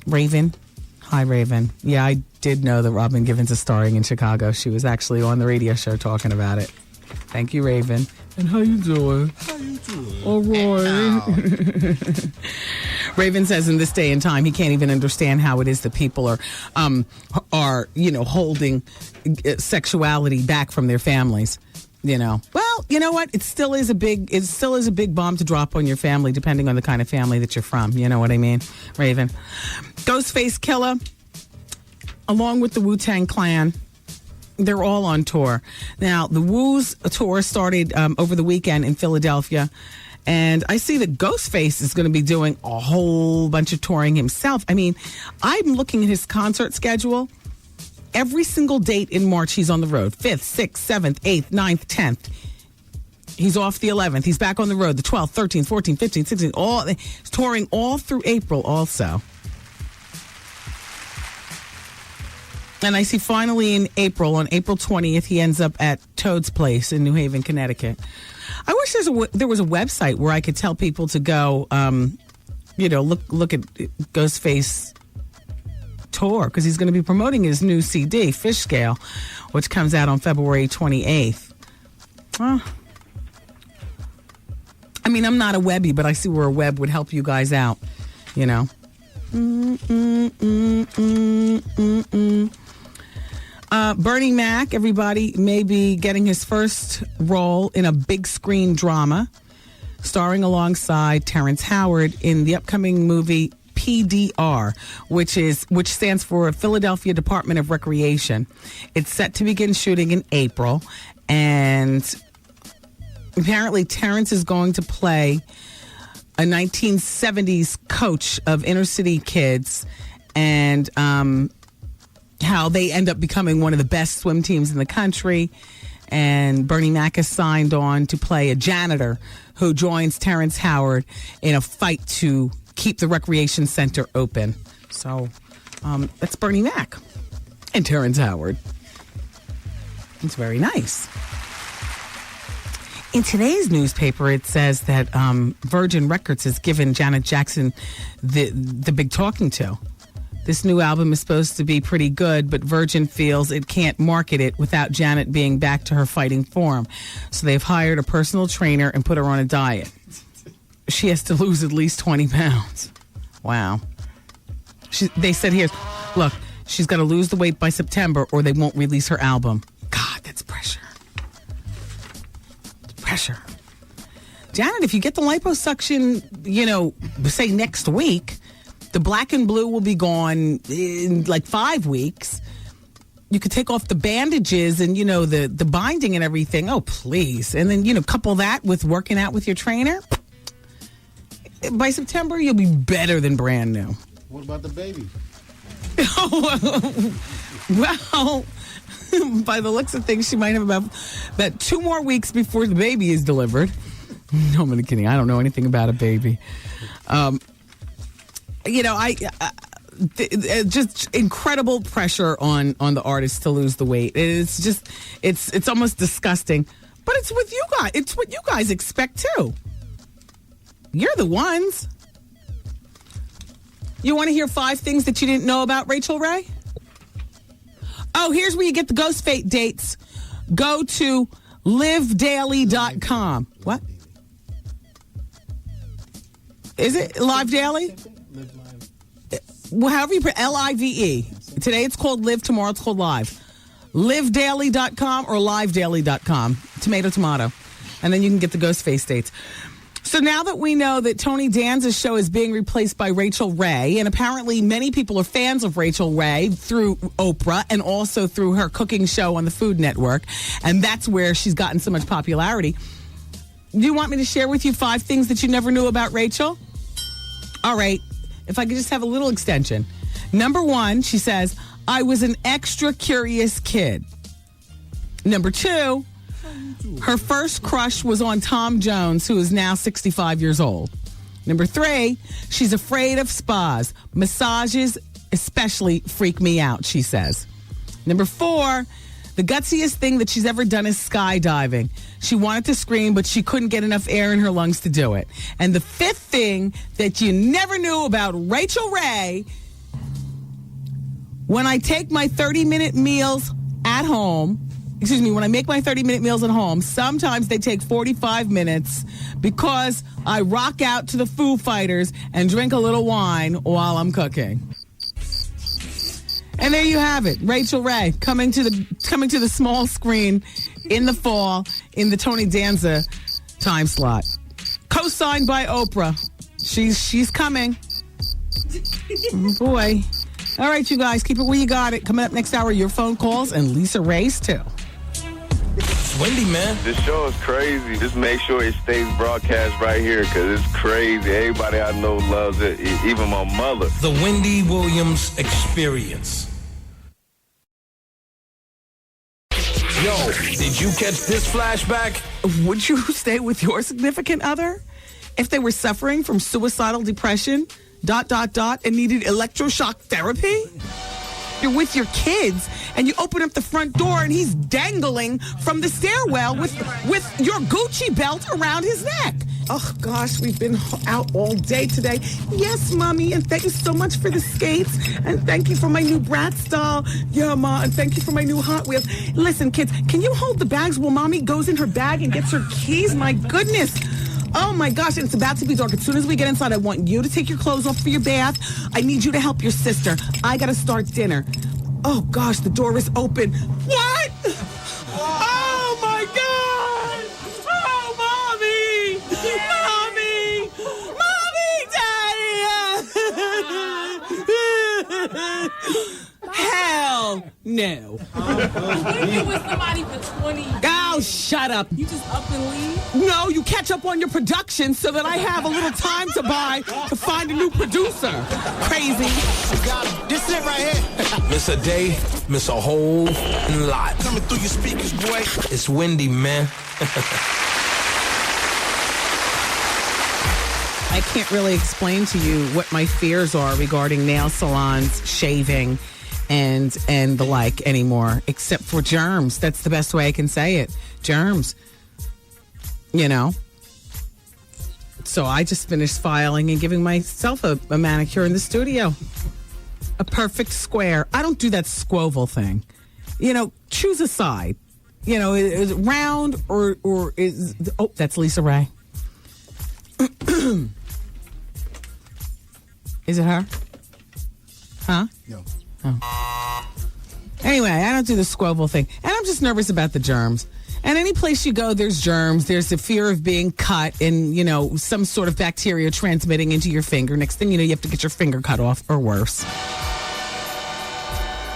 Raven. Hi, Raven. Yeah, I did know that Robin Givens is starring in Chicago. She was actually on the radio show talking about it. Thank you, Raven. And how you doing? All right. Raven says in this day and time, he can't even understand how it is that people are holding sexuality back from their families. Well, you know what? It still is a big bomb to drop on your family, depending on the kind of family that you're from. You know what I mean, Raven? Ghostface Killer, along with the Wu-Tang Clan, they're all on tour. Now, the Wu's tour started over the weekend in Philadelphia, and I see that Ghostface is going to be doing a whole bunch of touring himself. I mean, I'm looking at his concert schedule. Every single date in March, he's on the road. 5th, 6th, 7th, 8th, 9th, 10th. He's off the 11th. He's back on the road. The 12th, 13th, 14th, 15th, 16th. He's touring all through April also. And I see finally in April, on April 20th, he ends up at Toad's Place in New Haven, Connecticut. I wish there was a website where I could tell people to go, look at Ghostface tour, because he's going to be promoting his new CD, Fish Scale, which comes out on February 28th. Well, I mean, I'm not a webby, but I see where a web would help you guys out, Bernie Mac, everybody, may be getting his first role in a big screen drama, starring alongside Terrence Howard in the upcoming movie PDR, which stands for Philadelphia Department of Recreation. It's set to begin shooting in April, and apparently Terrence is going to play a 1970s coach of inner city kids, and how they end up becoming one of the best swim teams in the country. And Bernie Mac is signed on to play a janitor who joins Terrence Howard in a fight to keep the recreation center open. So that's Bernie Mac and Terrence Howard. It's very nice. In today's newspaper, it says that Virgin Records has given Janet Jackson the big talking to. This new album is supposed to be pretty good, but Virgin feels it can't market it without Janet being back to her fighting form. So they've hired a personal trainer and put her on a diet. She has to lose at least 20 pounds. Wow. They said here, look, she's got to lose the weight by September or they won't release her album. God, that's pressure. Pressure. Janet, if you get the liposuction, say next week, the black and blue will be gone in like 5 weeks. You could take off the bandages and, the binding and everything. Oh, please. And then, couple that with working out with your trainer. By September, you'll be better than brand new. What about the baby? Well, by the looks of things, she might have about 2 more weeks before the baby is delivered. No, I'm only kidding. I don't know anything about a baby. Just incredible pressure on the artist to lose the weight. It's almost disgusting. But it's with you guys. It's what you guys expect too. You're the ones. You want to hear 5 things that you didn't know about Rachel Raye? Oh, here's where you get the ghost fate dates. Go to livedaily.com. What? Is it Live Daily? Well, however you put LIVE. Today it's called Live, tomorrow it's called Live. Livedaily.com or livedaily.com. Tomato. And then you can get the ghost face dates. So now that we know that Tony Danza's show is being replaced by Rachel Raye, and apparently many people are fans of Rachel Raye through Oprah and also through her cooking show on the Food Network, and that's where she's gotten so much popularity. Do you want me to share with you 5 things that you never knew about Rachel? All right. If I could just have a little extension. Number 1, she says, I was an extra curious kid. Number 2, her first crush was on Tom Jones, who is now 65 years old. Number 3, she's afraid of spas. Massages especially freak me out, she says. Number 4, the gutsiest thing that she's ever done is skydiving. She wanted to scream, but she couldn't get enough air in her lungs to do it. And the 5th thing that you never knew about Rachel Raye, when I take my 30-minute meals at home, when I make my 30-minute meals at home, sometimes they take 45 minutes because I rock out to the Foo Fighters and drink a little wine while I'm cooking. And there you have it. Rachel Raye coming to the small screen in the fall in the Tony Danza time slot. Co-signed by Oprah. She's coming. Oh boy. All right, you guys, keep it where you got it. Coming up next hour, your phone calls and Lisa Raye's too. It's Wendy, man. This show is crazy. Just make sure it stays broadcast right here because it's crazy. Everybody I know loves it, even my mother. The Wendy Williams Experience. Yo, did you catch this flashback? Would you stay with your significant other if they were suffering from suicidal depression, ... and needed electroshock therapy? You're with your kids and you open up the front door and he's dangling from the stairwell with your Gucci belt around his neck. Oh gosh, we've been out all day today. Yes, Mommy, and thank you so much for the skates, and thank you for my new Bratz doll. Yeah, Ma, and thank you for my new Hot Wheels. Listen, kids, can you hold the bags while Mommy goes in her bag and gets her keys? My goodness. Oh my gosh, and it's about to be dark. As soon as we get inside, I want you to take your clothes off for your bath. I need you to help your sister. I gotta start dinner. Oh gosh, the door is open. What? Oh my God! Oh, Mommy! Mommy! Daddy! Hell no. When you with somebody for 20 years. Oh, shut up. You just up and leave? No, you catch up on your production so that I have a little time to find a new producer. Crazy. This it right here. Miss a day, miss a whole lot. Coming through your speakers, boy. It's Wendy, man. I can't really explain to you what my fears are regarding nail salons, shaving, and the like anymore, except for germs. That's the best way I can say it. Germs. You know? So I just finished filing and giving myself a manicure in the studio. A perfect square. I don't do that squoval thing. You know, choose a side. You know, is it round or is... Oh, that's Lisa Raye. Is it her? Huh? No. Oh. Anyway, I don't do the squoval thing. And I'm just nervous about the germs. And any place you go, there's germs. There's the fear of being cut and, you know, some sort of bacteria transmitting into your finger. Next thing you know, you have to get your finger cut off or worse.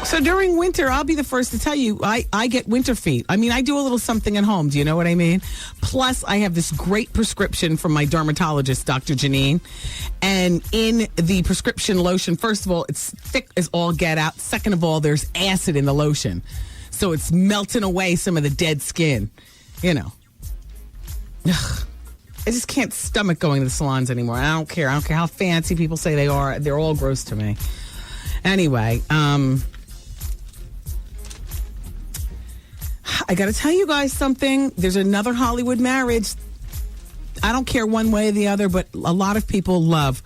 So during winter, I'll be the first to tell you, I get winter feet. I mean, I do a little something at home. Do you know what I mean? Plus, I have this great prescription from my dermatologist, Dr. Janine. And in the prescription lotion, first of all, it's thick as all get out. Second of all, there's acid in the lotion. So it's melting away some of the dead skin. You know. Ugh. I just can't stomach going to the salons anymore. I don't care. I don't care how fancy people say they are. They're all gross to me. Anyway, I got to tell you guys something. There's another Hollywood marriage. I don't care one way or the other, but a lot of people love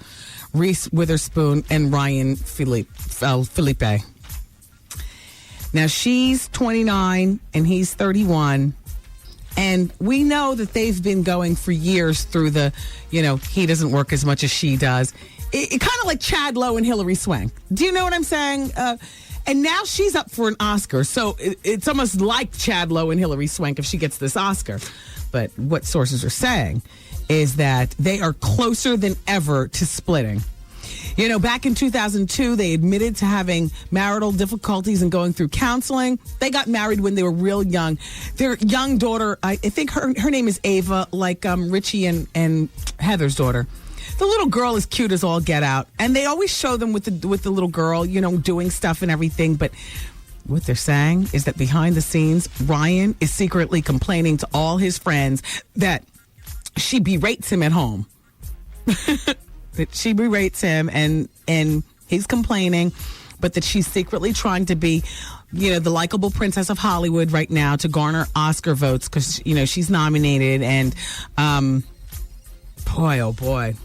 Reese Witherspoon and Ryan Felipe. Now, she's 29 and he's 31. And we know that they've been going for years through the, he doesn't work as much as she does. It kind of like Chad Lowe and Hilary Swank. Do you know what I'm saying? And now she's up for an Oscar. So it's almost like Chad Lowe and Hilary Swank if she gets this Oscar. But what sources are saying is that they are closer than ever to splitting. Back in 2002, they admitted to having marital difficulties and going through counseling. They got married when they were real young. Their young daughter, I think her name is Ava, like Richie and Heather's daughter. The little girl is cute as all get out. And they always show them with the little girl, doing stuff and everything. But what they're saying is that behind the scenes, Ryan is secretly complaining to all his friends that she berates him at home. That she berates him and he's complaining, but that she's secretly trying to be, the likable princess of Hollywood right now to garner Oscar votes because, she's nominated. And boy, oh boy.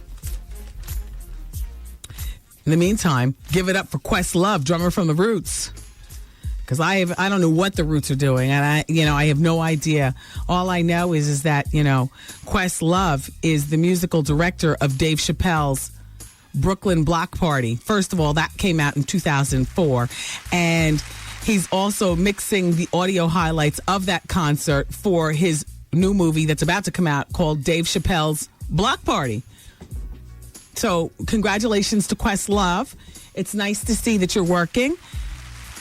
In the meantime, give it up for Questlove, drummer from The Roots. Because I don't know what The Roots are doing, and I have no idea. All I know is that, Questlove is the musical director of Dave Chappelle's Brooklyn Block Party. First of all, that came out in 2004, and he's also mixing the audio highlights of that concert for his new movie that's about to come out called Dave Chappelle's Block Party. So, congratulations to Questlove. It's nice to see that you're working.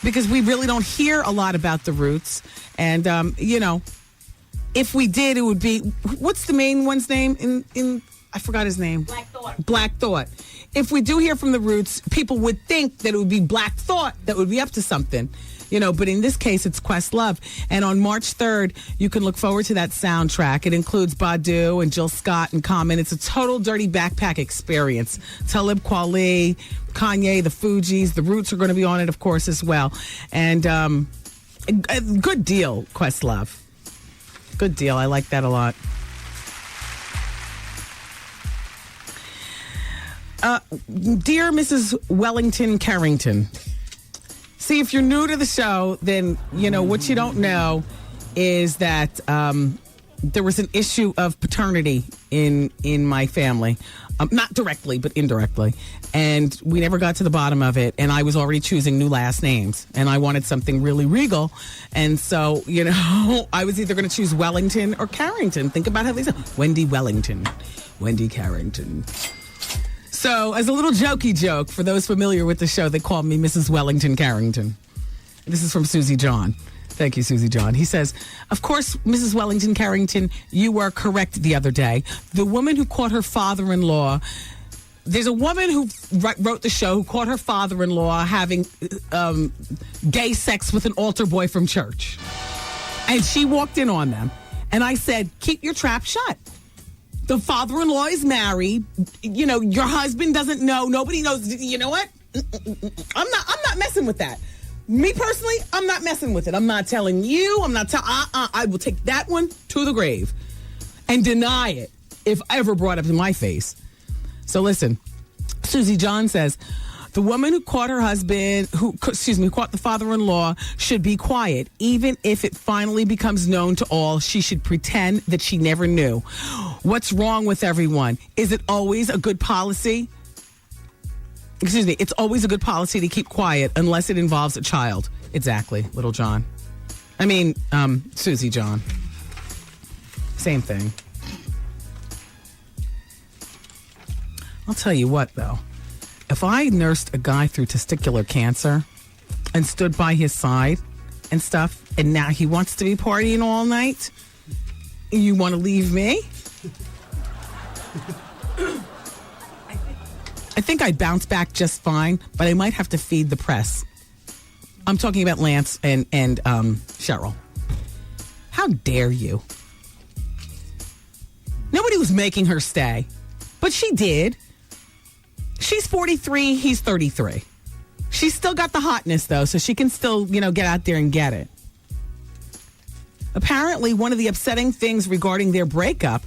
Because we really don't hear a lot about The Roots. And, if we did, it would be, what's the main one's name? I forgot his name. Black Thought. If we do hear from The Roots, people would think that it would be Black Thought that would be up to something. But in this case, it's Questlove. And on March 3rd, you can look forward to that soundtrack. It includes Badu and Jill Scott and Common. It's a total dirty backpack experience. Talib Kweli, Kanye, the Fugees, the Roots are going to be on it, of course, as well. And a good deal, Questlove. Good deal. I like that a lot. Dear Mrs. Wellington Carrington, see, if you're new to the show, then, what you don't know is that there was an issue of paternity in my family. Not directly, but indirectly. And we never got to the bottom of it. And I was already choosing new last names. And I wanted something really regal. And so, I was either going to choose Wellington or Carrington. Think about how they sound. Wendy Wellington. Wendy Carrington. So, as a little jokey joke, for those familiar with the show, they call me Mrs. Wellington Carrington. This is from Susie John. Thank you, Susie John. He says, of course, Mrs. Wellington Carrington, you were correct the other day. The woman who caught her father-in-law, there's a woman who wrote the show who caught her father-in-law having gay sex with an altar boy from church. And she walked in on them. And I said, keep your trap shut. The father-in-law is married. Your husband doesn't know. Nobody knows. You know what? I'm not messing with that. Me personally, I'm not messing with it. I'm not telling you. I'm not telling. I will take that one to the grave and deny it if ever brought up in my face. So listen, Susie John says, the woman who caught her husband, who caught the father-in-law, should be quiet. Even if it finally becomes known to all, she should pretend that she never knew. What's wrong with everyone? Is it always a good policy? It's always a good policy to keep quiet unless it involves a child. Exactly, little John. Susie John. Same thing. I'll tell you what, though. If I nursed a guy through testicular cancer, and stood by his side and stuff, and now he wants to be partying all night? You want to leave me? I think I'd bounce back just fine, but I might have to feed the press. I'm talking about Lance and Cheryl. How dare you? Nobody was making her stay, but she did. She's 43, he's 33. She's still got the hotness, though, so she can still, get out there and get it. Apparently, one of the upsetting things regarding their breakup,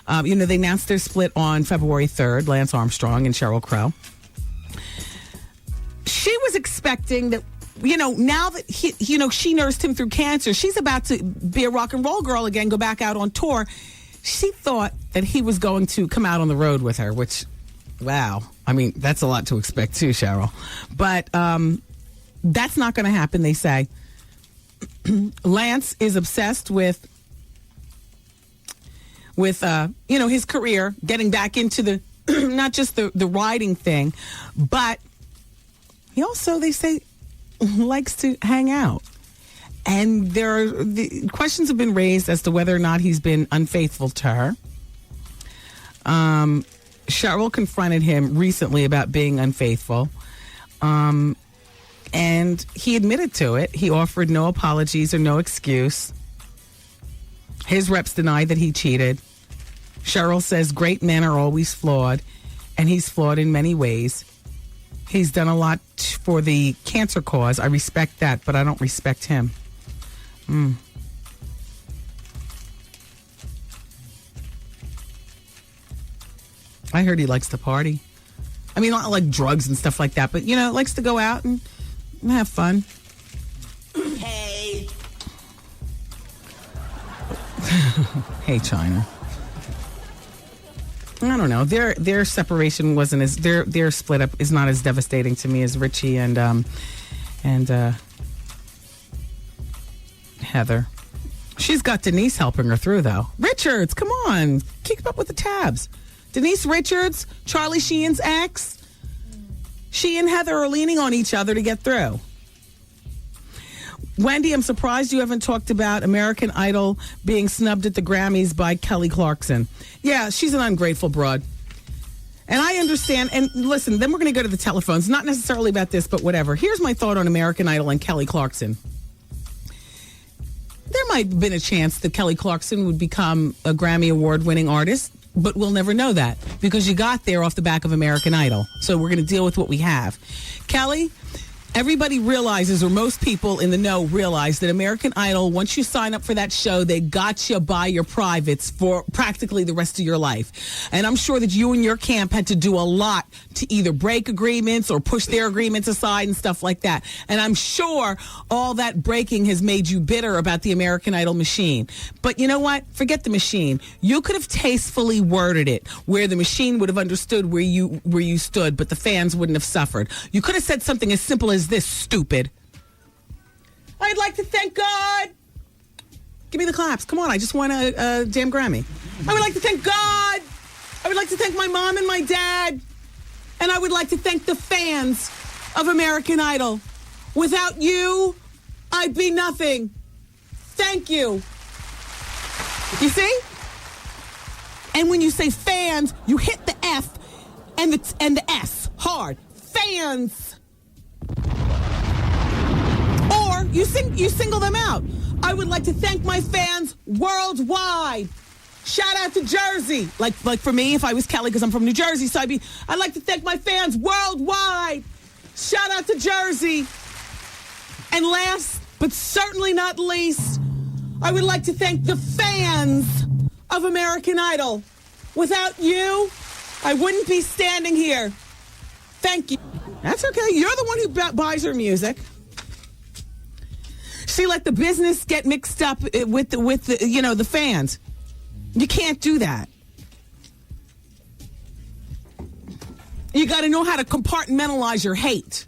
they announced their split on February 3rd, Lance Armstrong and Sheryl Crow. She was expecting that, now that she nursed him through cancer, she's about to be a rock and roll girl again, go back out on tour. She thought that he was going to come out on the road with her, which, wow. I mean, that's a lot to expect too, Cheryl. But that's not going to happen, they say. Lance is obsessed with his career, getting back into the not just the writing thing, but he also, they say, likes to hang out. And the questions have been raised as to whether or not he's been unfaithful to her. Cheryl confronted him recently about being unfaithful. And he admitted to it. He offered no apologies or no excuse. His reps denied that he cheated. Cheryl says great men are always flawed, and he's flawed in many ways. He's done a lot for the cancer cause. I respect that, but I don't respect him. I heard he likes to party. I mean, not like drugs and stuff like that, but, likes to go out and have fun. Hey. Hey, China. I don't know. Their separation wasn't as their split up is not as devastating to me as Richie and Heather. She's got Denise helping her through, though. Richards, come on, keep up with the tabs. Denise Richards, Charlie Sheen's ex. She and Heather are leaning on each other to get through. Wendy, I'm surprised you haven't talked about American Idol being snubbed at the Grammys by Kelly Clarkson. Yeah, she's an ungrateful broad. And I understand. And listen, then we're going to go to the telephones. Not necessarily about this, but whatever. Here's my thought on American Idol and Kelly Clarkson. There might have been a chance that Kelly Clarkson would become a Grammy Award-winning artist, but we'll never know that because you got there off the back of American Idol. So we're going to deal with what we have. Kelly, everybody realizes, or most people in the know realize, that American Idol, once you sign up for that show, they got you by your privates for practically the rest of your life. And I'm sure that you and your camp had to do a lot to either break agreements or push their agreements aside and stuff like that. And I'm sure all that breaking has made you bitter about the American Idol machine. But you know what? Forget the machine. You could have tastefully worded it where the machine would have understood where you stood, but the fans wouldn't have suffered. You could have said something as simple as this, stupid. I'd like to thank God. Give me the claps. Come on, I just won a damn Grammy. I would like to thank God. I would like to thank my mom and my dad. And I would like to thank the fans of American Idol. Without you, I'd be nothing. Thank you. You see? And when you say fans, you hit the F and the S hard. Fans. Or you single them out. I would like to thank my fans worldwide. Shout out to Jersey. Like for me, if I was Kelly, because I'm from New Jersey, so I'd like to thank my fans worldwide. Shout out to Jersey. And last, but certainly not least, I would like to thank the fans of American Idol. Without you, I wouldn't be standing here. Thank you. That's okay. You're the one who buys her music. She let the business get mixed up with the fans. You can't do that. You got to know how to compartmentalize your hate.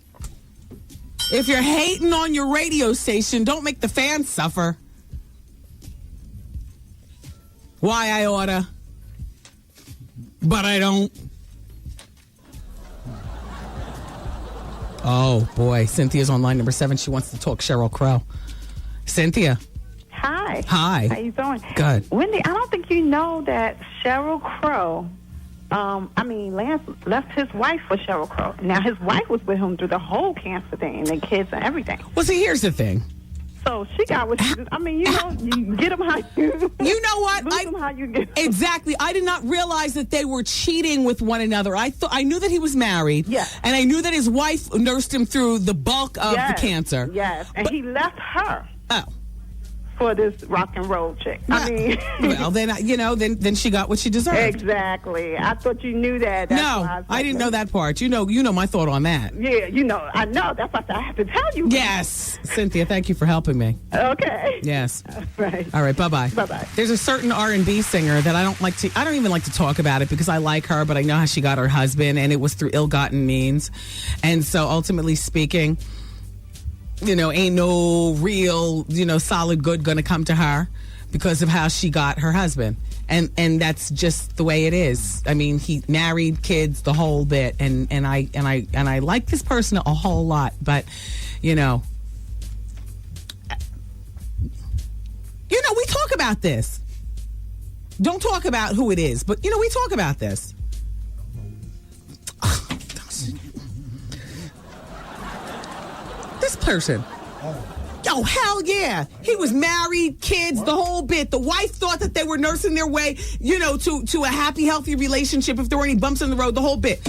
If you're hating on your radio station, don't make the fans suffer. Why I oughta, but I don't. Oh, boy. Cynthia's on line number 7. She wants to talk Sheryl Crow. Cynthia. Hi. Hi. How you doing? Good. Wendy, I don't think you know that Sheryl Crow, Lance left his wife for Sheryl Crow. Now, his wife was with him through the whole cancer thing and the kids and everything. Well, see, here's the thing. So she got what she did. You get them how you... You know what? Lose them how you get them. Exactly. I did not realize that they were cheating with one another. I knew that he was married. Yes. And I knew that his wife nursed him through the bulk of the cancer. Yes. And he left her. Oh. For this rock and roll chick. Well, then she got what she deserved. Exactly. I thought you knew that. No, I didn't know that part. You know my thought on that. Yeah, I know. That's what I have to tell you. Yes. Cynthia, thank you for helping me. Okay. Yes. Right. All right, bye-bye. Bye-bye. There's a certain R&B singer that I don't even like to talk about it because I like her, but I know how she got her husband, and it was through ill-gotten means. And so ultimately speaking, ain't no real, solid good going to come to her because of how she got her husband. And that's just the way it is. I mean, he married, kids, the whole bit. And I like this person a whole lot, but, we talk about this. Don't talk about who it is, but, we talk about this. This person. Oh, hell yeah. He was married, kids, the whole bit. The wife thought that they were nursing their way, to a happy, healthy relationship if there were any bumps in the road, the whole bit.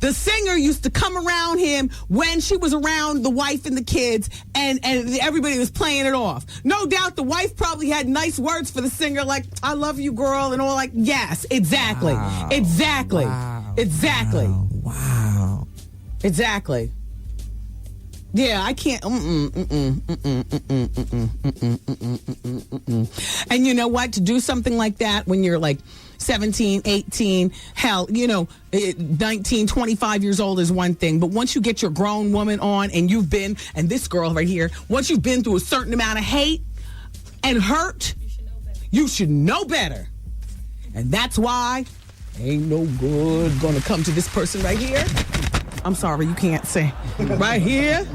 The singer used to come around him when she was around the wife and the kids, and everybody was playing it off. No doubt the wife probably had nice words for the singer, like, I love you, girl, and all like, yes, exactly. Wow. Exactly. Wow. Exactly. Wow. Exactly. Yeah, I can't. And you know what? To do something like that when you're like 17, 18, hell, 19, 25 years old is one thing. But once you get your grown woman on and and this girl right here, once you've been through a certain amount of hate and hurt, you should know better. And that's why ain't no good gonna come to this person right here. I'm sorry, you can't say. Right here.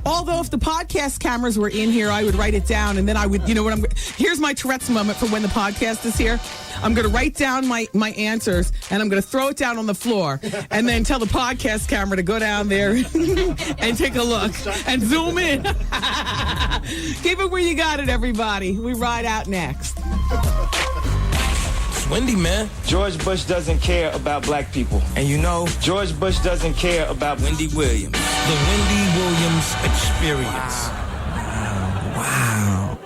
Although if the podcast cameras were in here, I would write it down, and then I would, here's my Tourette's moment for when the podcast is here. I'm going to write down my answers, and I'm going to throw it down on the floor, and then tell the podcast camera to go down there and take a look and zoom in. Keep it where you got it, everybody. We ride out next. Wendy, man. George Bush doesn't care about black people. And George Bush doesn't care about Wendy Williams. The Wendy Williams Experience. Wow.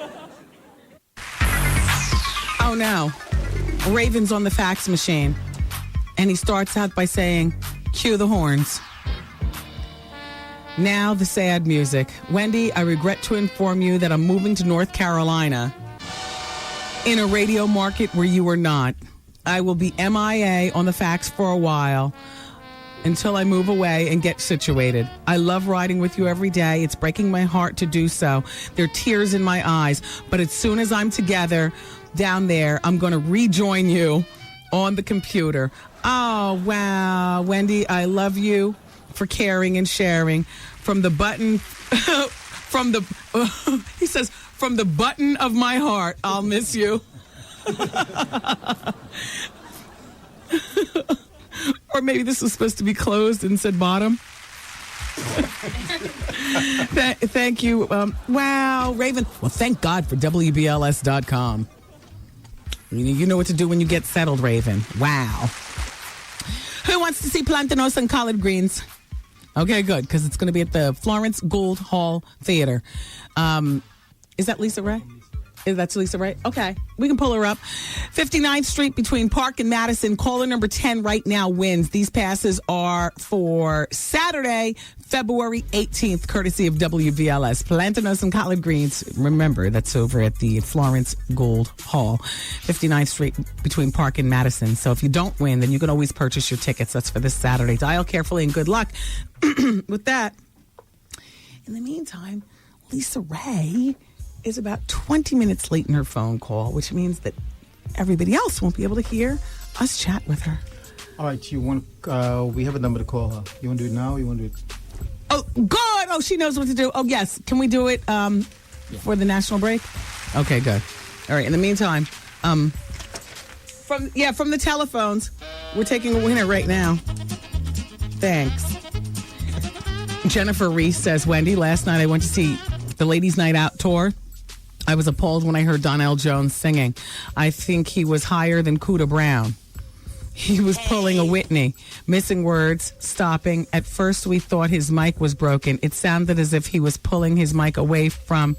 Oh, no. Raven's on the fax machine. And he starts out by saying, cue the horns. Now the sad music. Wendy, I regret to inform you that I'm moving to North Carolina in a radio market where you are not. I will be MIA on the fax for a while until I move away and get situated. I love riding with you every day. It's breaking my heart to do so. There are tears in my eyes. But as soon as I'm together down there, I'm going to rejoin you on the computer. Oh, wow. Wendy, I love you for caring and sharing. From the button, he says, from the button of my heart, I'll miss you. Or maybe this was supposed to be closed and said bottom. Thank you. Wow, Raven. Well, thank God for WBLS.com. You know what to do when you get settled, Raven. Wow. Who wants to see Plantanos and collard greens? Okay, good, because it's going to be at the Florence Gould Hall Theater. Is that Lisa Raye? That's Lisa Raye? Okay, we can pull her up. 59th Street between Park and Madison. Caller number 10 right now wins. These passes are for Saturday, February 18th, courtesy of WVLS. Plantanos and collard greens. Remember, that's over at the Florence Gould Hall. 59th Street between Park and Madison. So if you don't win, then you can always purchase your tickets. That's for this Saturday. Dial carefully and good luck with that. In the meantime, Lisa Raye is about 20 minutes late in her phone call, which means that everybody else won't be able to hear us chat with her. All right, you want? We have a number to call her. You want to do it now? Or you want to do it? Oh, good. Oh, she knows what to do. Oh, yes. Can we do it for the national break? Okay, good. All right. In the meantime, from the telephones, we're taking a winner right now. Thanks. Jennifer Reese says, Wendy, last night I went to see the Ladies' Night Out tour. I was appalled when I heard Donnell Jones singing. I think he was higher than Cuda Brown. He was pulling a Whitney, missing words, stopping. At first, we thought his mic was broken. It sounded as if he was pulling his mic away from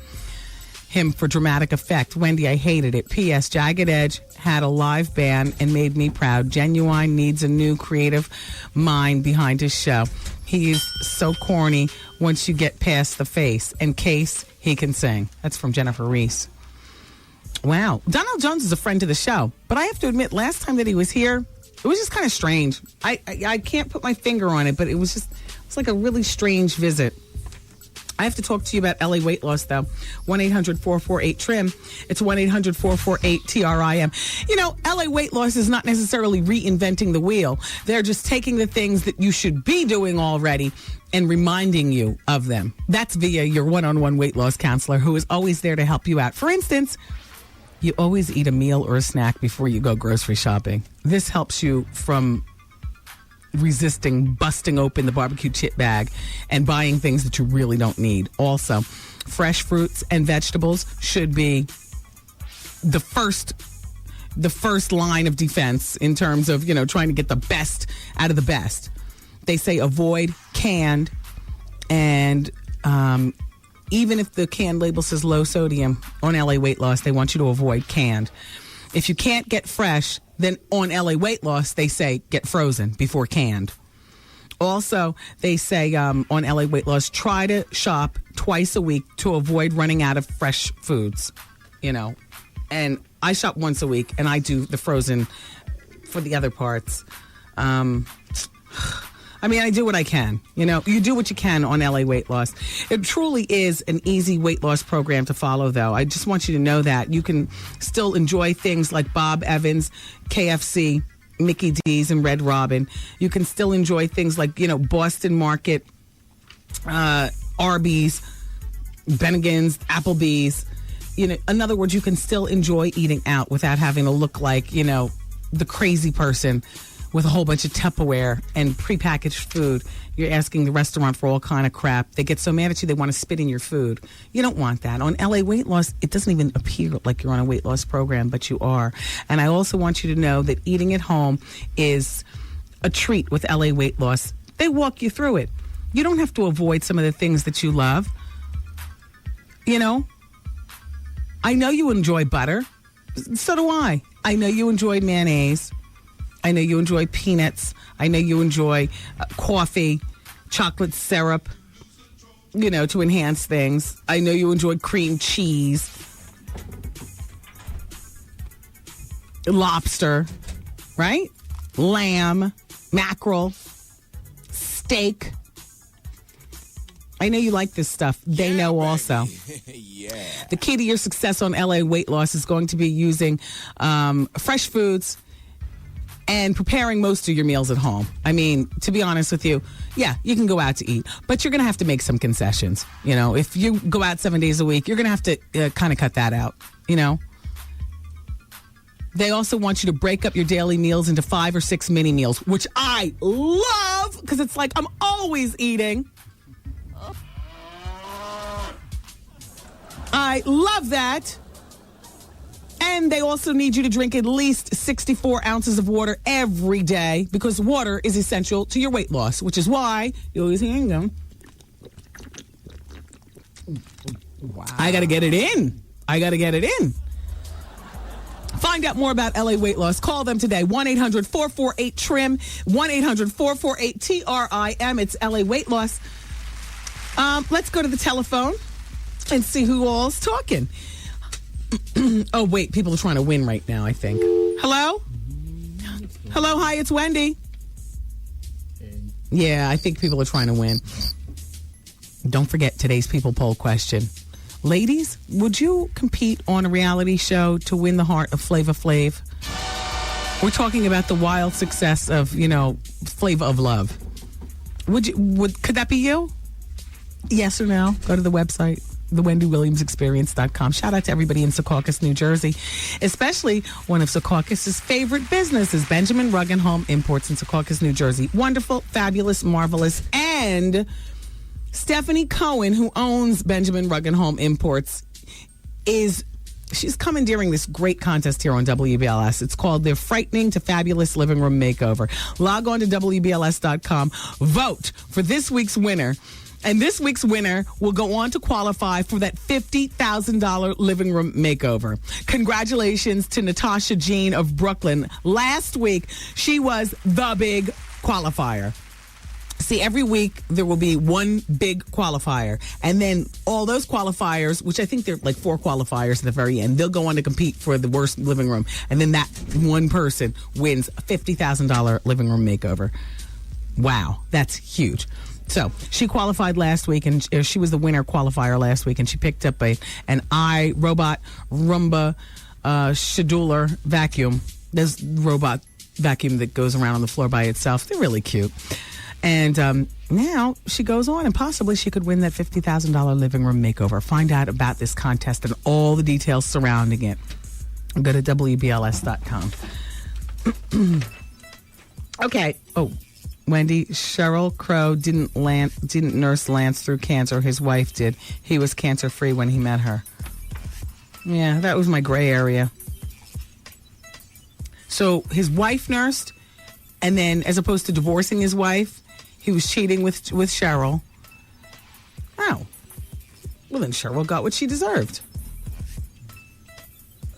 him for dramatic effect. Wendy, I hated it. P.S. Jagged Edge had a live band and made me proud. Genuine needs a new creative mind behind his show. He is so corny once you get past the face. In case he can sing. That's from Jennifer Reese. Wow. Donnell Jones is a friend to the show. But I have to admit, last time that he was here, it was just kind of strange. I can't put my finger on it, but it's like a really strange visit. I have to talk to you about LA weight loss, though. 1-800-448-TRIM. It's 1-800-448-TRIM. You know, LA weight loss is not necessarily reinventing the wheel. They're just taking the things that you should be doing already and reminding you of them. That's via your one-on-one weight loss counselor, who is always there to help you out. For instance, you always eat a meal or a snack before you go grocery shopping. This helps you from resisting busting open the barbecue chip bag and buying things that you really don't need. Also, fresh fruits and vegetables should be the first line of defense in terms of, trying to get the best out of the best. They say avoid canned, and even if the can label says low sodium on LA Weight Loss, they want you to avoid canned. If you can't get fresh, then on LA Weight Loss, they say get frozen before canned. Also, they say on LA Weight Loss, try to shop twice a week to avoid running out of fresh foods, And I shop once a week, and I do the frozen for the other parts. I do what I can. You do what you can on LA Weight Loss. It truly is an easy weight loss program to follow, though. I just want you to know that. You can still enjoy things like Bob Evans, KFC, Mickey D's, and Red Robin. You can still enjoy things like, Boston Market, Arby's, Bennigan's, Applebee's. In other words, you can still enjoy eating out without having to look like, the crazy person with a whole bunch of Tupperware and prepackaged food. You're asking the restaurant for all kind of crap. They get so mad at you, they want to spit in your food. You don't want that. On LA Weight Loss, it doesn't even appear like you're on a weight loss program, but you are. And I also want you to know that eating at home is a treat with LA Weight Loss. They walk you through it. You don't have to avoid some of the things that you love. I know you enjoy butter. So do I. I know you enjoy mayonnaise. I know you enjoy peanuts. I know you enjoy coffee, chocolate syrup, to enhance things. I know you enjoy cream cheese, lobster, right? Lamb, mackerel, steak. I know you like this stuff. They know also. Yeah. The key to your success on LA Weight Loss is going to be using fresh foods and preparing most of your meals at home. To be honest with you, yeah, you can go out to eat, but you're going to have to make some concessions. If you go out 7 days a week, you're going to have to kind of cut that out, They also want you to break up your daily meals into 5 or 6 mini meals, which I love because it's like I'm always eating. I love that. And they also need you to drink at least 64 ounces of water every day because water is essential to your weight loss, which is why you always hear them. Wow. I got to get it in. Find out more about LA Weight Loss. Call them today. 1-800-448-TRIM. 1-800-448-TRIM. It's LA Weight Loss. Let's go to the telephone and see who all's talking. Oh, wait. People are trying to win right now, I think. Hello? Hello. Hi, it's Wendy. Yeah, I think people are trying to win. Don't forget today's People Poll question. Ladies, would you compete on a reality show to win the heart of Flava Flav? We're talking about the wild success of, Flavor of Love. Could that be you? Yes or no? Go to the website, thewendywilliamsexperience.com. Shout out to everybody in Secaucus, New Jersey, especially one of Secaucus's favorite businesses, Benjamin Rug and Home Imports in Secaucus, New Jersey. Wonderful, fabulous, marvelous, and Stephanie Cohen, who owns Benjamin Rug and Home Imports, she's commandeering this great contest here on WBLS. It's called their Frightening to Fabulous Living Room Makeover. Log on to WBLS.com. Vote for this week's winner. And this week's winner will go on to qualify for that $50,000 living room makeover. Congratulations to Natasha Jean of Brooklyn. Last week, she was the big qualifier. See, every week there will be one big qualifier. And then all those qualifiers, which I think they're like 4 qualifiers at the very end, they'll go on to compete for the worst living room. And then that one person wins a $50,000 living room makeover. Wow, that's huge. So she qualified last week, and she was the winner qualifier last week, and she picked up an iRobot Roomba scheduler vacuum. This robot vacuum that goes around on the floor by itself. They're really cute. And now she goes on, and possibly she could win that $50,000 living room makeover. Find out about this contest and all the details surrounding it. Go to WBLS.com. Okay. Oh, Wendy, Sheryl Crow didn't nurse Lance through cancer. His wife did. He was cancer-free when he met her. Yeah, that was my gray area. So his wife nursed, and then as opposed to divorcing his wife, he was cheating with Sheryl. Oh. Well, then Sheryl got what she deserved.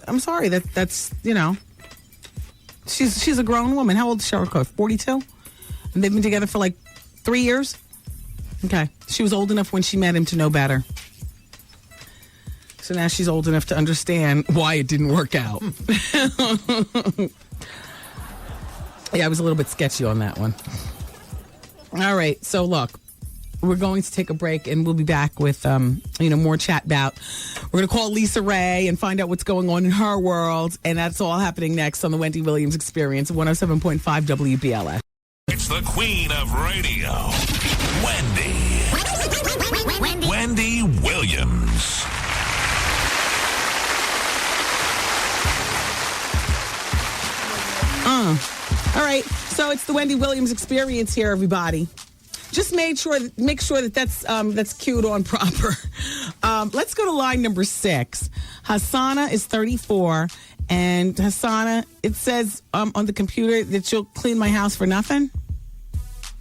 I'm sorry. That's she's a grown woman. How old is Sheryl Crow? 42? And they've been together for like 3 years? Okay. She was old enough when she met him to know better. So now she's old enough to understand why it didn't work out. Yeah, I was a little bit sketchy on that one. All right. So look, we're going to take a break, and we'll be back with, more chat about. We're going to call Lisa Raye and find out what's going on in her world. And that's all happening next on the Wendy Williams Experience, 107.5 WBLS. It's the queen of radio, Wendy Williams. All right, so it's the Wendy Williams Experience here, everybody. Just make sure that that's cued on proper. Let's go to line number 6. Hassana is 34, and Hassana, it says on the computer that you'll clean my house for nothing.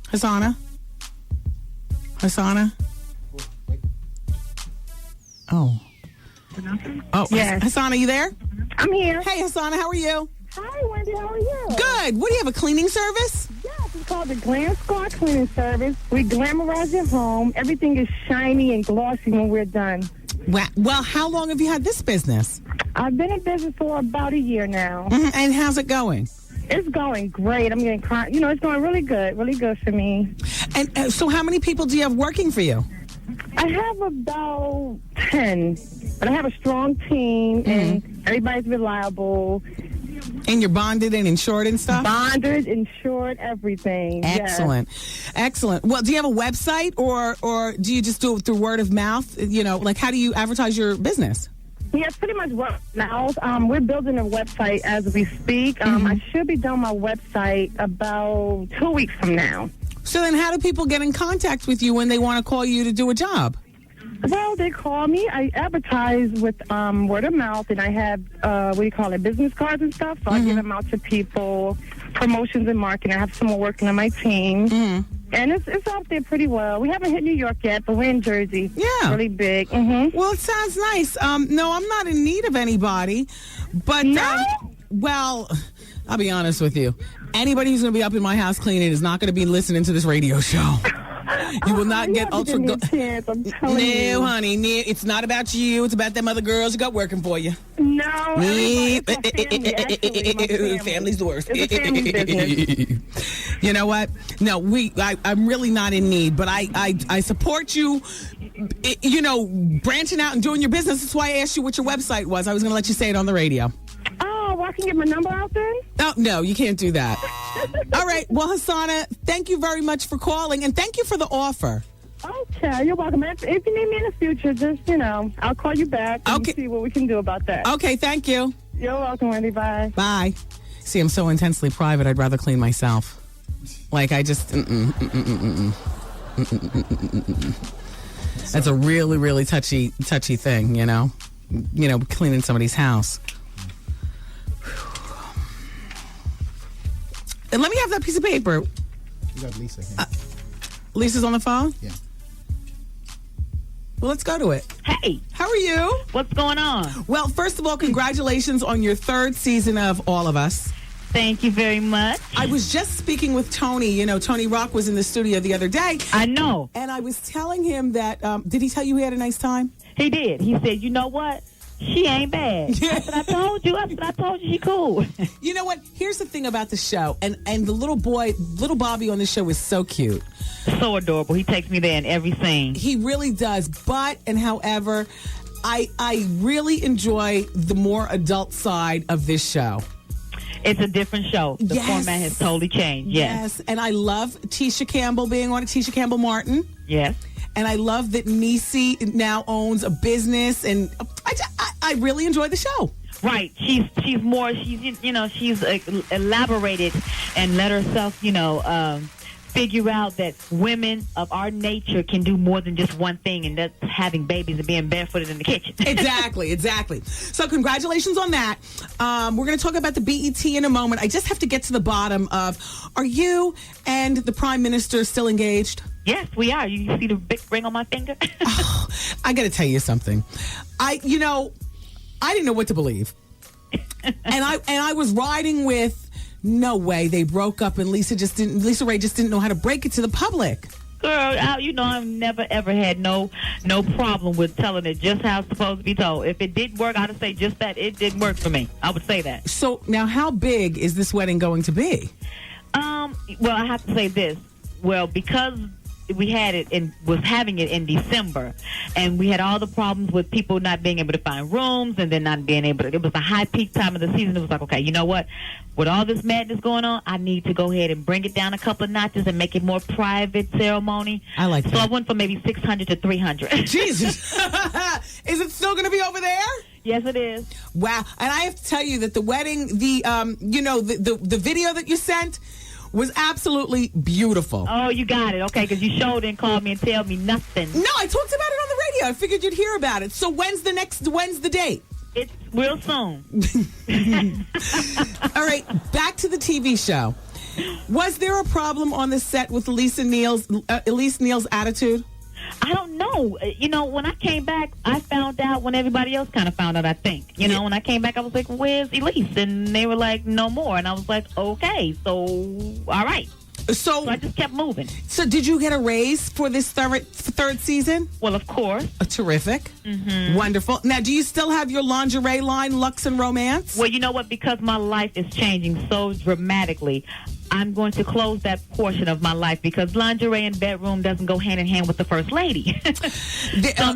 Hassana? Oh. For nothing? Oh, yes. Hassana, you there? I'm here. Hey, Hassana, how are you? Hi, Wendy. How are you? Good. What do you have, a cleaning service? Yes, it's called the Glam Squad Cleaning Service. We glamorize your home. Everything is shiny and glossy when we're done. Well, how long have you had this business? I've been in business for about a year now. Mm-hmm. And how's it going? It's going great. I'm getting, it's going really good for me. And so how many people do you have working for you? I have about 10, but I have a strong team, and everybody's reliable. And you're bonded and insured and stuff? Bonded, insured, everything. Excellent. Yes. Excellent. Well, do you have a website, or do you just do it through word of mouth? How do you advertise your business? Yeah, it's pretty much word of mouth. We're building a website as we speak. I should be done my website about 2 weeks from now. So then how do people get in contact with you when they want to call you to do a job? Well, they call me. I advertise with word of mouth, and I have, business cards and stuff. So I give them out to people, promotions and marketing. I have someone working on my team. And it's out there pretty well. We haven't hit New York yet, but we're in Jersey. Yeah. Really big. Well, it sounds nice. No, I'm not in need of anybody. But, well, I'll be honest with you. Anybody who's going to be up in my house cleaning is not going to be listening to this radio show. You will not get ultra good. I'm telling you. No, honey. It's not about you. It's about them other girls you got working for you. No. Family's the worst. It's a family business. You know what? No, I'm really not in need, but I support you, branching out and doing your business. That's why I asked you what your website was. I was going to let you say it on the radio. Oh, well, I can get my number out then? Oh, no, you can't do that. All right. Well, Hassana, thank you very much for calling, and thank you for the offer. Okay, you're welcome. If you need me in the future, just, I'll call you back and see what we can do about that. Okay, thank you. You're welcome, Wendy. Bye. Bye. See, I'm so intensely private, I'd rather clean myself. Like, I just... That's a really, really touchy thing, cleaning somebody's house. And let me have that piece of paper. You got Lisa here. Lisa's on the phone? Yeah. Well, let's go to it. Hey. How are you? What's going on? Well, first of all, congratulations on your 3rd season of All of Us. Thank you very much. I was just speaking with Tony. Tony Rock was in the studio the other day. I know. And I was telling him that, did he tell you he had a nice time? He did. He said, you know what? She ain't bad. I said, I told you she cool. You know what? Here's the thing about the show. And the little Bobby on the show is so cute. So adorable. He takes me there in every scene. He really does. However, I really enjoy the more adult side of this show. It's a different show. The format has totally changed. Yes. And I love Tisha Campbell being on it, Tisha Campbell Martin. Yes. And I love that Niecy now owns a business, and I really enjoy the show. Right. She's elaborated and let herself, figure out that women of our nature can do more than just one thing, and that's having babies and being barefooted in the kitchen. Exactly. So congratulations on that. We're going to talk about the BET in a moment. I just have to get to the bottom of, are you and the Prime Minister still engaged? Yes, we are. You see the big ring on my finger? I got to tell you something. I didn't know what to believe. and I was riding with, no way, they broke up, and Lisa Raye just didn't know how to break it to the public. Girl, I've never ever had no problem with telling it just how it's supposed to be told. If it didn't work, I'd say just that it didn't work for me. I would say that. So now, how big is this wedding going to be? Well, I have to say this. Well, because we had it and was having it in December, and we had all the problems with people not being able to find rooms, and then not being able to, it was a high peak time of the season. It was like, okay, you know what, with all this madness going on, I need to go ahead and bring it down a couple of notches and make it more private ceremony. I like that. So I went from maybe 600 to 300. Jesus. Is it still going to be over there? Yes, it is. Wow. And I have to tell you that the wedding, the video that you sent was absolutely beautiful. Oh, you got it. Okay, because you showed and called me and tell me nothing. No, I talked about it on the radio. I figured you'd hear about it. So when's the date? It's real soon. All right, back to the TV show. Was there a problem on the set with Elise Neal's attitude? I don't know. When I came back, I found out when everybody else kind of found out, I think. When I came back, I was like, where's Elise? And they were like, no more. And I was like, okay, so, all right. So I just kept moving. So did you get a raise for this third season? Well, of course. Terrific. Mm-hmm. Wonderful. Now, do you still have your lingerie line, Lux and Romance? Well, you know what? Because my life is changing so dramatically, I'm going to close that portion of my life because lingerie and bedroom doesn't go hand in hand with the first lady. So I'm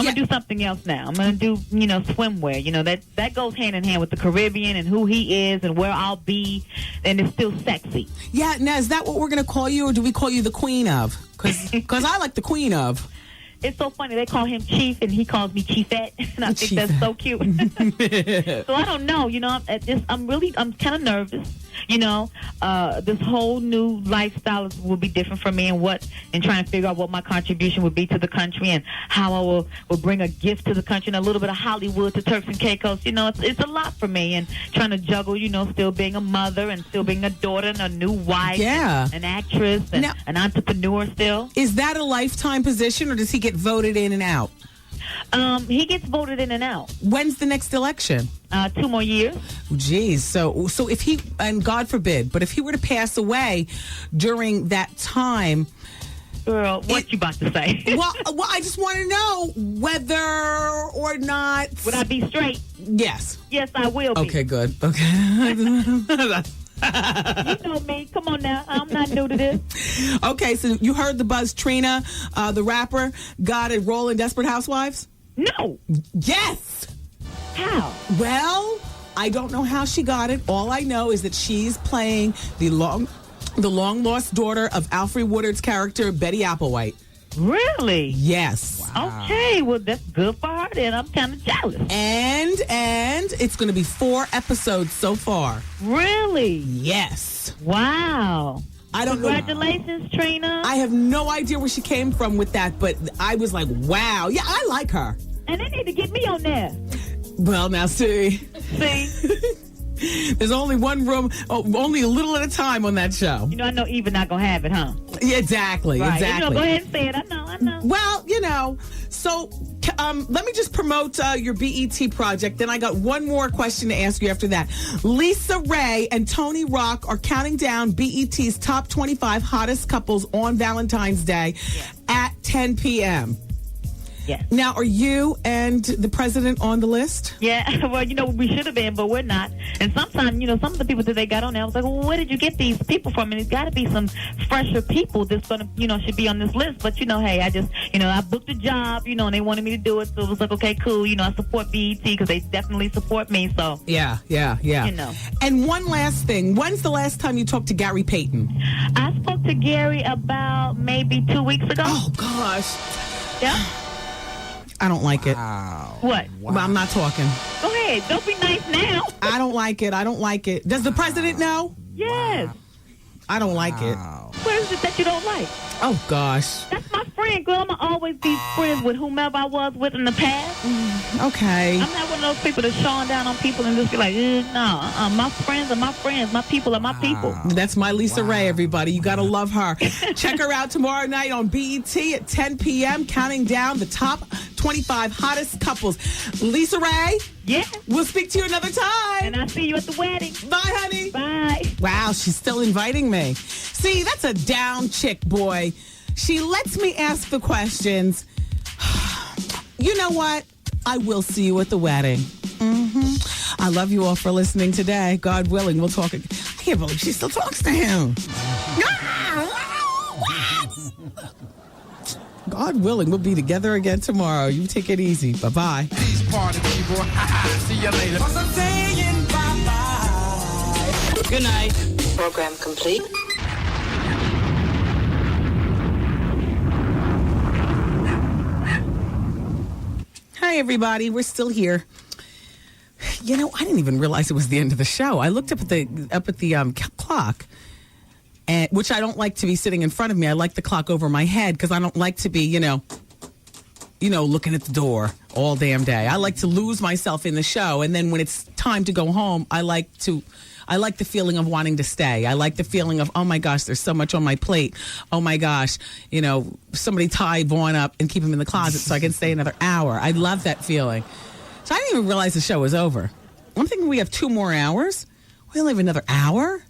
going to do something else now. I'm going to do, swimwear. That goes hand in hand with the Caribbean and who he is and where I'll be, and it's still sexy. Yeah, now is that what we're going to call you, or do we call you the Queen of? Because I like the Queen of. It's so funny. They call him Chief, and he calls me Chiefette, and I think that's so cute. So I don't know. I'm kind of nervous. This whole new lifestyle will be different for me, and trying to figure out what my contribution would be to the country, and how I will bring a gift to the country, and a little bit of Hollywood to Turks and Caicos. It's a lot for me, and trying to juggle, still being a mother and still being a daughter and a new wife, an actress, and an entrepreneur still. Is that a lifetime position, or does he get voted in and out? He gets voted in and out. When's the next election? 2 more years. Geez. So if he, and God forbid, but if he were to pass away during that time... Girl, what you about to say? well, I just want to know whether or not... Would I be straight? Yes. Yes, I will be. Okay, good. Okay. You know me. Come on now. I'm not new to this. Okay, so you heard the buzz. Trina, the rapper, got a role in Desperate Housewives? No. Yes. How? Well, I don't know how she got it. All I know is that she's playing the long lost daughter of Alfred Woodard's character, Betty Applewhite. Really? Yes. Wow. Okay, well, that's good for her then. I'm kind of jealous. And it's going to be 4 episodes so far. Really? Yes. Wow. I don't know. Congratulations, Trina. I have no idea where she came from with that, but I was like, wow. Yeah, I like her. And they need to get me on there. Well, now, see? There's only one room, only a little at a time on that show. You know, I know Eva not going to have it, huh? Yeah, exactly, right. exactly. You know, go ahead and say it. I know. Well, you know, so let me just promote your BET project. Then I got one more question to ask you after that. Lisa Raye and Tony Rock are counting down BET's top 25 hottest couples on Valentine's Day at 10 p.m. Yes. Now, are you and the president on the list? Yeah, well, you know, we should have been, but we're not. And sometimes, you know, some of the people that they got on there, I was like, well, where did you get these people from? And it's got to be some fresher people that's going to, you know, should be on this list. But, you know, hey, I just, you know, I booked a job, you know, and they wanted me to do it. So it was like, okay, cool. You know, I support BET because they definitely support me. So, yeah. You know. And one last thing. When's the last time you talked to Gary Payton? I spoke to Gary about maybe 2 weeks ago. Oh, gosh. Yeah. I don't like it. What? Wow. I'm not talking. Go ahead. Don't be nice now. I don't like it. Does the president know? Yes. I don't like it. What is it that you don't like? Oh, gosh. That's my friend, girl. I'm going to always be friends with whomever I was with in the past. Okay. I'm not one of those people that's showing down on people and just be like, no, my friends are my friends. My people are my people. That's my Lisa Raye, everybody. You got to love her. Check her out tomorrow night on BET at 10 p.m., counting down the top 25 hottest couples. Lisa Raye? Yeah. We'll speak to you another time. And I'll see you at the wedding. Bye, honey. Bye. Wow, she's still inviting me. See, that's a down chick, boy. She lets me ask the questions. You know what? I will see you at the wedding. Mm-hmm. I love you all for listening today. God willing, we'll talk. I can't believe she still talks to him. God willing, we'll be together again tomorrow. You take it easy. Bye-bye. Peace party, people. See you later. I'm saying bye-bye. Good night. Program complete. Hi, everybody. We're still here. You know, I didn't even realize it was the end of the show. I looked up at the clock, and which I don't like to be sitting in front of me. I like the clock over my head because I don't like to be, you know, looking at the door all damn day. I like to lose myself in the show, and then when it's time to go home, I like the feeling of wanting to stay. I like the feeling of, oh my gosh, there's so much on my plate. Oh my gosh, you know, somebody tie Vaughn up and keep him in the closet so I can stay another hour. I love that feeling. So I didn't even realize the show was over. I'm thinking we have 2 more hours. We only have another hour?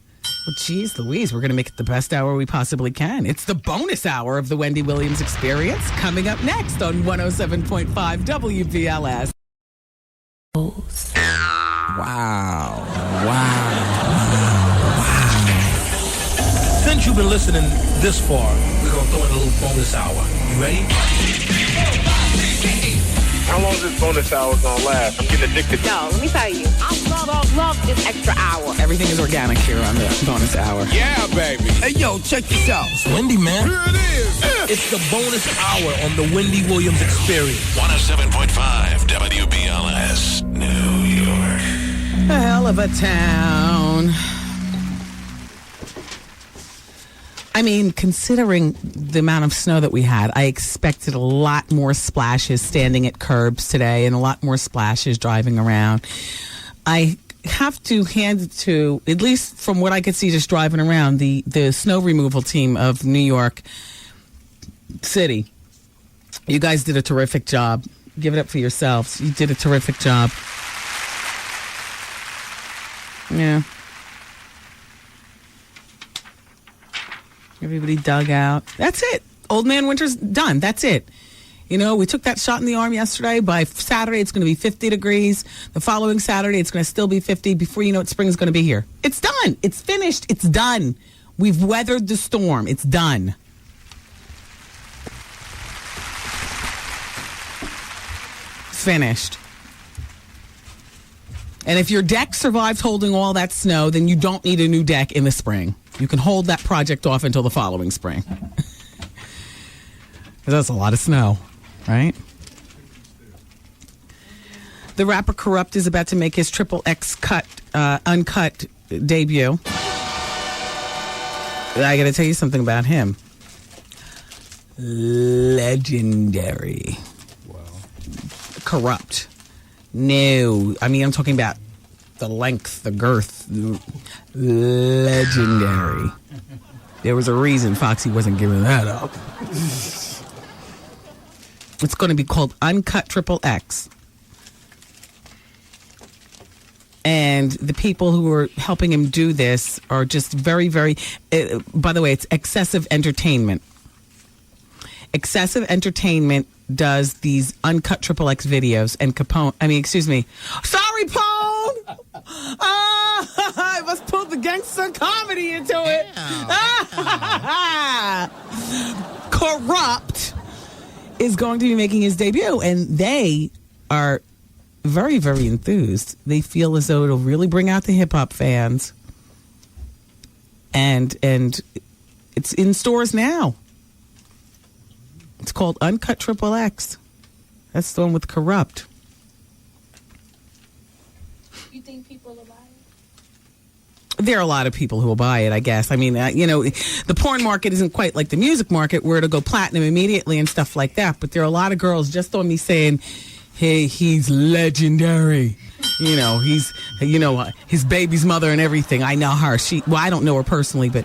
Well, geez Louise, we're going to make it the best hour we possibly can. It's the bonus hour of the Wendy Williams Experience coming up next on 107.5 WBLS. Wow. Since you've been listening this far, we're going to throw in a little bonus hour. You ready? How long is this bonus hour gonna last? I'm getting addicted. No, let me tell you, I love this extra hour. Everything is organic here on the bonus hour. Yeah, baby. Hey, yo, check this out. It's Wendy, man. Here it is. It's the bonus hour on the Wendy Williams Experience. 107.5 WBLS, New York. A hell of a town. I mean, considering the amount of snow that we had, I expected a lot more splashes standing at curbs today and a lot more splashes driving around. I have to hand it to, at least from what I could see just driving around, the snow removal team of New York City. You guys did a terrific job. Give it up for yourselves. You did a terrific job. Yeah. Everybody dug out. That's it. Old Man Winter's done. That's it. You know, we took that shot in the arm yesterday. By Saturday, it's going to be 50 degrees. The following Saturday, it's going to still be 50. Before you know it, spring is going to be here. It's done. It's finished. It's done. We've weathered the storm. It's done. Finished. And if your deck survives holding all that snow, then you don't need a new deck in the spring. You can hold that project off until the following spring. That's a lot of snow, right? The rapper Corrupt is about to make his XXX uncut debut. I got to tell you something about him. Legendary. Wow. Corrupt. No. I mean, I'm talking about the length, the girth. Legendary. There was a reason Foxy wasn't giving that up. It's going to be called Uncut XXX. And the people who are helping him do this are just very, very... by the way, it's Excessive Entertainment. Excessive Entertainment does these Uncut XXX videos. And Capone... I mean, excuse me. Sorry, Pone! I must put the gangster comedy into it. Corrupt is going to be making his debut. And they are... very, very enthused. They feel as though it'll really bring out the hip-hop fans. And it's in stores now. It's called Uncut XXX. That's the one with Corrupt. You think people will buy it? There are a lot of people who will buy it, I guess. I mean, the porn market isn't quite like the music market where it'll go platinum immediately and stuff like that. But there are a lot of girls just on me saying... hey, he's legendary. He's, his baby's mother and everything. I know her. I don't know her personally, but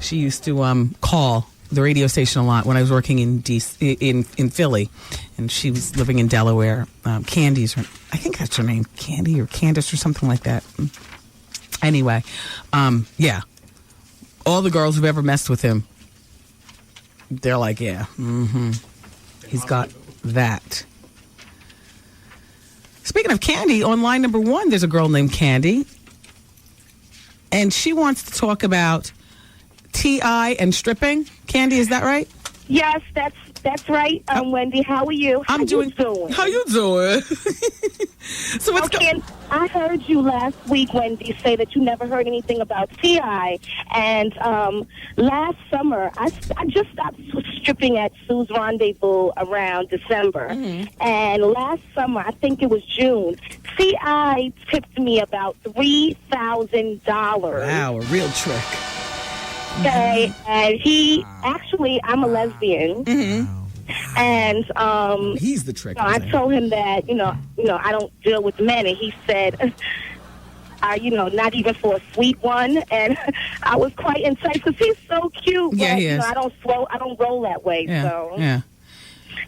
she used to call the radio station a lot when I was working in Philly, and she was living in Delaware. Candy's her, I think that's her name, Candy or Candace or something like that. Anyway, yeah, all the girls who've ever messed with him, they're like, yeah, he's got that. Speaking of Candy, on line number 1, there's a girl named Candy. And she wants to talk about T.I. and stripping. Candy, is that right? Yes, that's right. Wendy, how are you? How you doing? How you doing? So what's I heard you last week, Wendy, say that you never heard anything about T.I. And last summer, I just stopped stripping at Sue's Rendezvous around December. And last summer, I think it was June, T.I. tipped me about $3,000. Wow, a real trick. Okay, and I'm a lesbian. And he's the trick. I told him that I don't deal with men, and he said, not even for a sweet one. And I was quite enticed because he's so cute. Yeah, but, he is. I don't roll that way. Yeah, so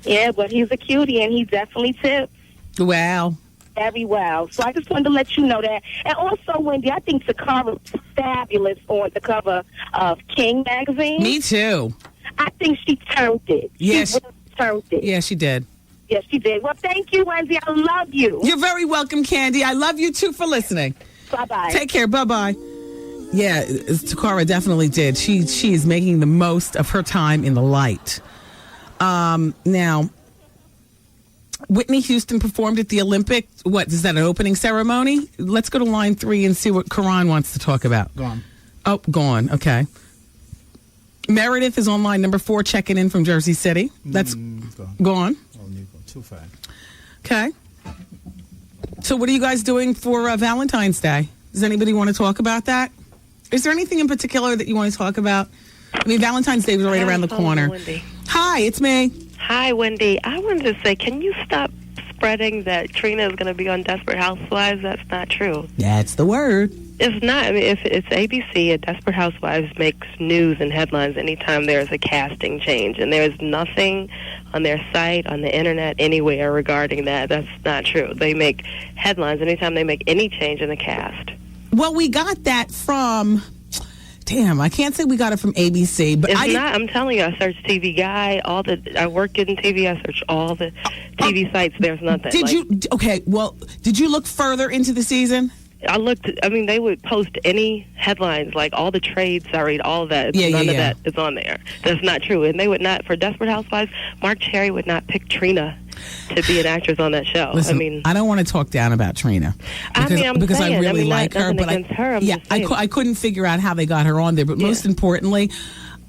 yeah, but he's a cutie, and he definitely tips. Wow. Very well. So I just wanted to let you know that. And also, Wendy, I think Takara was fabulous on the cover of King magazine. Me too. I think she turned it. Yes. She really turned it. Yeah, she did. Yes, she did. Well, thank you, Wendy. I love you. You're very welcome, Candy. I love you, too, for listening. Bye-bye. Take care. Bye-bye. Yeah, Takara definitely did. She is making the most of her time in the light. Now... Whitney Houston performed at the Olympic. What, is that an opening ceremony? Let's go to line 3 and see what Karan wants to talk about. Gone. Oh, gone. Okay. Meredith is on line number 4, checking in from Jersey City. That's gone. Oh, too fast. Okay. So what are you guys doing for Valentine's Day? Does anybody want to talk about that? Is there anything in particular that you want to talk about? I mean, Valentine's Day was right around the corner. Wendy. Hi, it's me. Hi, Wendy. I wanted to say, can you stop spreading that Trina is going to be on Desperate Housewives? That's not true. That's the word. It's not. I mean, if it's ABC, a Desperate Housewives makes news and headlines anytime there's a casting change, and there's nothing on their site, on the internet, anywhere regarding that. That's not true. They make headlines anytime they make any change in the cast. Well, we got that from... Damn, I can't say we got it from ABC, but I'm telling you, I searched TV Guide. I work in TV. I searched all the TV sites. There's nothing. Did you? Okay, well, did you look further into the season? I looked. I mean, they would post any headlines, like all the trades. I read all of that. None of that is on there. That's not true. And they would not, for Desperate Housewives, Mark Cherry would not pick Trina to be an actress on that show. Listen, I mean, I don't want to talk down about Trina because I really like her, but I couldn't figure out how they got her on there. But most importantly,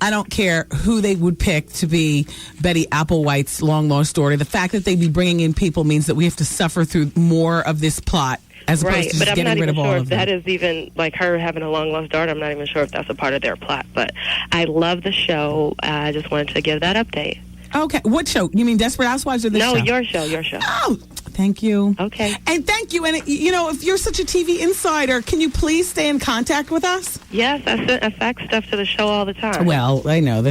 I don't care who they would pick to be Betty Applewhite's long lost daughter. The fact that they be bringing in people means that we have to suffer through more of this plot. As opposed to just getting rid of all of them. That is even, like her having a long lost daughter, I'm not even sure if that's a part of their plot. But I love the show. I just wanted to give that update. Okay. What show? You mean Desperate Housewives or this show? No, your show. Oh, thank you. Okay. And thank you. And, if you're such a TV insider, can you please stay in contact with us? Yes, I fax stuff to the show all the time. Well, I know.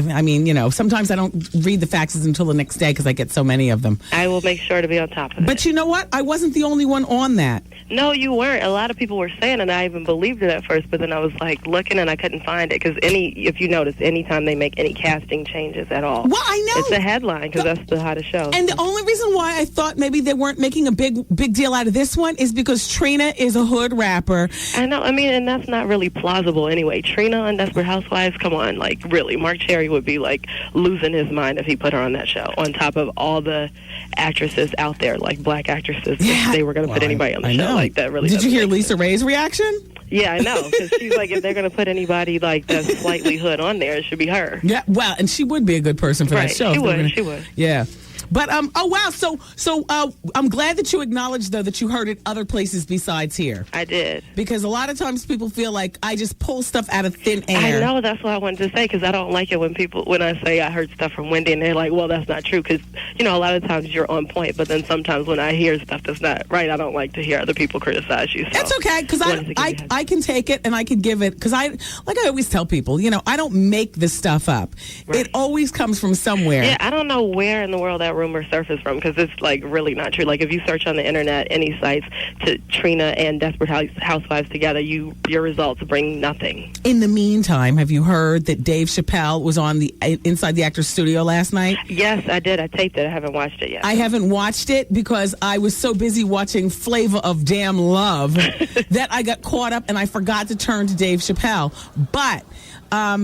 Sometimes I don't read the faxes until the next day because I get so many of them. I will make sure to be on top of it. But you know what? I wasn't the only one on that. No, you weren't. A lot of people were saying it, and I even believed it at first, but then I was like looking and I couldn't find it because if you notice, anytime they make any casting changes at all, well, I know it's a headline because that's the hottest show. And the only reason why I thought maybe they weren't making a big deal out of this one is because Trina is a hood rapper. I know. I mean, and that's not really plausible anyway. Trina on Desperate Housewives, come on, like really, Mark Cherry would be like losing his mind if he put her on that show. On top of all the actresses out there, like black actresses, if they were going to put anybody on the show. Like that really. Did you hear Lisa Raye's reaction? Yeah, I know. Because she's like, if they're going to put anybody like that's slightly hood on there, it should be her. Yeah, well, and she would be a good person for that show. She would. Yeah. But, oh, wow. So I'm glad that you acknowledged, though, that you heard it other places besides here. I did. Because a lot of times people feel like I just pull stuff out of thin air. I know. That's what I wanted to say, because I don't like it when I say I heard stuff from Wendy, and they're like, well, that's not true. Because, a lot of times you're on point, but then sometimes when I hear stuff that's not right, I don't like to hear other people criticize you. So that's okay, because I can take it and I can give it, because I always tell people, I don't make this stuff up. Right. It always comes from somewhere. Yeah, I don't know where in the world that rumor surfaced from, because it's like really not true. Like if you search on the internet any sites to Trina and Desperate Housewives together, your results bring nothing. In the meantime, have you heard that Dave Chappelle was on the Inside the Actors Studio last night? Yes, I did. I taped it. I haven't watched it yet. I haven't watched it because I was so busy watching Flavor of Damn Love that I got caught up and I forgot to turn to Dave Chappelle. But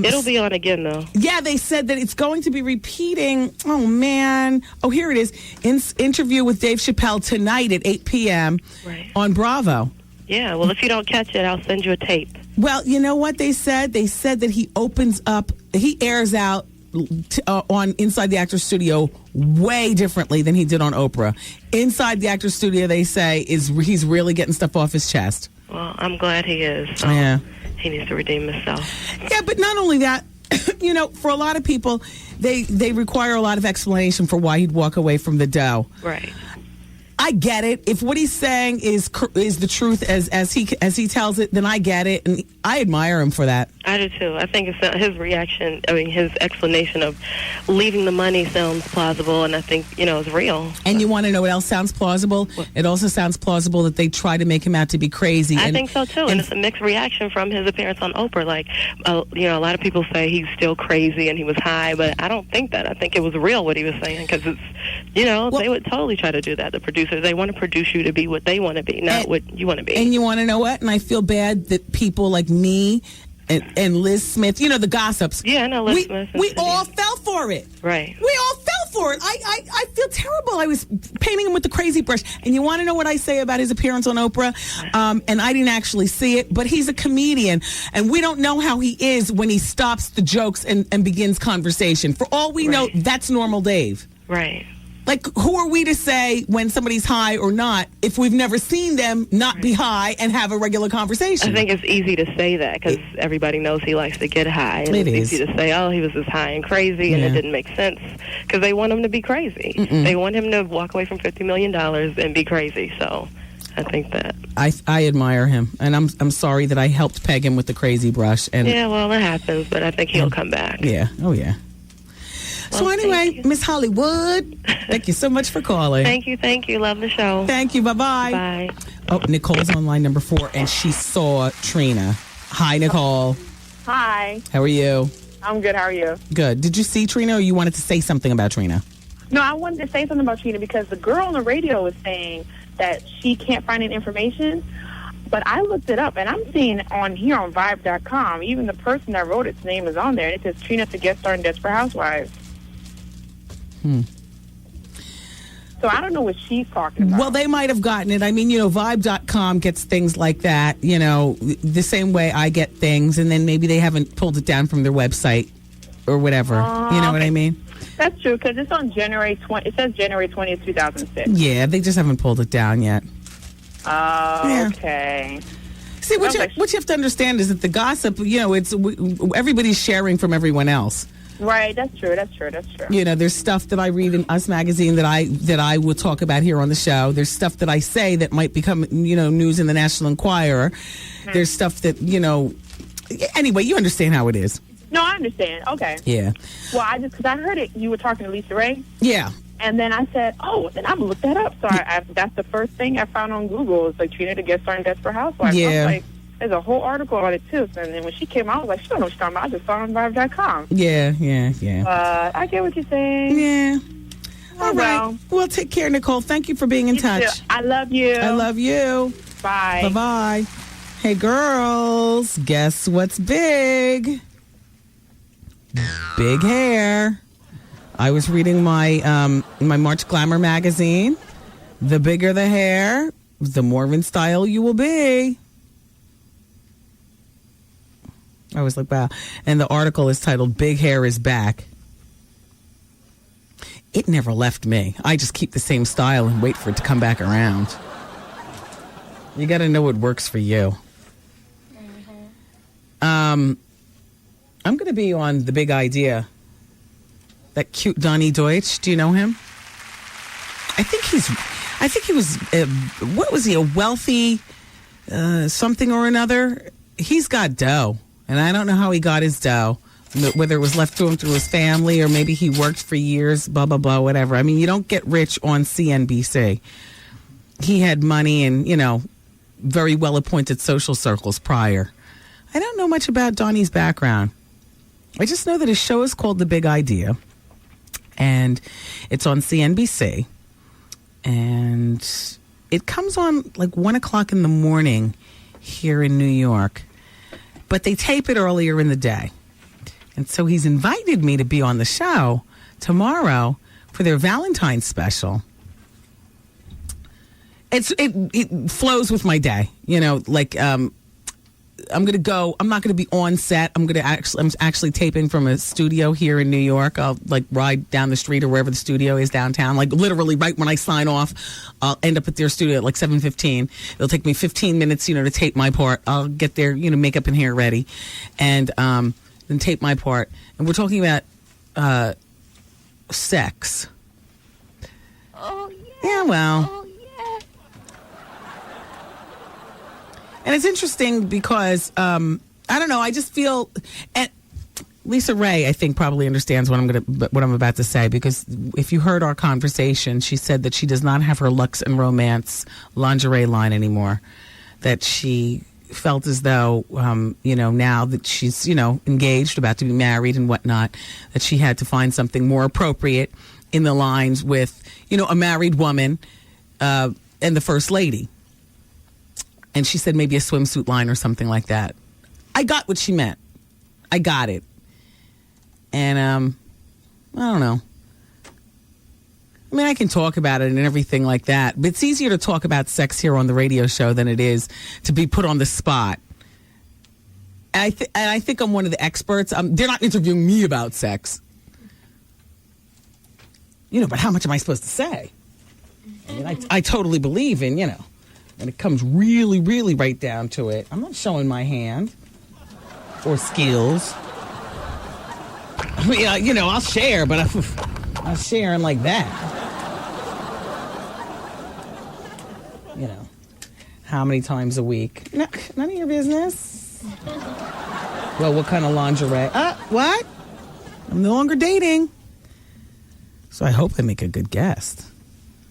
it'll be on again, though. Yeah, they said that it's going to be repeating. Oh, man. Oh, here it is. Interview with Dave Chappelle tonight at 8 p.m. on Bravo. Yeah, well, if you don't catch it, I'll send you a tape. Well, you know what they said? They said that he airs out on Inside the Actors Studio way differently than he did on Oprah. Inside the Actors Studio, they say, he's really getting stuff off his chest. Well, I'm glad he is. Yeah. He needs to redeem himself. Yeah, but not only that, for a lot of people, they require a lot of explanation for why he'd walk away from the dough. Right. I get it. If what he's saying is the truth as he tells it, then I get it, and I admire him for that. I do too. I think it's his reaction. I mean, his explanation of leaving the money sounds plausible, and I think it's real. And you want to know what else sounds plausible? It also sounds plausible that they try to make him out to be crazy. I think so too, and it's a mixed reaction from his appearance on Oprah. Like, a lot of people say he's still crazy and he was high, but I don't think that. I think it was real what he was saying, because it's they would totally try to do that. The producers, they want to produce you to be what they want to be, not what you want to be. And you want to know what? And I feel bad that people like me and Liz Smith, the gossips. Yeah, I know Liz Smith. We all fell for it. Right. We all fell for it. I feel terrible. I was painting him with the crazy brush. And you want to know what I say about his appearance on Oprah? And I didn't actually see it, but he's a comedian. And we don't know how he is when he stops the jokes and begins conversation. For all we know, that's normal Dave. Right. Like, who are we to say when somebody's high or not if we've never seen them not be high and have a regular conversation? I think it's easy to say that because everybody knows he likes to get high. And it's easy to say, oh, he was just high and crazy, and it didn't make sense because they want him to be crazy. They want him to walk away from $50 million and be crazy. So I think that. I admire him, and I'm sorry that I helped peg him with the crazy brush. And yeah, well, it happens, but I think he'll come back. Yeah. Oh, yeah. Well, so anyway, Miss Hollywood, thank you so much for calling. Thank you. Love the show. Thank you. Bye-bye. Bye. Oh, Nicole's on line number 4, and she saw Trina. Hi, Nicole. Hi. How are you? I'm good. How are you? Good. Did you see Trina, or you wanted to say something about Trina? No, I wanted to say something about Trina because the girl on the radio was saying that she can't find any information. But I looked it up, and I'm seeing on here on Vibe.com, even the person that wrote its name is on there, and it says Trina to guest star in Desperate Housewives. So I don't know what she's talking about. Well, they might have gotten it. I mean, Vibe.com gets things like that, the same way I get things, and then maybe they haven't pulled it down from their website or whatever. You know what I mean? That's true, because it's on January 20th. It says January 20th, 2006. Yeah, they just haven't pulled it down yet. Okay. See, what you have to understand is that the gossip, it's everybody's sharing from everyone else. Right, that's true. There's stuff that I read in Us Magazine that I will talk about here on the show. There's stuff that I say that might become, news in the National Enquirer. There's stuff that, anyway, you understand how it is. No, I understand. Okay. Yeah. Well, because I heard it, you were talking to Lisa Raye. Yeah. And then I said, then I'm going to look that up. So that's the first thing I found on Google. It's like Trina to guest star in Desperate Housewives. Yeah. I was like, there's a whole article on it, too. And then when she came out, I was like, she don't know what she's talking about. I just saw it on Vibe.com. Yeah. I get what you're saying. Yeah. All right. Well, take care, Nicole. Thank you for being in touch. Too. I love you. I love you. Bye. Bye-bye. Hey, girls. Guess what's big? Big hair. I was reading my my March Glamour magazine. The bigger the hair, the more in style you will be. I was like, wow. And the article is titled, Big Hair is Back. It never left me. I just keep the same style and wait for it to come back around. You got to know what works for you. I'm going to be on The Big Idea. That cute Donnie Deutsch. Do you know him? I think he was, what was he, a wealthy something or another? He's got dough. And I don't know how he got his dough, whether it was left to him through his family or maybe he worked for years, blah, blah, blah, whatever. I mean, you don't get rich on CNBC. He had money and, very well-appointed social circles prior. I don't know much about Donnie's background. I just know that his show is called The Big Idea. And it's on CNBC. And it comes on like 1 o'clock in the morning here in New York. But they tape it earlier in the day. And so he's invited me to be on the show tomorrow for their Valentine's special. It flows with my day, I'm going to go. I'm not going to be on set. I'm actually taping from a studio here in New York. I'll ride down the street or wherever the studio is downtown. Literally right when I sign off, I'll end up at their studio at 7:15. It'll take me 15 minutes, to tape my part. I'll get there, makeup and hair ready, and then tape my part. And we're talking about sex. Oh yeah. Yeah, well. Oh yeah. And it's interesting because, I don't know, I just feel, and Lisa Raye, I think, probably understands what I'm about to say, because if you heard our conversation, she said that she does not have her Lux and Romance lingerie line anymore, that she felt as though, now that she's, engaged, about to be married and whatnot, that she had to find something more appropriate in the lines with, a married woman and the first lady. And she said maybe a swimsuit line or something like that. I got what she meant. I got it. And, I don't know. I mean, I can talk about it and everything like that, but it's easier to talk about sex here on the radio show than it is to be put on the spot. And I think I'm one of the experts. They're not interviewing me about sex. But how much am I supposed to say? I mean, I totally believe in, when it comes really, really right down to it. I'm not showing my hand or skills. I mean, I'll share, but I'm sharing like that. How many times a week? None of your business. Well, what kind of lingerie? What? I'm no longer dating. So I hope I make a good guest.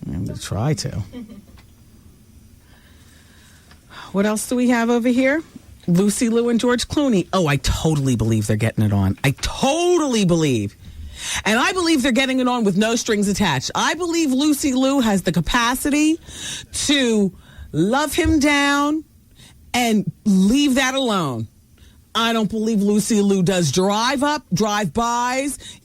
I'm going to try to. What else do we have over here? Lucy Liu and George Clooney. Oh, I totally believe they're getting it on. I totally believe. And I believe they're getting it on with no strings attached. I believe Lucy Liu has the capacity to love him down and leave that alone. I don't believe Lucy Liu does drive-bys,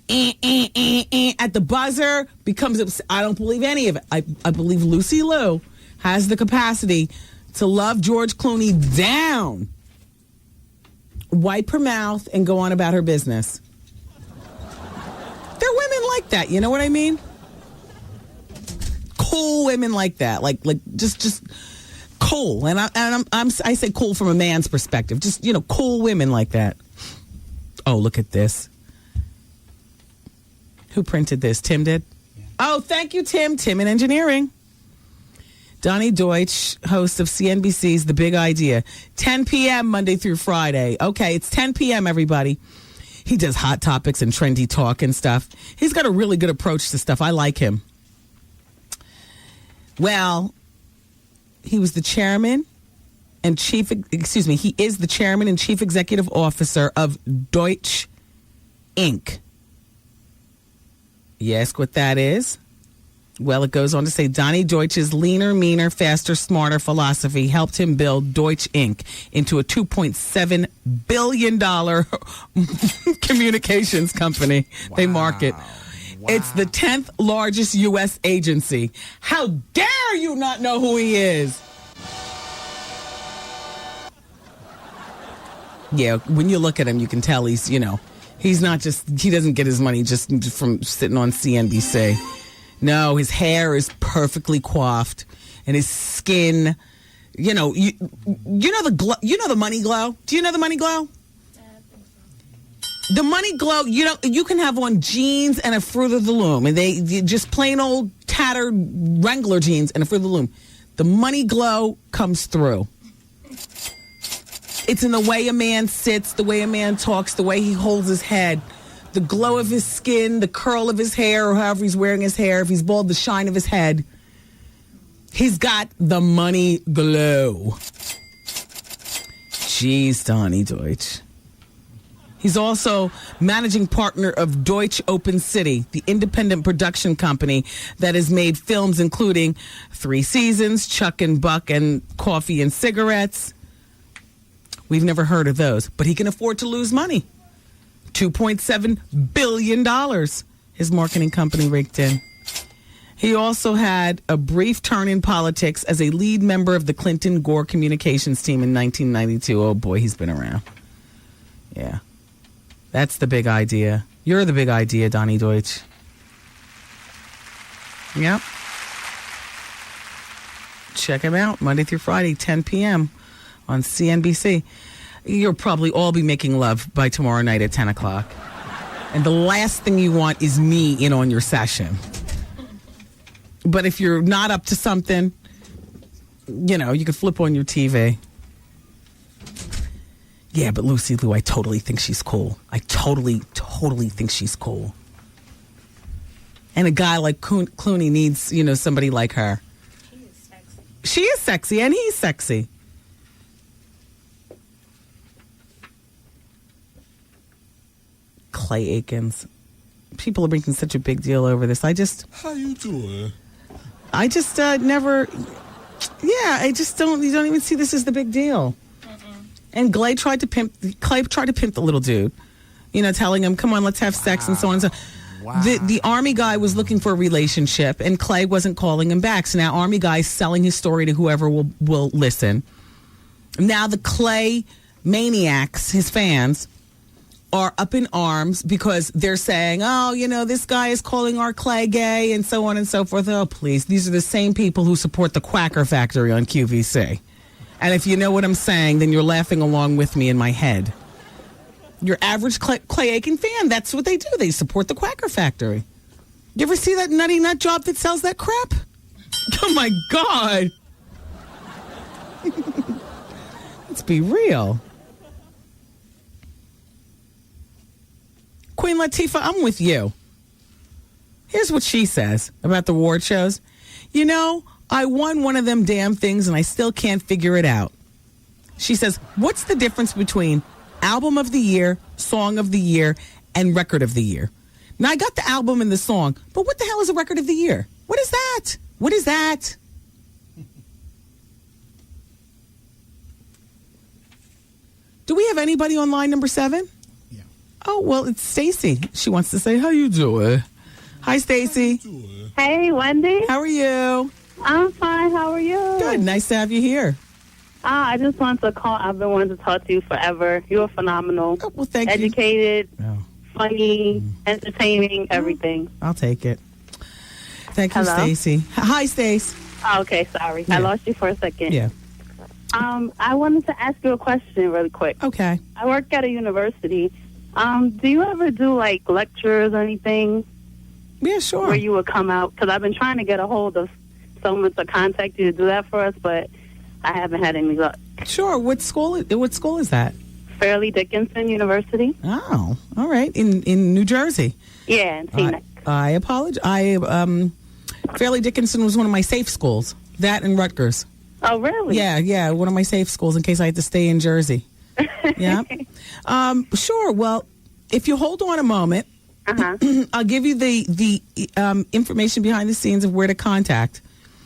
at the buzzer, becomes I don't believe any of it. I believe Lucy Liu has the capacity to love George Clooney down, wipe her mouth, and go on about her business. There are women like that, you know what I mean? Cool women like that, like just cool. And I say cool from a man's perspective. Just, cool women like that. Oh, look at this. Who printed this? Tim did? Yeah. Oh, thank you, Tim. Tim in engineering. Donnie Deutsch, host of CNBC's The Big Idea. 10 p.m. Monday through Friday. Okay, it's 10 p.m., everybody. He does hot topics and trendy talk and stuff. He's got a really good approach to stuff. I like him. Well, he is the chairman and chief executive officer of Deutsch Inc. You ask what that is? Well, it goes on to say Donnie Deutsch's leaner, meaner, faster, smarter philosophy helped him build Deutsch Inc. into a $2.7 billion communications company. Wow. They market. Wow. It's the 10th largest U.S. agency. How dare you not know who he is? Yeah, when you look at him, you can tell he's not just, he doesn't get his money just from sitting on CNBC. No, his hair is perfectly coiffed, and his skin, the glow, the money glow. Do you know the money glow? The money glow, you can have on jeans and a Fruit of the Loom, and they just plain old tattered Wrangler jeans and a Fruit of the Loom. The money glow comes through. It's in the way a man sits, the way a man talks, the way he holds his head, the glow of his skin, the curl of his hair, or however he's wearing his hair. If he's bald, the shine of his head. He's got the money glow. Jeez, Donnie Deutsch. He's also managing partner of Deutsch Open City, the independent production company that has made films including 3 Seasons, Chuck and Buck, and Coffee and Cigarettes. We've never heard of those, but he can afford to lose money. $2.7 billion his marketing company raked in. He also had a brief turn in politics as a lead member of the Clinton-Gore communications team in 1992. Oh, boy, he's been around. Yeah. That's the big idea. You're the big idea, Donnie Deutsch. Yep. Check him out Monday through Friday, 10 p.m. on CNBC. You'll probably all be making love by tomorrow night at 10 o'clock. And the last thing you want is me in on your session. But if you're not up to something, you could flip on your TV. Yeah, but Lucy Liu, I totally think she's cool. I totally think she's cool. And a guy like Clooney needs, somebody like her. She is sexy. She is sexy, and he's sexy. Clay Aikens. People are making such a big deal over this. How you doing? I just never. Yeah, I just don't. You don't even see this as the big deal. And Clay tried to pimp the little dude, telling him, "Come on, let's have sex," and so on and so. Wow. The Army guy was looking for a relationship, and Clay wasn't calling him back. So now Army guy's selling his story to whoever will listen. Now the Clay maniacs, his fans, are up in arms because they're saying, oh, this guy is calling our Clay gay and so on and so forth. Oh, please. These are the same people who support the Quacker Factory on QVC. And if you know what I'm saying, then you're laughing along with me in my head. Your average Clay Aiken fan, that's what they do. They support the Quacker Factory. You ever see that nutty nut job that sells that crap? Oh, my God. Let's be real. Queen Latifah, I'm with you. Here's what she says about the award shows. I won one of them damn things and I still can't figure it out. She says, what's the difference between album of the year, song of the year, and record of the year? Now, I got the album and the song, but what the hell is a record of the year? What is that? What is that? Do we have anybody on line number 7? Yeah. Oh, well, it's Stacy. She wants to say, how you doing? Hi, Stacy. Hey, Wendy. How are you? I'm fine. How are you? Good. Nice to have you here. I just wanted to call. I've been wanting to talk to you forever. You're phenomenal. Oh, well, thank Educated, you. funny, entertaining, everything. I'll take it. Thank you, Hello? Stacy. Hi, Stace. Oh, okay, sorry. I lost you for a second. Yeah. I wanted to ask you a question really quick. Okay. I work at a university. Do you ever do, like, lectures or anything? Yeah, sure. Where you would come out? Because I've been trying to get a hold of someone to contact you to do that for us, but I haven't had any luck. Sure. What school is that? Fairleigh Dickinson University. Oh, all right. In New Jersey. Yeah, in Teaneck. I apologize. Fairleigh Dickinson was one of my safe schools. That and Rutgers. Oh, really? Yeah. One of my safe schools in case I had to stay in Jersey. Yeah. Sure. Well, if you hold on a moment, I'll give you the information behind the scenes of where to contact.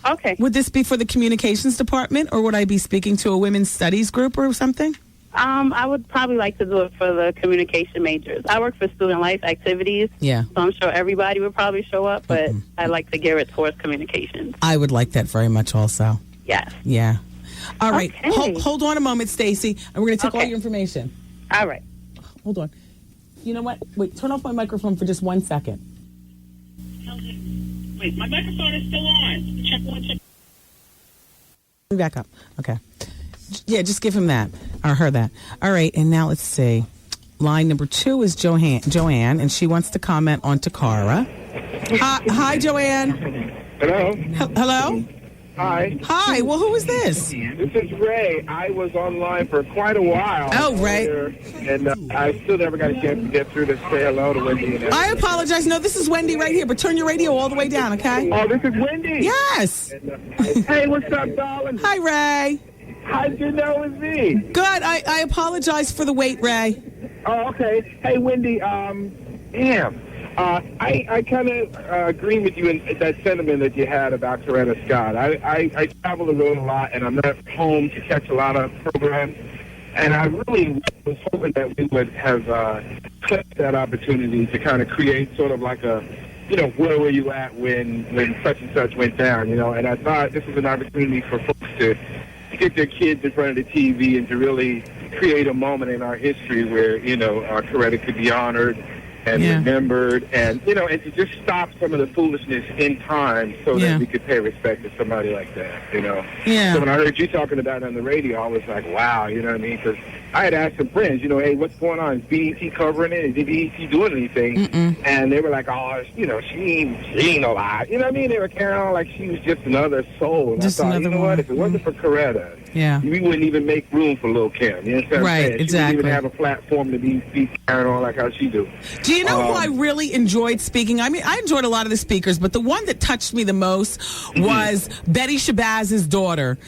Okay. Would this be for the communications department, or would I be speaking to a women's studies group or something? I would probably like to do it for the communication majors. I work for student life activities. Yeah. So I'm sure everybody would probably show up, but I like to gear it towards communications. I would like that very much also. Yes. Yeah. All right. Okay. Hold on a moment, Stacy, and we're going to take all your information. All right. Hold on. You know what? Wait, turn off my microphone for just 1 second. Wait, my microphone is still on. Check one, check. Back up. Okay. Yeah, just give him that, or her that. All right, and now let's see. Line number 2 is Joanne, and she wants to comment on Takara. Hi, Joanne. Hello. Hello. Hi. Hi. Well, who is this? This is Ray. I was online for quite a while. Oh, Ray. And I still never got a chance to get through to say hello to Wendy. And I apologize. No, this is Wendy right here, but turn your radio all the way down, okay? Oh, this is Wendy? Yes. Hey, what's up, darling? Hi, Ray. How'd you know it was me? Good. I apologize for the wait, Ray. Oh, okay. Hey, Wendy, damn. I kind of agree with you in that sentiment that you had about Coretta Scott. I travel the road a lot, and I'm not home to catch a lot of programs. And I really was hoping that we would have kept that opportunity to kind of create sort of like a, where were you at when such and such went down, And I thought this was an opportunity for folks to get their kids in front of the TV and to really create a moment in our history where, Coretta could be honored and remembered, and and to just stop some of the foolishness in time so that we could pay respect to somebody like that, Yeah. So when I heard you talking about it on the radio, I was like, wow, you know what I mean? Because I had asked some friends, hey, what's going on? Is BET covering it? Is BET doing anything? And they were like, oh, she ain't a lot. You know what I mean? They were carrying on like she was just another soul. And Just I thought, another you know one. what? If it wasn't for Coretta, we wouldn't even make room for Lil' Kim. You know what I'm Right, saying? She exactly. wouldn't even have a platform to be carrying on like how she do. Do you know who I really enjoyed speaking? I mean, I enjoyed a lot of the speakers, but the one that touched me the most was Betty Shabazz's daughter.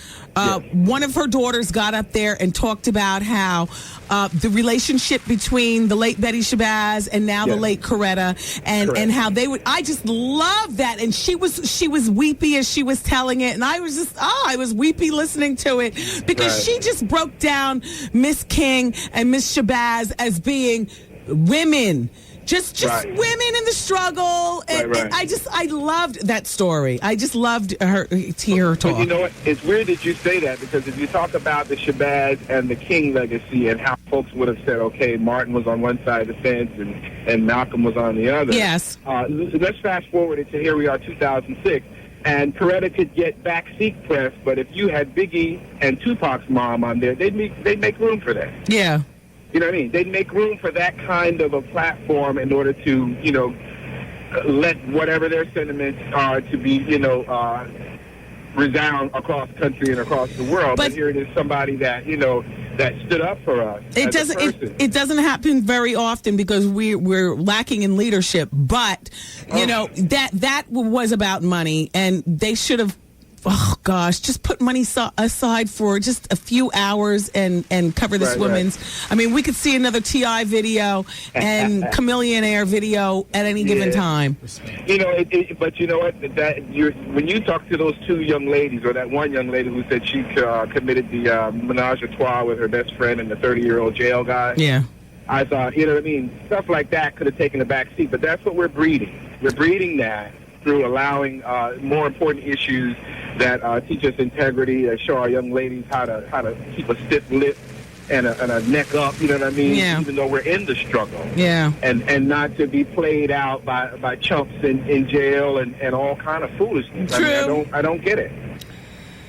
One of her daughters got up there and talked about how the relationship between the late Betty Shabazz and now the late Coretta, and how they would. I just love that, and she was weepy as she was telling it, and I was just I was weepy listening to it because she just broke down Miss King and Miss Shabazz as being women. Just women in the struggle, and I loved that story. I just loved her to hear her talk. But you know what? It's weird that you say that because if you talk about the Shabazz and the King legacy and how folks would have said, okay, Martin was on one side of the fence and Malcolm was on the other. Yes. Let's fast forward to here we are, 2006. And Coretta could get backseat press, but if you had Biggie and Tupac's mom on there, they'd make room for that. Yeah. You know what I mean? They'd make room for that kind of a platform in order to, let whatever their sentiments are to be, resound across the country and across the world. But here it is somebody that, that stood up for us. It doesn't happen very often because we're lacking in leadership. But that was about money, and they should have oh gosh, just put money aside for just a few hours and cover this woman's. I mean, we could see another T.I. video and Chameleon Air video at any given time. You know, but you know what? When you talk to those two young ladies, or that one young lady who said she committed the menage a trois with her best friend and the 30-year-old jail guy. Yeah. I thought, you know what I mean? Stuff like that could have taken a back seat, but that's what we're breeding. We're breeding that through allowing more important issues that teach us integrity, that show our young ladies how to keep a stiff lip and a neck up, you know what I mean? Yeah. Even though we're in the struggle. Yeah. And not to be played out by chumps in jail and all kind of foolishness. True. I mean, I don't get it.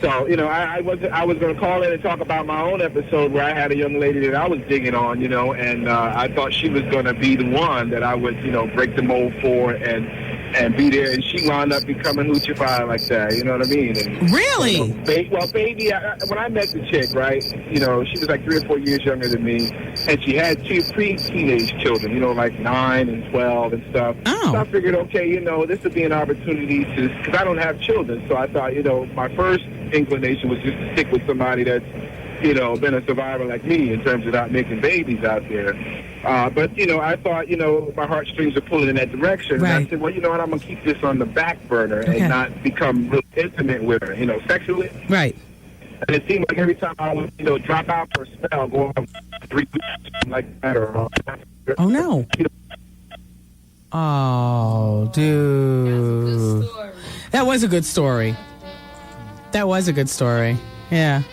So, you know, I was going to call in and talk about my own episode where I had a young lady that I was digging on, you know, and I thought she was going to be the one that I would, you know, break the mold for and be there. And she wound up becoming hoochie pie like that, you know what I mean? And, really? You know, baby, when I met the chick, right, you know, she was like 3 or 4 years younger than me, and she had 2 pre-teenage children, you know, like 9 and 12 and stuff. Oh. So I figured, okay, you know, this would be an opportunity to, because I don't have children, so I thought, you know, my first inclination was just to stick with somebody that's, you know, been a survivor like me in terms of not making babies out there. But, you know, I thought, you know, my heartstrings are pulling in that direction. Right. And I said, well, you know what, I'm going to keep this on the back burner and not become real intimate with her, you know, sexually. Right. And it seemed like every time I would, you know, drop out for a spell, go on 3 weeks, like that, or... Oh, no. Oh, dude. That was a good story. That was a good story. Yeah.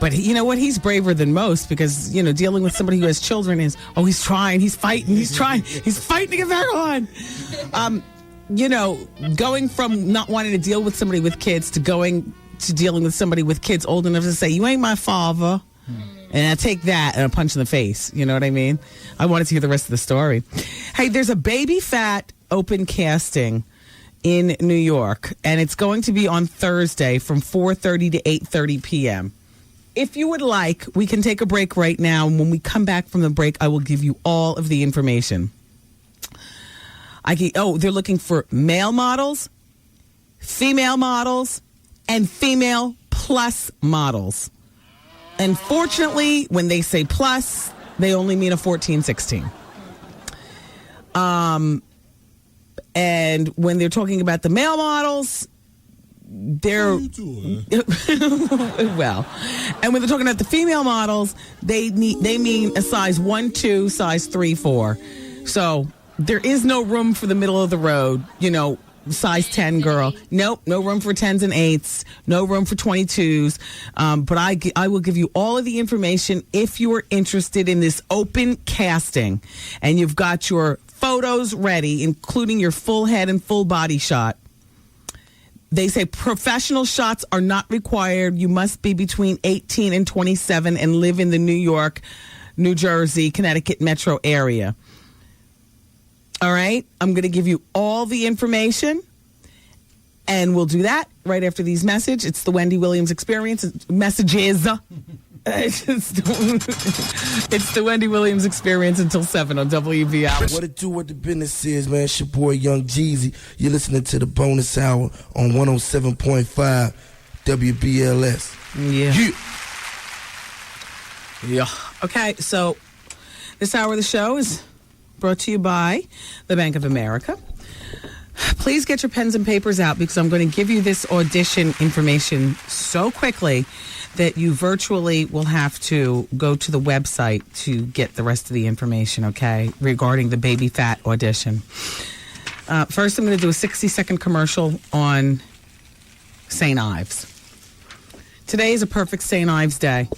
But you know what? He's braver than most because, you know, dealing with somebody who has children is, he's trying, he's fighting, he's fighting to get back on. You know, going from not wanting to deal with somebody with kids to going to dealing with somebody with kids old enough to say, you ain't my father. And I take that and a punch in the face. You know what I mean? I wanted to hear the rest of the story. Hey, there's a baby fat open casting in New York, and it's going to be on Thursday from 4:30 to 8:30 p.m. If you would like, we can take a break right now, and when we come back from the break, I will give you all of the information. They're looking for male models, female models, and female plus models. Unfortunately, when they say plus, they only mean a 14, 16. And when they're talking about the male models, they're well, and when they're talking about the female models, they mean a size 1, 2, size 3, 4. So there is no room for the middle of the road, you know, size 10 girl. Nope, no room for 10s and 8s, no room for 22s. But I will give you all of the information if you are interested in this open casting and you've got your photos ready, including your full head and full body shot. They say professional shots are not required. You must be between 18 and 27 and live in the New York, New Jersey, Connecticut metro area. All right? I'm going to give you all the information, and we'll do that right after these messages. It's the Wendy Williams Experience. Messages. It's the Wendy Williams Experience until 7 on WBL. What it do, what the business is, man. It's your boy Young Jeezy. You're listening to the bonus hour on 107.5 WBLS. Yeah. Okay, so this hour of the show is brought to you by the Bank of America. Please get your pens and papers out because I'm going to give you this audition information so quickly that you virtually will have to go to the website to get the rest of the information, okay, regarding the baby fat audition. First, I'm going to do a 60-second commercial on St. Ives. Today is a perfect St. Ives day.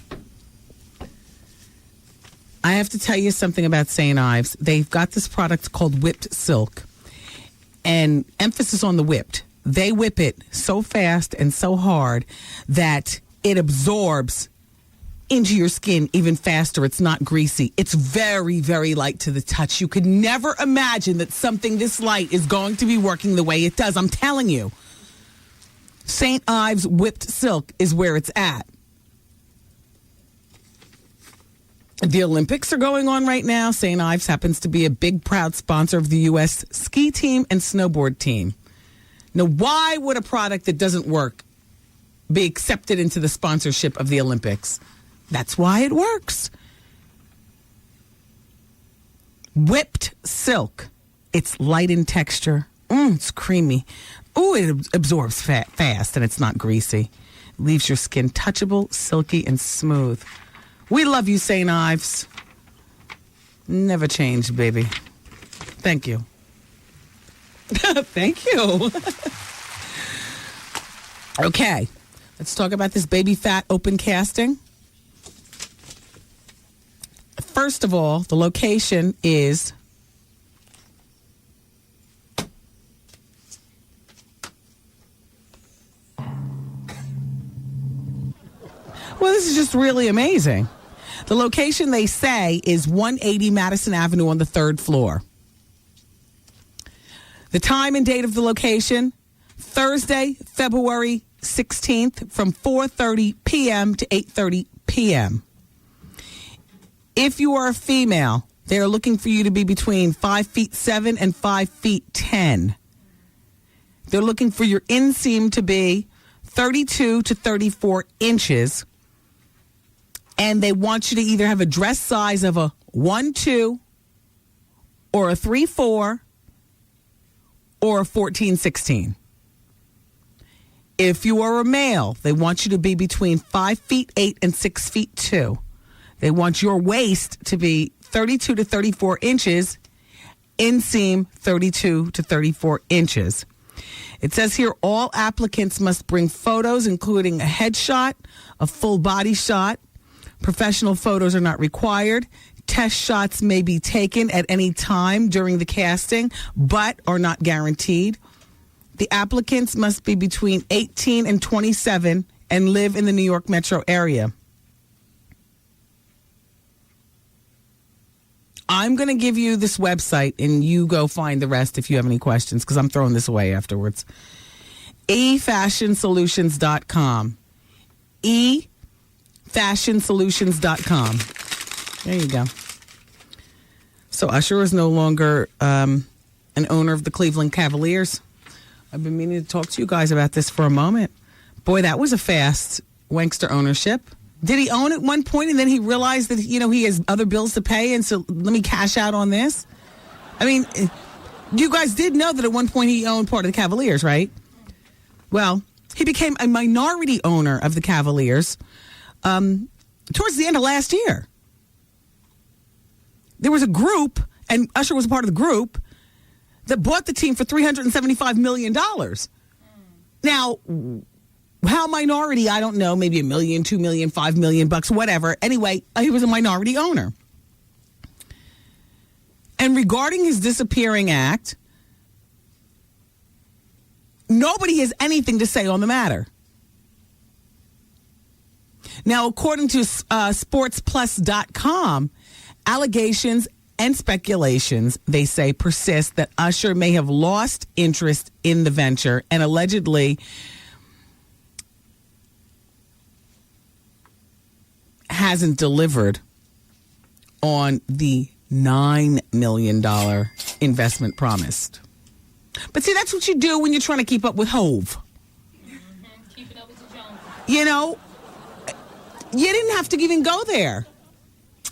I have to tell you something about St. Ives. They've got this product called whipped silk, and emphasis on the whipped. They whip it so fast and so hard that it absorbs into your skin even faster. It's not greasy. It's very, very light to the touch. You could never imagine that something this light is going to be working the way it does. I'm telling you. St. Ives whipped silk is where it's at. The Olympics are going on right now. St. Ives happens to be a big, proud sponsor of the U.S. ski team and snowboard team. Now, why would a product that doesn't work be accepted into the sponsorship of the Olympics? That's why it works. Whipped silk. It's light in texture. It's creamy. It absorbs fast, and it's not greasy. Leaves your skin touchable, silky, and smooth. We love you, St. Ives. Never change, baby. Thank you. Thank you. Okay, let's talk about this baby fat open casting. First of all, the location is this is just really amazing. The location, they say, is 180 Madison Avenue on the 3rd floor. The time and date of the location, Thursday, February 16th from 4:30 p.m. to 8:30 p.m. If you are a female, they are looking for you to be between 5'7" and 5'10". They're looking for your inseam to be 32 to 34 inches. And they want you to either have a dress size of a 1-2 or a 3-4 or a 14-16. If you are a male, they want you to be between 5'8" and 6'2". They want your waist to be 32 to 34 inches, inseam 32 to 34 inches. It says here all applicants must bring photos, including a headshot, a full body shot. Professional photos are not required. Test shots may be taken at any time during the casting, but are not guaranteed. The applicants must be between 18 and 27 and live in the New York metro area. I'm going to give you this website, and you go find the rest if you have any questions, because I'm throwing this away afterwards. efashionsolutions.com. efashionsolutions.com. There you go. So Usher is no longer an owner of the Cleveland Cavaliers. I've been meaning to talk to you guys about this for a moment. Boy, that was a fast Wankster ownership. Did he own at one point and then he realized that, he has other bills to pay, and so let me cash out on this? I mean, you guys did know that at one point he owned part of the Cavaliers, right? Well, he became a minority owner of the Cavaliers towards the end of last year. There was a group, and Usher was a part of the group, that bought the team for $375 million. Now, how minority, I don't know, maybe $1 million, $2 million, $5 million, whatever. Anyway, he was a minority owner. And regarding his disappearing act, nobody has anything to say on the matter. Now, according to sportsplus.com, allegations and speculations, they say, persist that Usher may have lost interest in the venture and allegedly hasn't delivered on the $9 million investment promised. But see, that's what you do when you're trying to keep up with Hove. Keeping up with the Joneses. You didn't have to even go there.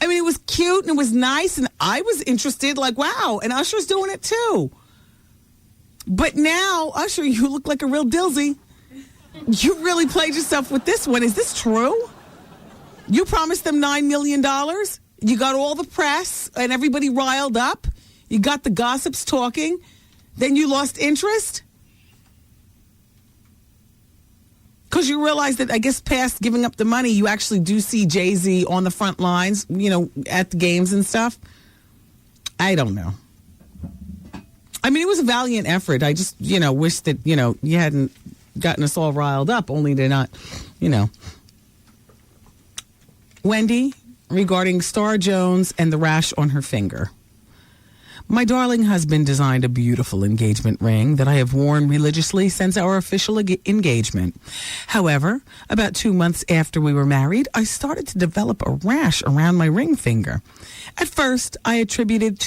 I mean, it was cute and it was nice, and I was interested, like, wow, and Usher's doing it too. But now, Usher, you look like a real dilzy. You really played yourself with this one. Is this true? You promised them $9 million. You got all the press and everybody riled up. You got the gossips talking. Then you lost interest? Because you realize that, I guess, past giving up the money, you actually do see Jay-Z on the front lines, at the games and stuff. I don't know. I mean, it was a valiant effort. I just, wish that, you hadn't gotten us all riled up, only to not, Wendy, regarding Star Jones and the rash on her finger. My darling husband designed a beautiful engagement ring that I have worn religiously since our official engagement. However, about 2 months after we were married, I started to develop a rash around my ring finger. At first, I attributed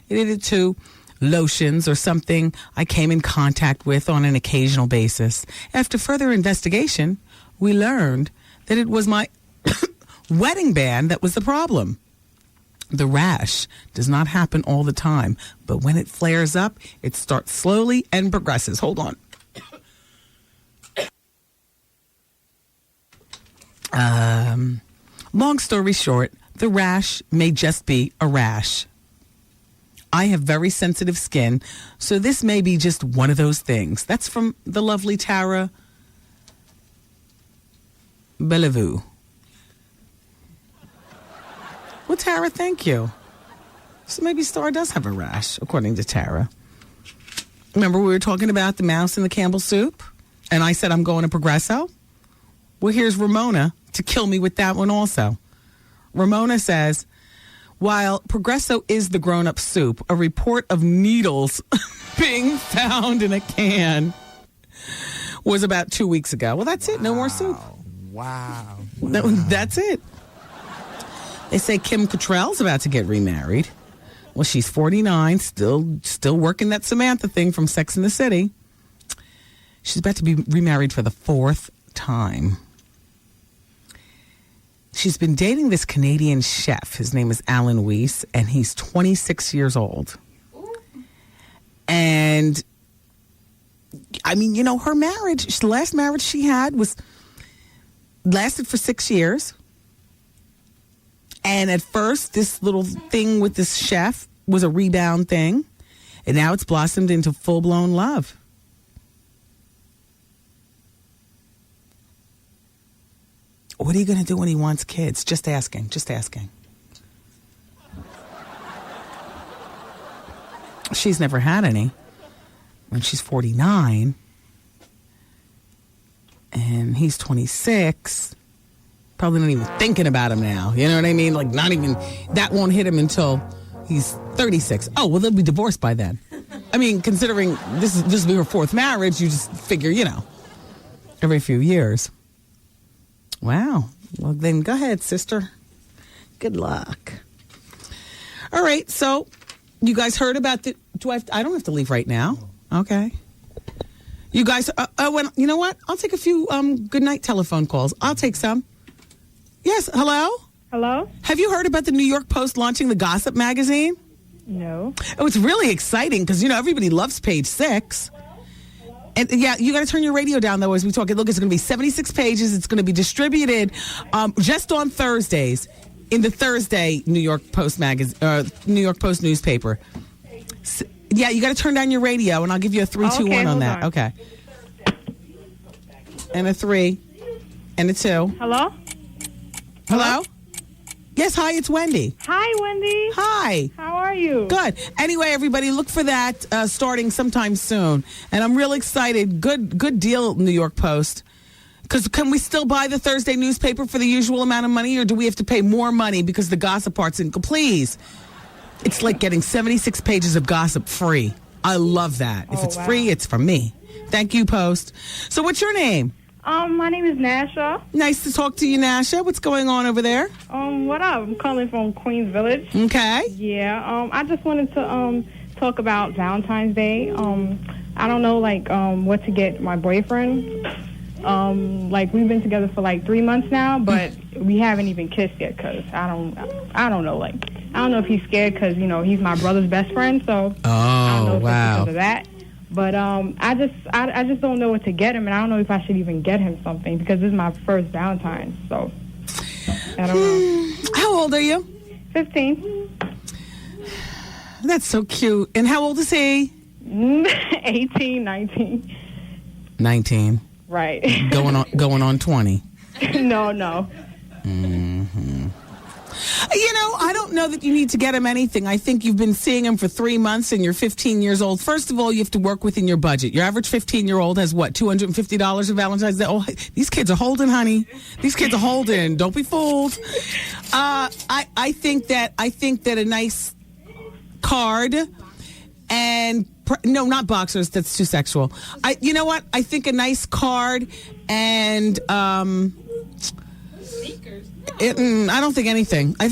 it to lotions or something I came in contact with on an occasional basis. After further investigation, we learned that it was my wedding band that was the problem. The rash does not happen all the time, but when it flares up, it starts slowly and progresses. Hold on. Long story short, the rash may just be a rash. I have very sensitive skin, so this may be just one of those things. That's from the lovely Tara Bellevue. Well, Tara, thank you. So maybe Star does have a rash, according to Tara. Remember we were talking about the mouse in the Campbell soup? And I said I'm going to Progresso? Well, here's Ramona to kill me with that one also. Ramona says, while Progresso is the grown-up soup, a report of needles being found in a can was about 2 weeks ago. Well, that's it. No more soup. Wow. That's it. They say Kim Cattrall's about to get remarried. Well, she's 49, still working that Samantha thing from Sex and the City. She's about to be remarried for the 4th time. She's been dating this Canadian chef. His name is Alan Weiss, and he's 26 years old. And, I mean, you know, her marriage, the last marriage she had lasted for 6 years. And at first, this little thing with this chef was a rebound thing. And now it's blossomed into full-blown love. What are you going to do when he wants kids? Just asking. She's never had any. When she's 49. And he's 26. Probably not even thinking about him now. You know what I mean? Like, not even, that won't hit him until he's 36. Oh, well, they'll be divorced by then. I mean, considering this will be her 4th marriage, you just figure, you know, every few years. Wow. Well, then go ahead, sister. Good luck. All right. So you guys heard about I don't have to leave right now. Okay. You guys, you know what? I'll take a few good night telephone calls. I'll take some. Yes. Hello? Hello? Have you heard about the New York Post launching the Gossip magazine? No. Oh, it's really exciting because, you know, everybody loves Page 6. And yeah, you got to turn your radio down, though, as we talk. Look, it's going to be 76 pages. It's going to be distributed just on Thursdays in the Thursday New York Post New York Post newspaper. So, yeah, you got to turn down your radio, and I'll give you a 3, 2, 1 on that. Okay. And a 3, and a 2. Hello? Hello? Yes, hi, it's Wendy. Hi, Wendy. Hi. How are you? Good. Anyway, everybody, look for that starting sometime soon. And I'm real excited. Good deal, New York Post. Because can we still buy the Thursday newspaper for the usual amount of money, or do we have to pay more money because the gossip part's in? Please. It's like getting 76 pages of gossip free. I love that. If it's free, it's for me. Thank you, Post. So what's your name? My name is Nasha. Nice to talk to you, Nasha. What's going on over there? What up? I'm calling from Queens Village. Okay. Yeah. I just wanted to talk about Valentine's Day. I don't know what to get my boyfriend. We've been together for 3 months now, but we haven't even kissed yet because I don't know. I don't know if he's scared because he's my brother's best friend. So I don't know if it's because of that. But I just don't know what to get him, and I don't know if I should even get him something because this is my first Valentine's. So I don't know. How old are you? 15. That's so cute. And how old is he? 18, 19. 19. Right. going on 20. No. Mm-hmm. I don't know that you need to get him anything. I think you've been seeing him for 3 months and you're 15 years old. First of all, you have to work within your budget. Your average 15-year-old has what, $250 for Valentine's Day? Oh, these kids are holding, honey. These kids are holding. Don't be fooled. I think that a nice card and no, not boxers. That's too sexual. You know what? I think a nice card and I don't think anything. I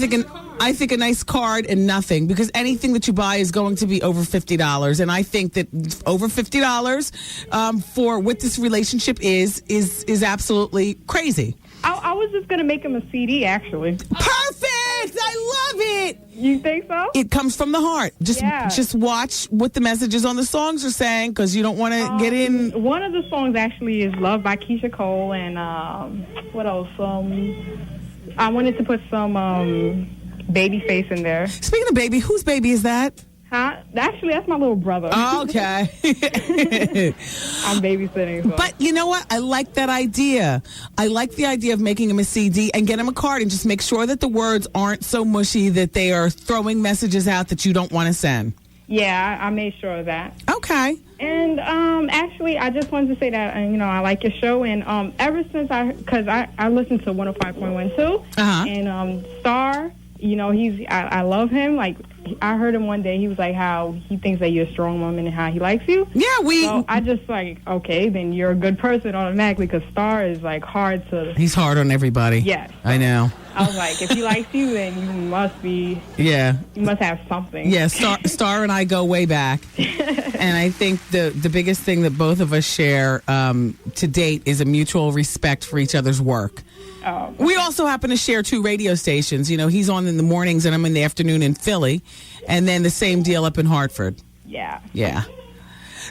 think a nice card and nothing, because anything that you buy is going to be over $50, and I think that over $50 for what this relationship is absolutely crazy. I was just gonna make him a CD, actually. Perfect! I love it. You think so? It comes from the heart. Just watch what the messages on the songs are saying, because you don't want to get in. One of the songs actually is "Love" by Keisha Cole, and what else? I wanted to put some Babyface in there. Speaking of baby, whose baby is that? Huh? Actually, that's my little brother. Oh, okay. I'm babysitting. So. But you know what? I like that idea. I like the idea of making him a CD and get him a card, and just make sure that the words aren't so mushy that they are throwing messages out that you don't want to send. Yeah, I made sure of that. Okay. And actually, I just wanted to say that I like your show, and ever since because I listened to 105.1 too, and Star, I love him. Like, I heard him one day. He was like how he thinks that you're a strong woman and how he likes you. Yeah, So I just okay, then you're a good person automatically, because Star is like hard to. He's hard on everybody. Yes. I know. I was like, if he likes you, then you must be. Yeah. You must have something. Yeah, Star and I go way back. And I think the biggest thing that both of us share to date is a mutual respect for each other's work. Oh, okay. We also happen to share 2 radio stations. He's on in the mornings and I'm in the afternoon in Philly. And then the same deal up in Hartford. Yeah. Yeah.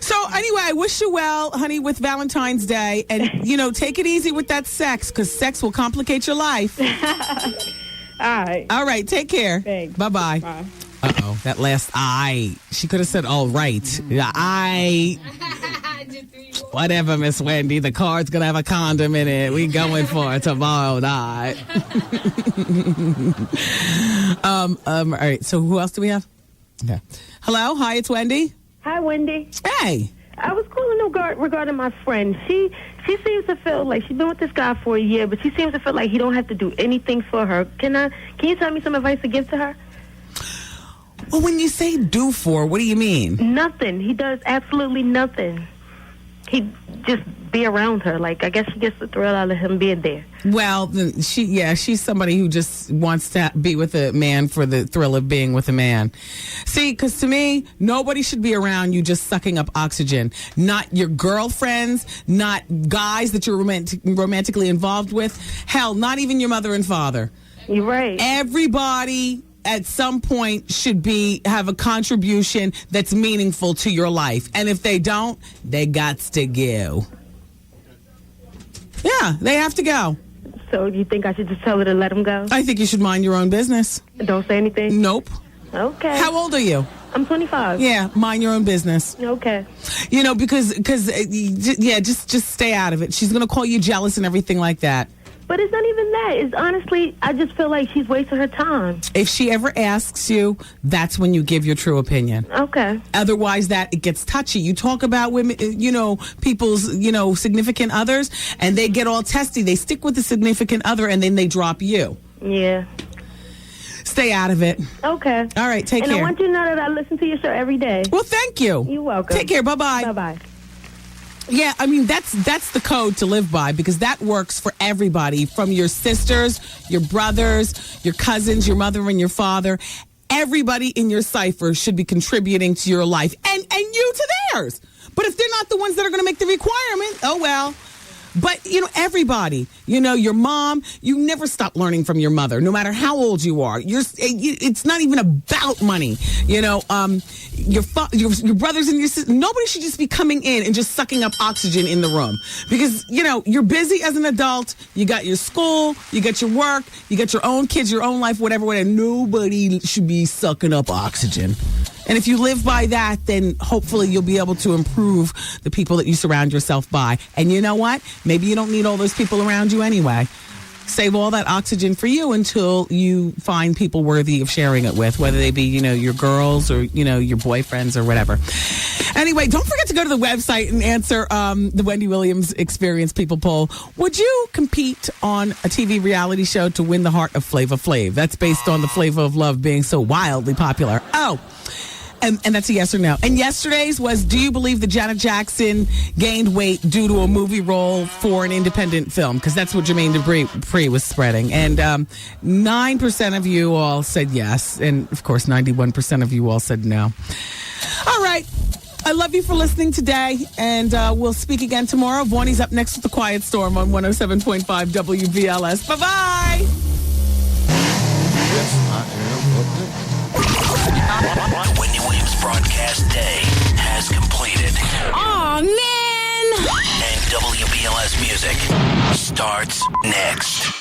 So anyway, I wish you well, honey, with Valentine's Day. And, take it easy with that sex, because sex will complicate your life. All right. Take care. Thanks. Bye-bye. Bye. Uh-oh. That last I. She could have said all right. Whatever, Miss Wendy. The card's going to have a condom in it. We going for it tomorrow night. All right. So who else do we have? Okay. Hello. Hi, it's Wendy. Hi, Wendy. Hey. I was calling regarding my friend. She seems to feel like she's been with this guy for a year, but she seems to feel like he don't have to do anything for her. Can you tell me some advice to give to her? Well, when you say do for, what do you mean? Nothing. He does absolutely nothing. He just be around her. Like, I guess she gets the thrill out of him being there. Well, she's somebody who just wants to be with a man for the thrill of being with a man. See, because to me, nobody should be around you just sucking up oxygen. Not your girlfriends, not guys that you're romantically involved with. Hell, not even your mother and father. You're right. Everybody at some point should have a contribution that's meaningful to your life. And if they don't, they gots to go. Yeah, they have to go. So you think I should just tell her to let him go? I think you should mind your own business. Don't say anything? Nope. Okay. How old are you? I'm 25. Yeah, mind your own business. Okay. Because just stay out of it. She's going to call you jealous and everything like that. But it's not even that. It's honestly, I just feel like she's wasting her time. If she ever asks you, that's when you give your true opinion. Okay. Otherwise, it gets touchy. You talk about women, people's, significant others, and they get all testy. They stick with the significant other, and then they drop you. Yeah. Stay out of it. Okay. All right, take care. And I want you to know that I listen to your show every day. Well, thank you. You're welcome. Take care. Bye-bye. Bye-bye. Yeah, I mean, that's the code to live by, because that works for everybody, from your sisters, your brothers, your cousins, your mother and your father. Everybody in your cipher should be contributing to your life, and you to theirs. But if they're not the ones that are going to make the requirement, oh well. But, everybody, your mom, you never stop learning from your mother, no matter how old you are. It's not even about money. Your brothers and your sisters, nobody should just be coming in and just sucking up oxygen in the room. Because, you're busy as an adult. You got your school, you got your work, you got your own kids, your own life, whatever. Nobody should be sucking up oxygen. And if you live by that, then hopefully you'll be able to improve the people that you surround yourself by. And you know what? Maybe you don't need all those people around you anyway. Save all that oxygen for you until you find people worthy of sharing it with, whether they be, your girls or, your boyfriends or whatever. Anyway, don't forget to go to the website and answer the Wendy Williams Experience People Poll. Would you compete on a TV reality show to win the heart of Flava Flav? That's based on the Flavor of Love being so wildly popular. Oh, And that's a yes or no. And yesterday's was, do you believe that Janet Jackson gained weight due to a movie role for an independent film? Because that's what Jermaine Dupri was spreading. And 9% of you all said yes. And, of course, 91% of you all said no. All right. I love you for listening today. And we'll speak again tomorrow. Vaughnie's up next with The Quiet Storm on 107.5 WBLS. Bye-bye. Yes, I am up there. The Wendy Williams broadcast day has completed. Aw, man! And WBLS music starts next.